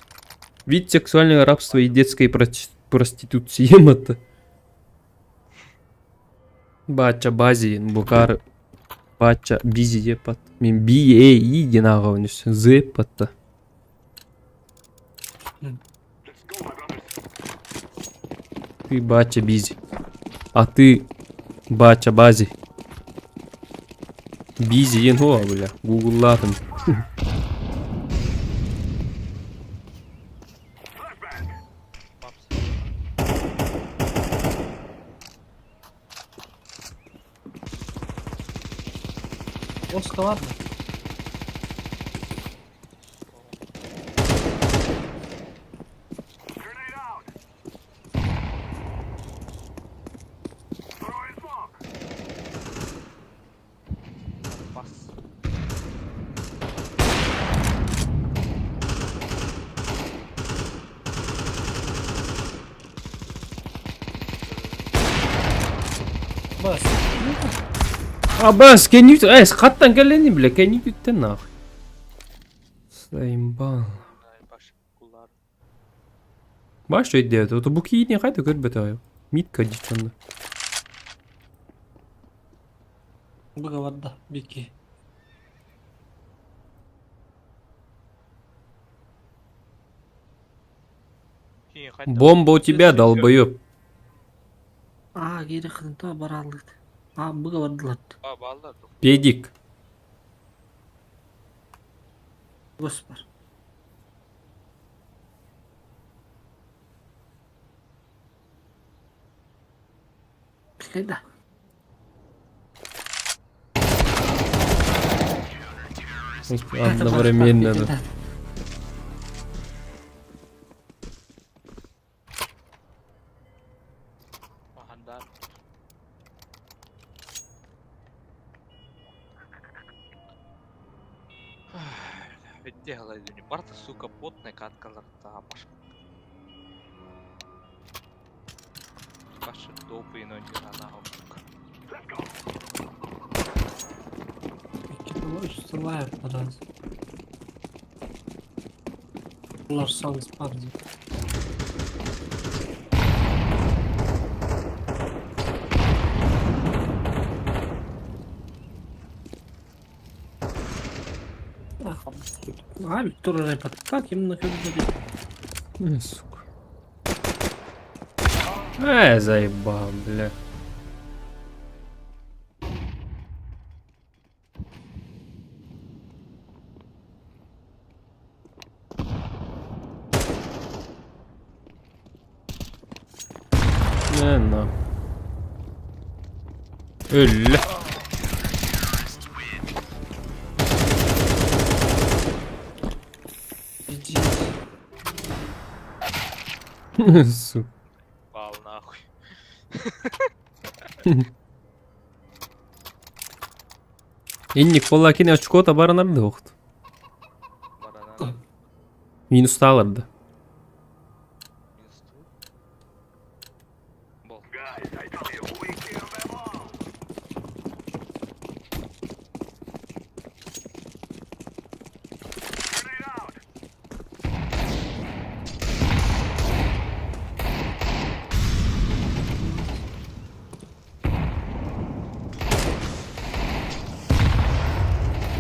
C: Вид сексуального рабства и детской проституции. Емата. Бача бази, букар. Бача бизи епат. Мен би и динага унус. Зепата.
D: Let's go, my brothers.
C: Ты бача бизи. А ты бача бази. Бизи енхуа, бля. Гуглладым.
D: Flashbang.
B: Oska var mı?
D: Grenade out. Throwing smoke.
A: Бас.
B: Бас.
C: Аббас, can you... Қаттан келені біле, can you do нахуй? Сайымбал.
A: Баш кулар.
C: Баш өйді, оты бұл кейіне қайда көрбеті ай. Митка дейді онда.
B: Бұғаварда, беки.
A: Кейін қайта.
C: Бомба у тебя, долбоёб.
B: Кері қыдымта бара алдықты. Бұғавардылар.
A: Балдар.
C: Педик.
B: Бос бар. Қайда?
C: Одновременно. Да.
A: Махандар. Ведь делай, не барта, сука, потная каткалар табаш. Башы допы но не анау.
B: Üstüler biraz. Bunlar sans pardon. Abi dur oraya bak. Tak yemin ederim.
C: Сука. Заебал, бля. На. Öyle. Сука.
A: Бал нахуй.
C: Инник боллакин очко табаранарды оқты.
A: Баранан.
C: Минуста алырды.
A: Бол.
D: Guys, I tell you, we kill them all. Grenade out.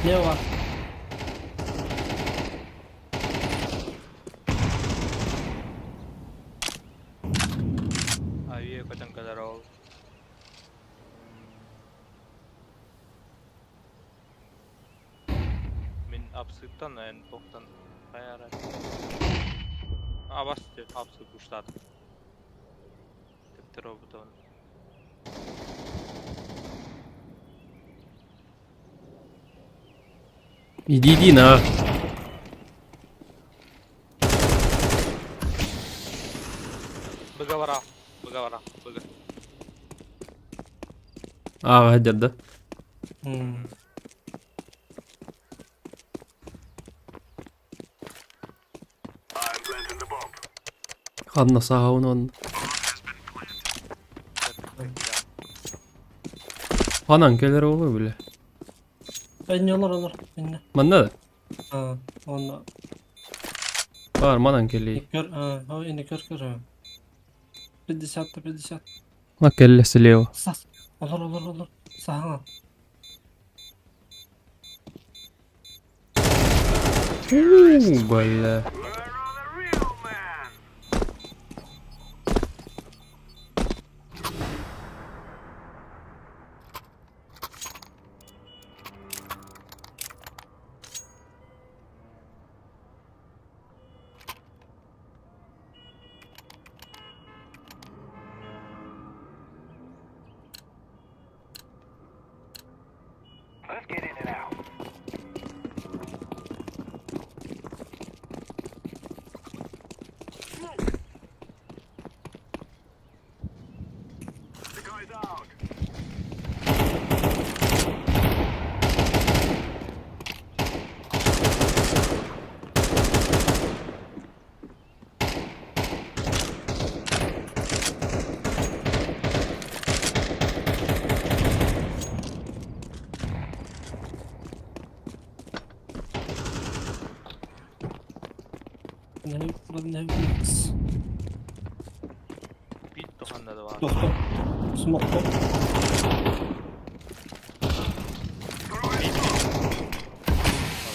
B: Ne var?
A: Авиа kaçan kadar ol. Min absıktan en toktan kayar. Bastı absık uçladı. Tepter o buton.
C: Иди на.
A: Быга вара. Быга.
C: Гадерді.
D: I'm planting the bomb.
C: Қанна сағауын он. Панан келер олы біле.
B: Ben olur. Ben
C: Манда да?
B: Ha, onu
C: Бар, манан келей.
B: kör. Ha, yine kör. 50.
C: Ма келе слева.
B: Sas. Olur. Sağa.
C: Бля.
D: Where are the real men? Let's get in and out.
B: Ne yapıyoruz?
A: Bit tohanda da var.
B: Doktor. Smoke.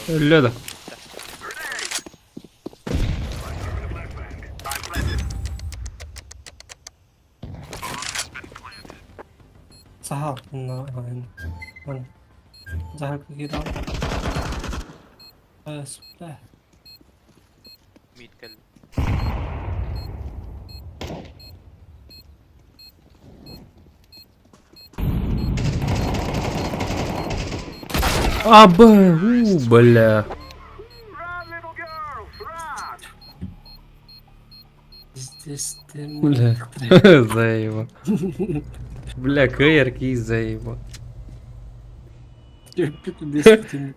C: Öyle de.
B: Sağ bunlar aynı. Hani. Zahar kira. Süper.
A: Mid gel.
C: Абы, бля.
D: Run, little girls, run!
B: Здесь ты
C: Бля. Заеба. Бля, КРки заеба.
B: Действительно.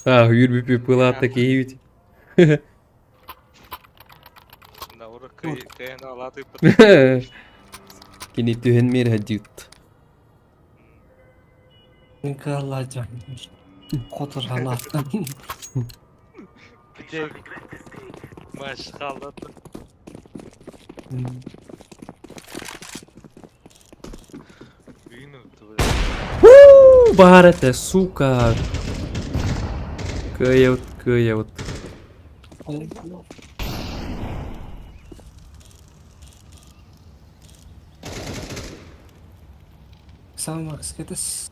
C: Yürü bir pılatta keyif.
A: Да, ура кайна алады
C: Kini tühen mer hacıt.
B: Николай Джанович. Котор анахтан.
A: Где маш халаты. Винут вы.
C: Baharete suka. Kıyavut.
B: Сам Макс, это с...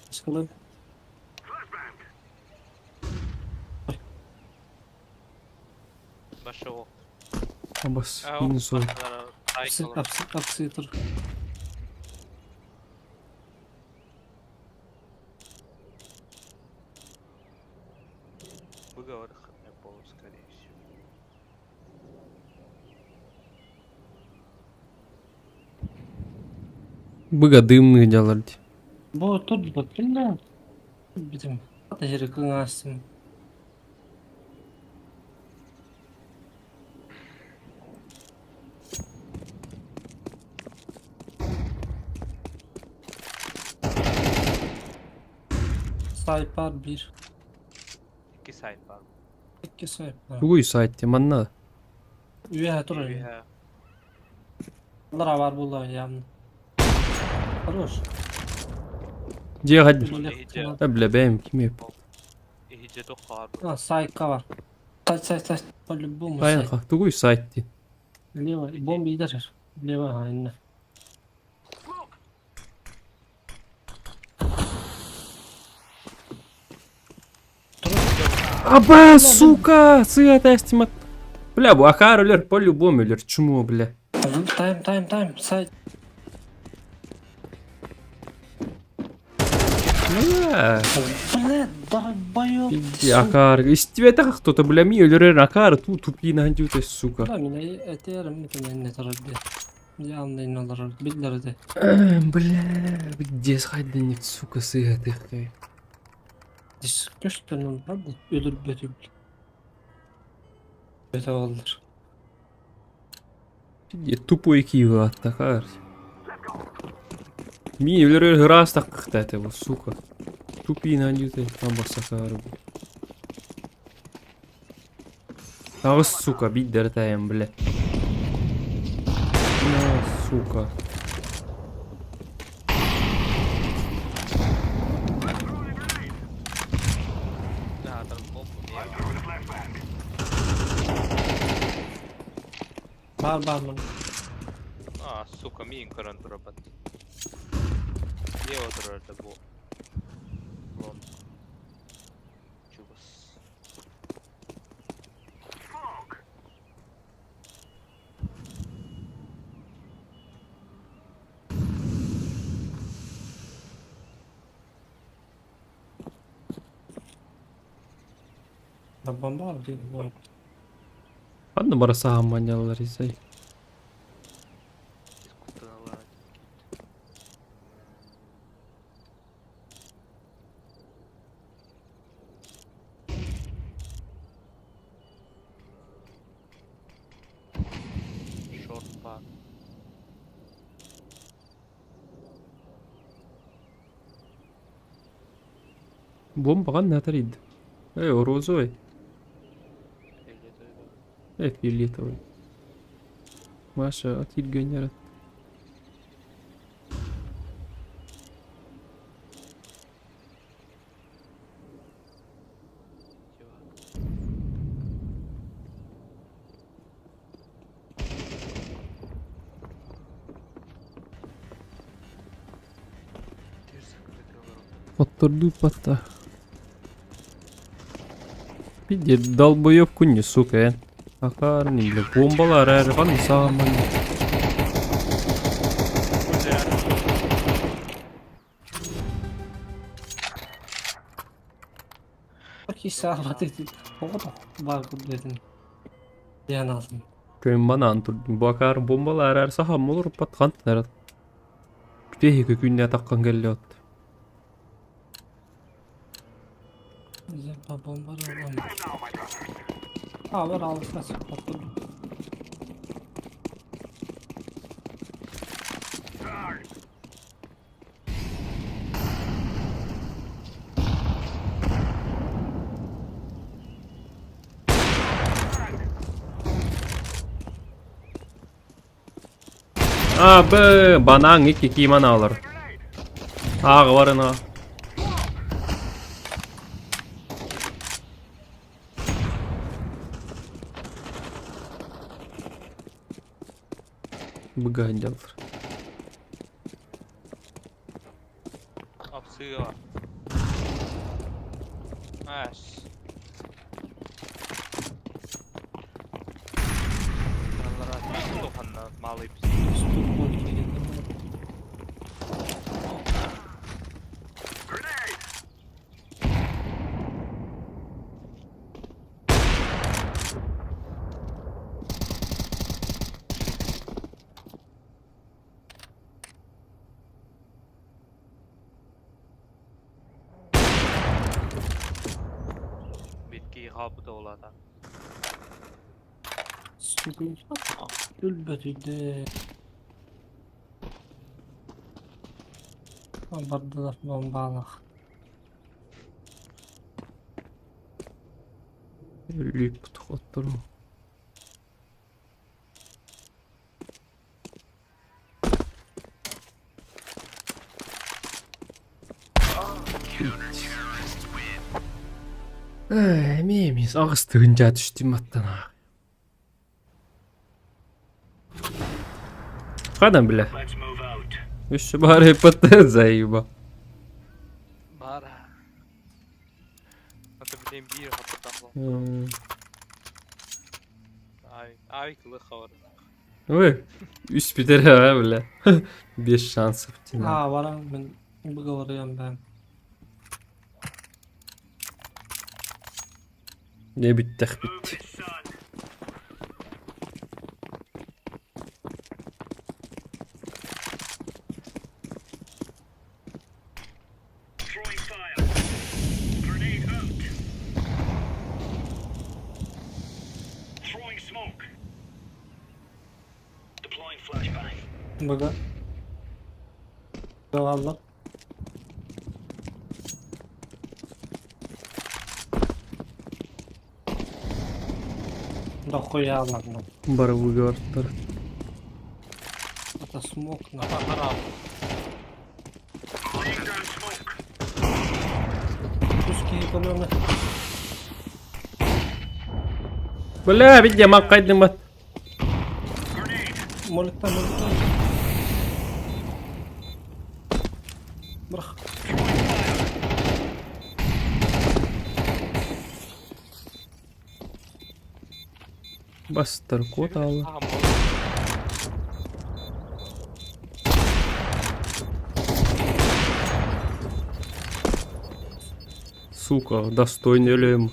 B: Скалым.
A: Başı o.
C: Abas,
A: Ha, o
C: yine soy.
A: başkaları
B: Апсы,
A: ayıklı.
B: апсы, тур.
A: Выговор не было, скорее всего.
C: Быга дымный делали.
B: Бо тут бот билля. Bizim ateşleri kınarsın. Sahip var bir.
A: İki site var.
B: İki sahip var.
C: Бугуй сайтте манна.
B: Üye dur.
A: Ya,
B: Lara var bu yanında. Хорош.
C: Где гадишь?
B: Böyle
C: Да бля, бэм, kim yap?
A: iyice de kar.
B: Ha sayka var. Say. По-любому
C: Aynen
B: say.
C: ha, бугуй сайтте.
B: Лево. Бомби идешь. Лево, aynen.
C: Аба, сука, сыга тестимат. Бля, bu akar ölür, по-любому ölür. Чему, бля?
B: Time. Say.
C: Бля,
B: Бля, долбоёб.
C: иди, акар. Из тебя так кто-то, бля, ми ölür, акар, ту тупи нандюта, сука.
B: Да, меня этерим, это не тороби. Я андай налар, билдерде.
C: Бля, где сходить, сука, сыга ты.
B: Дис köşkten vardı. Ölür bötüm. Öte oldur.
C: Тупой киво атакар. Ми ölür, раз так кстати, вот, сука. Тупи нандюта, там басакар. Ağız suka, bir dertayım bile. Ne suka.
A: Да, там бомбу не
B: Var lan.
A: А, сука, min körön droppat. Где вот это был? Вон. Чувас.
B: Da bomba var değil mi?
C: Ладно, бросаем манялар изай.
A: Искусственного. Short path.
C: Бомба ган натарид. Эй, розой. Фиолетовый. Маша от Ильгонера. Подторду пота. Bir de dalboyop kunni suka. Akar ni bile bombalar her kan saman.
B: Bakı sağladı. O kadar bakım dedin. Diyen aldım.
C: Köyün bana anturdum. Bu akar bombalar her saham olur pat kantılar. Bir de günde takkan geliyor.
B: Güzel babam var oğlum. Ha var alfası patladı.
C: Abi bana iki kiman alır. Ağa varın ha. Bu gancal.
A: Apsığı var. Aş. Allah'a dokanla malayıp.
B: Stokman geldi.
A: Bitkiyi kapıda olada.
B: Stokman gülbetiydi. Bardalar bombalık.
C: Lüp tutuyorum. Miyimiz ağız tığınca düştüm attan ha. Kadın bile.
D: Let's move out.
C: Üstü bari patı zayıba.
A: Bара. Это, блин, бир хапатахло. Ay kılı kavar.
C: Oy. Üst bir ha bile. Bir şans yaptın.
B: Ha var ben bu kavarıyorum ben.
C: Ne bittik
D: Move
C: bitti.
D: it, son. Throwing fire. Grenade out. Throwing smoke. Deploying flashbang.
B: Burada. Kavarlar. Da koyarlar mı?
C: Барабу гортар.
B: Ata smoke na.
A: Haram.
D: Laying down smoke.
B: Ruski ekonomi.
C: Бля, видя макайдым бат.
D: Grenade.
B: Molekten. Bırak.
C: Бастар кот алды.
A: Aha,
C: Сука, достойный ölüm.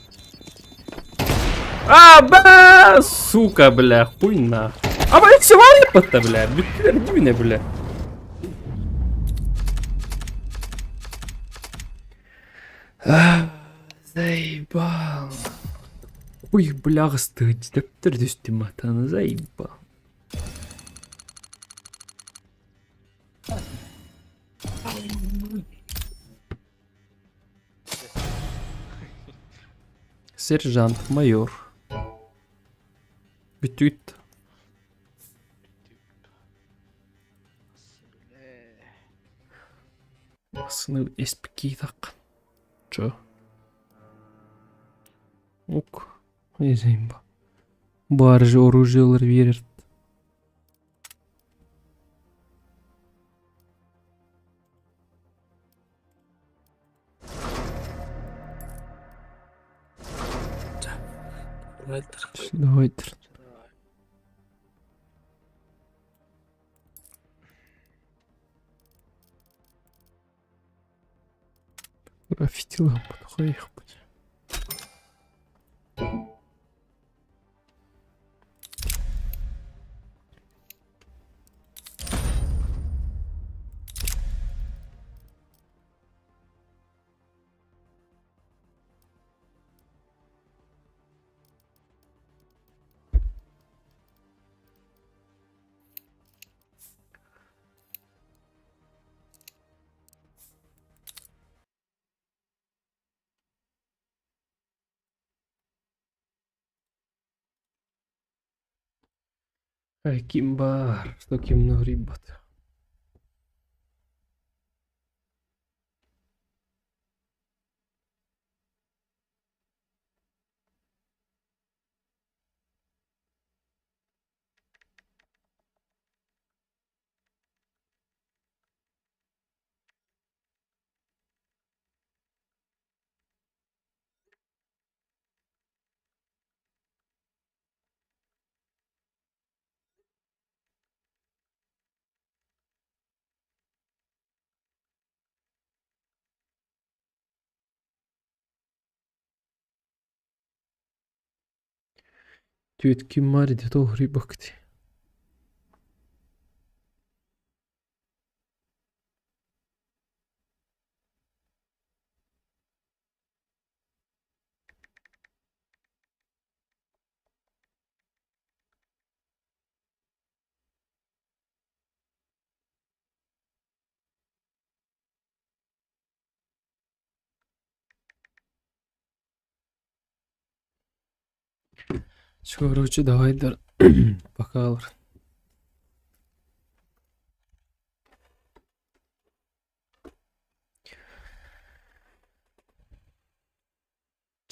C: Ба! Сука, бля, хуйна. Ama hepsi var ya patta bля. Bütçüler dibine bля. Заебал. Ой, бля, стыдь. Да ты матана, заебал. Сержант, майор. Бүтүт. Сынып эспикки таккан. Чо. Ок. Эзеймба. Бар же оружиялар берер. Давайтыр. Граффитилар подходит. Ким бар, что ким нагрибат. Түйет ким бар еді тоғрибакти. Короче, давай, пока.